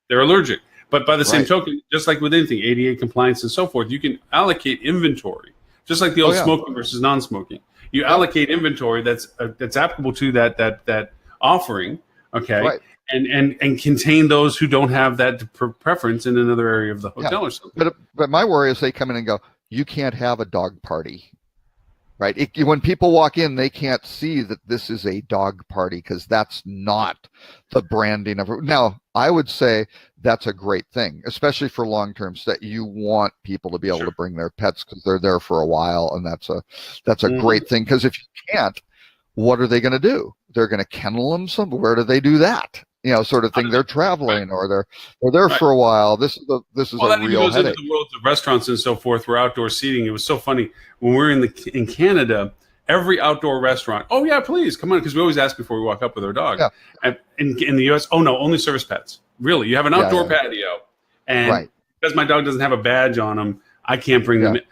they're allergic. But by the same token, just like with anything, ADA compliance and so forth, you can allocate inventory, just like the old smoking versus non-smoking. You allocate inventory that's applicable to that offering, okay? Right. And contain those who don't have that preference in another area of the hotel or something. But my worry is they come in and go, you can't have a dog party, right? When people walk in, they can't see that this is a dog party because that's not the branding of it. Now, I would say that's a great thing, especially for long-term stay. You want people to be able to bring their pets because they're there for a while, and that's a great thing. Because if you can't, what are they going to do? They're going to kennel them somewhere. Where do they do that? sort of thing. They're traveling or they're there for a while. This is Well, a that even real goes headache. into the worlds of restaurants and so forth, where outdoor seating. It was so funny when we were in Canada. Every outdoor restaurant, oh yeah, please come on, because we always ask before we walk up with our dog. Yeah. And in the U.S., oh no, only service pets. Really, you have an outdoor patio, and because my dog doesn't have a badge on him, I can't bring them in.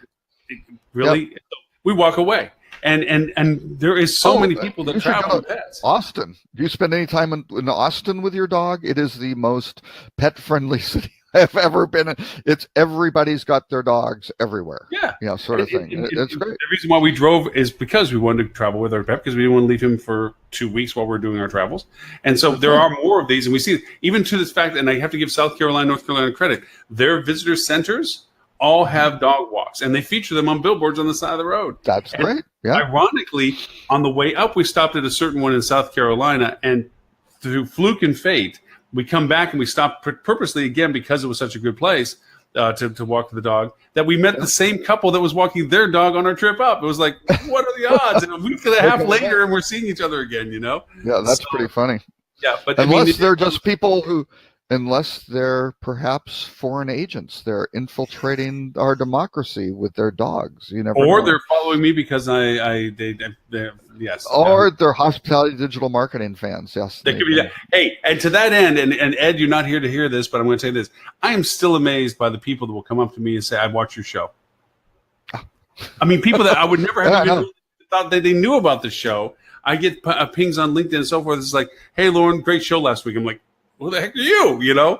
Really, we walk away. And there is so many people that travel with pets. Austin. Do you spend any time in Austin with your dog? It is the most pet-friendly city I've ever been in. It's everybody's got their dogs everywhere. Yeah. Sort of thing. It's great. The reason why we drove is because we wanted to travel with our pet, because we didn't want to leave him for 2 weeks while we're doing our travels. And so there are more of these, and we see even to this fact, and I have to give South Carolina, North Carolina credit, their visitor centers all have dog walks, and they feature them on billboards on the side of the road. That's great. Yeah. Ironically, on the way up, we stopped at a certain one in South Carolina, and through fluke and fate, we come back and we stop purposely again because it was such a good place to walk the dog, that we met the same couple that was walking their dog on our trip up. It was like, what are the odds? And a week and a half later, and we're seeing each other again, Yeah, that's pretty funny. Yeah, but unless they're just people who, unless they're perhaps foreign agents, they're infiltrating our democracy with their dogs. You never know. They're following me because yes. Or they're hospitality digital marketing fans. Yes, they could be that. Hey, and to that end, and Ed, you're not here to hear this, but I'm going to say this: I am still amazed by the people that will come up to me and say, "I've watched your show." I mean, people that I would never have even thought that they knew about the show. I get pings on LinkedIn and so forth. It's like, "Hey, Lauren, great show last week." I'm like, who the heck are you? Yeah.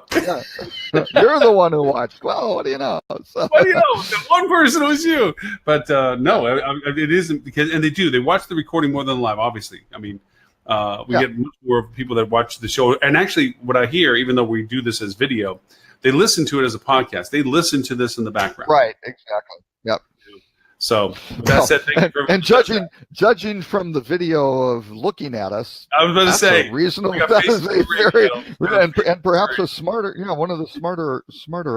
You're the one who watched. Well, what do you know? So. What do you know? The one person was you. But no, it isn't because, and they watch the recording more than live. Obviously, I mean, we get much more people that watch the show. And actually, what I hear, even though we do this as video, they listen to it as a podcast. They listen to this in the background. Right. Exactly. Yep. So that's it. And judging from the video of looking at us, I was about to say reasonable. That is a very and perhaps a smarter, one of the smarter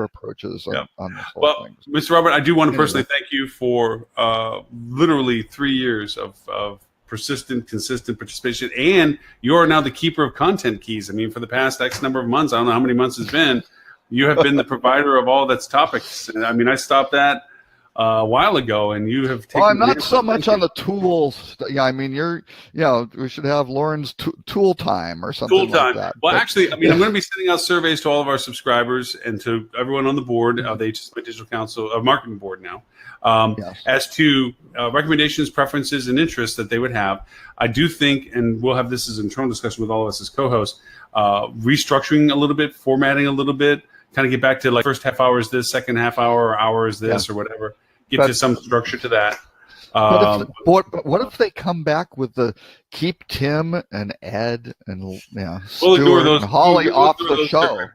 approaches on this whole thing. Mr. Robert, I do want to personally thank you for literally 3 years of persistent, consistent participation, and you are now the keeper of content keys. I mean, for the past X number of months, I don't know how many months it's been, you have been the provider of all that's topics. And I mean, I stopped that a while ago, and you have taken. Well, I'm not so much on the tools. Yeah, I mean, we should have Lauren's tool time or something like that. Well, actually, I mean, I'm going to be sending out surveys to all of our subscribers and to everyone on the board, the HSMA Digital Council, marketing board now, as to recommendations, preferences, and interests that they would have. I do think, and we'll have this as an internal discussion with all of us as co-hosts, restructuring a little bit, formatting a little bit, kind of get back to like first half hour is this, second half hour or hour is this, or whatever. Get to some structure to that. What if they come back with the keep Tim and Ed and Stuart and Holly off the show?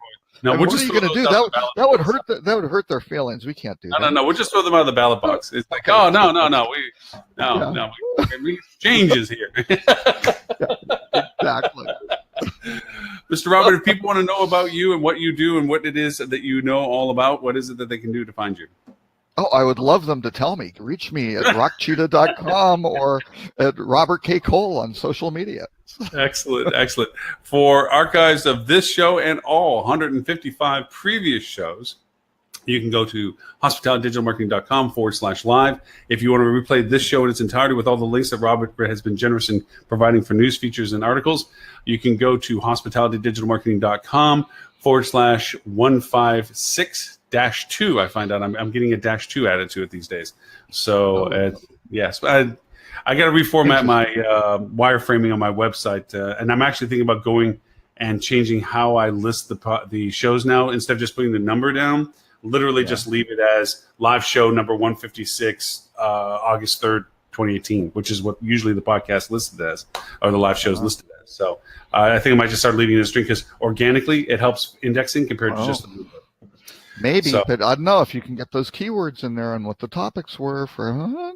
No, what are you going to do? That would hurt. That would hurt their feelings. We can't do that. No. We'll just throw them out of the ballot box. It's like, no. We changes here. Exactly. Mr. Robert, if people want to know about you and what you do and what it is that you know all about, what is it that they can do to find you? Oh, I would love them to tell me. Reach me at rockcheetah.com or at Robert K. Cole on social media. Excellent. For archives of this show and all 155 previous shows, you can go to hospitalitydigitalmarketing.com/live. If you want to replay this show in its entirety with all the links that Robert has been generous in providing for news, features, and articles, you can go to hospitalitydigitalmarketing.com/156-2. I find out I'm getting a -2 added to it these days. So yes, I got to reformat my wireframing on my website, and I'm actually thinking about going and changing how I list the shows now. Instead of just putting the number down, literally just leave it as live show number 156, August 3rd, 2018, which is what usually the podcast listed as, or the live shows listed as. So I think I might just start leaving it a string because organically it helps indexing compared to just the blue book. Maybe, but I don't know if you can get those keywords in there and what the topics were for,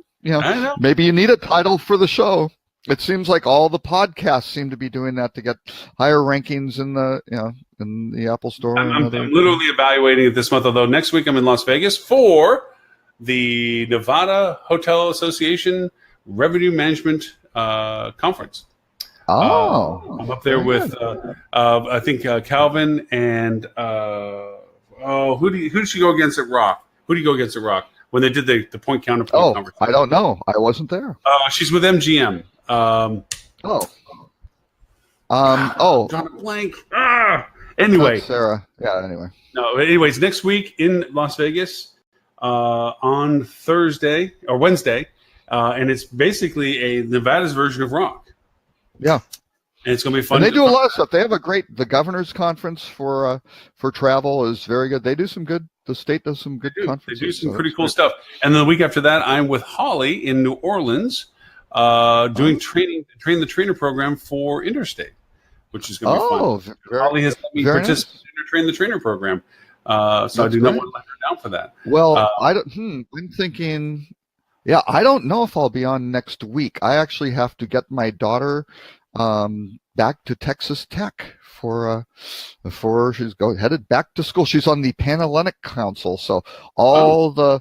maybe you need a title for the show. It seems like all the podcasts seem to be doing that to get higher rankings in the Apple Store. I'm literally evaluating it this month, although next week I'm in Las Vegas for the Nevada Hotel Association Revenue Management Conference. Oh, I'm up there very with I think Calvin and who did she go against at Rock? Who did you go against at Rock when they did the point counterpoint conversation? I don't know. I wasn't there. She's with MGM. Drawing a blank. Anyway, Sarah. Yeah. Anyway. No. Anyways, next week in Las Vegas on Thursday or Wednesday, and it's basically a Nevada's version of Rock. Yeah. And it's going to be fun. And they do a lot of stuff. They have the governor's conference for travel is very good. They do some good. The state does some good conferences. They do some pretty cool stuff. And then the week after that, I'm with Holly in New Orleans, doing train the trainer program for Interstate, which is going to be fun. Holly has let me participate in her train the trainer program, so I do not want to let her down for that. Well, I'm thinking. Yeah, I don't know if I'll be on next week. I actually have to get my daughter back to Texas Tech before she's headed back to school. She's on the Panhellenic Council, so all the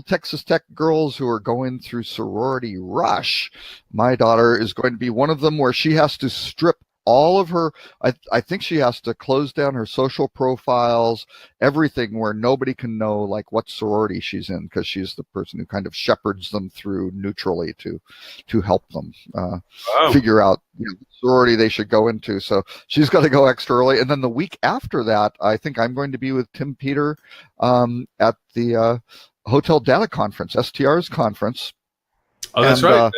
Texas Tech girls who are going through sorority rush, my daughter is going to be one of them, where she has to strip all of her, I think she has to close down her social profiles, everything, where nobody can know like what sorority she's in, because she's the person who kind of shepherds them through neutrally to help them figure out what sorority they should go into. So she's got to go extra early. And then the week after that, I think I'm going to be with Tim Peter at the Hotel Data Conference, STR's conference. Oh, that's right.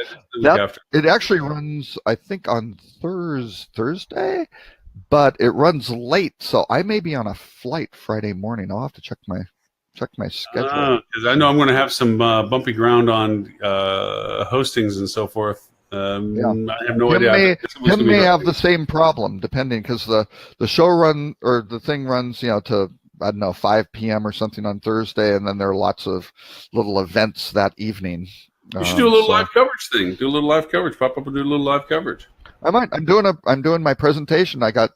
It actually runs, I think, on Thursday, but it runs late, so I may be on a flight Friday morning. I'll have to check my schedule. Because I know I'm going to have some bumpy ground on hostings and so forth. I have no idea. Tim may have the same problem, depending, because the show run or the thing runs, to I don't know 5 p.m. or something on Thursday, and then there are lots of little events that evening. You should do a little live coverage thing. Do a little live coverage. Pop up and do a little live coverage. I might. I'm doing my presentation. I got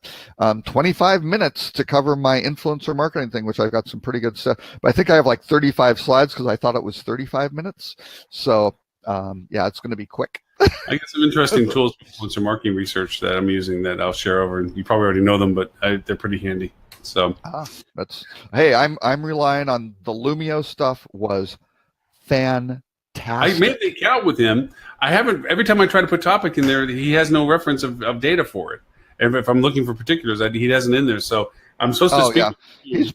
25 minutes to cover my influencer marketing thing, which I've got some pretty good stuff. But I think I have like 35 slides because I thought it was 35 minutes. So it's going to be quick. I got some interesting tools for influencer marketing research that I'm using that I'll share over. And you probably already know them, but they're pretty handy. So I'm relying on the Lumio stuff. Was fantastic. I made the account with him. I haven't. Every time I try to put topic in there, he has no reference of data for it. And if I'm looking for particulars, he hasn't in there. So I'm supposed to speak. Yeah. He's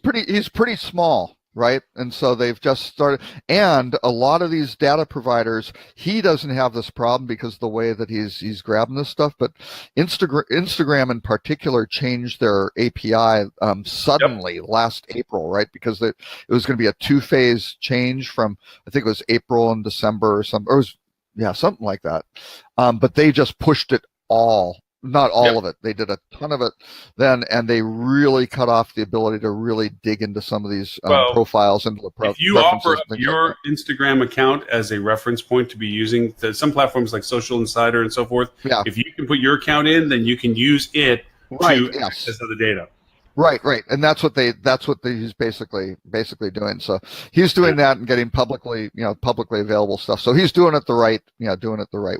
pretty small, right? And so they've just started. And a lot of these data providers, he doesn't have this problem because of the way that he's grabbing this stuff. But Instagram in particular changed their API suddenly last April, right? Because it was going to be a 2-phase change from, I think it was April and December or something. Or it was, something like that. But they just pushed it all. Not all of it. They did a ton of it then, and they really cut off the ability to really dig into some of these profiles into the if you offer your Instagram account as a reference point to be using some platforms like Social Insider and so forth, if you can put your account in, then you can use it to access other data. Right, and that's what he's basically doing. So he's doing that and getting publicly available stuff. So he's doing it the right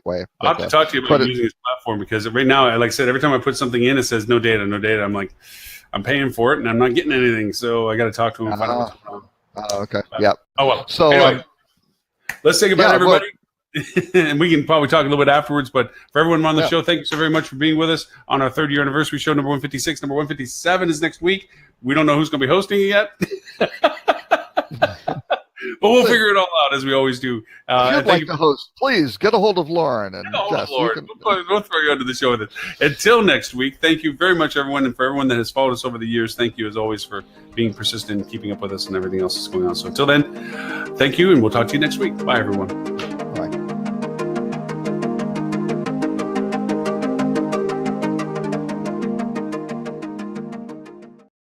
way. I'll have to talk to you about using this platform, because right now, like I said, every time I put something in, it says no data. I'm like, I'm paying for it and I'm not getting anything. So I got to talk to him and find out what's going on. Okay. Yeah. Oh well. So anyway, let's say goodbye to everybody. And we can probably talk a little bit afterwards, but for everyone on the show, thank you so very much for being with us on our 3rd year anniversary show, number 156. Number 157 is next week. We don't know who's going to be hosting it yet, but we'll figure it all out as we always do. If you'd like to host, please get a hold of Lauren. And Jess, Lauren. We'll throw you under the show with it. Until next week, thank you very much, everyone, and for everyone that has followed us over the years, thank you as always for being persistent and keeping up with us and everything else that's going on. So until then, thank you, and we'll talk to you next week. Bye, everyone.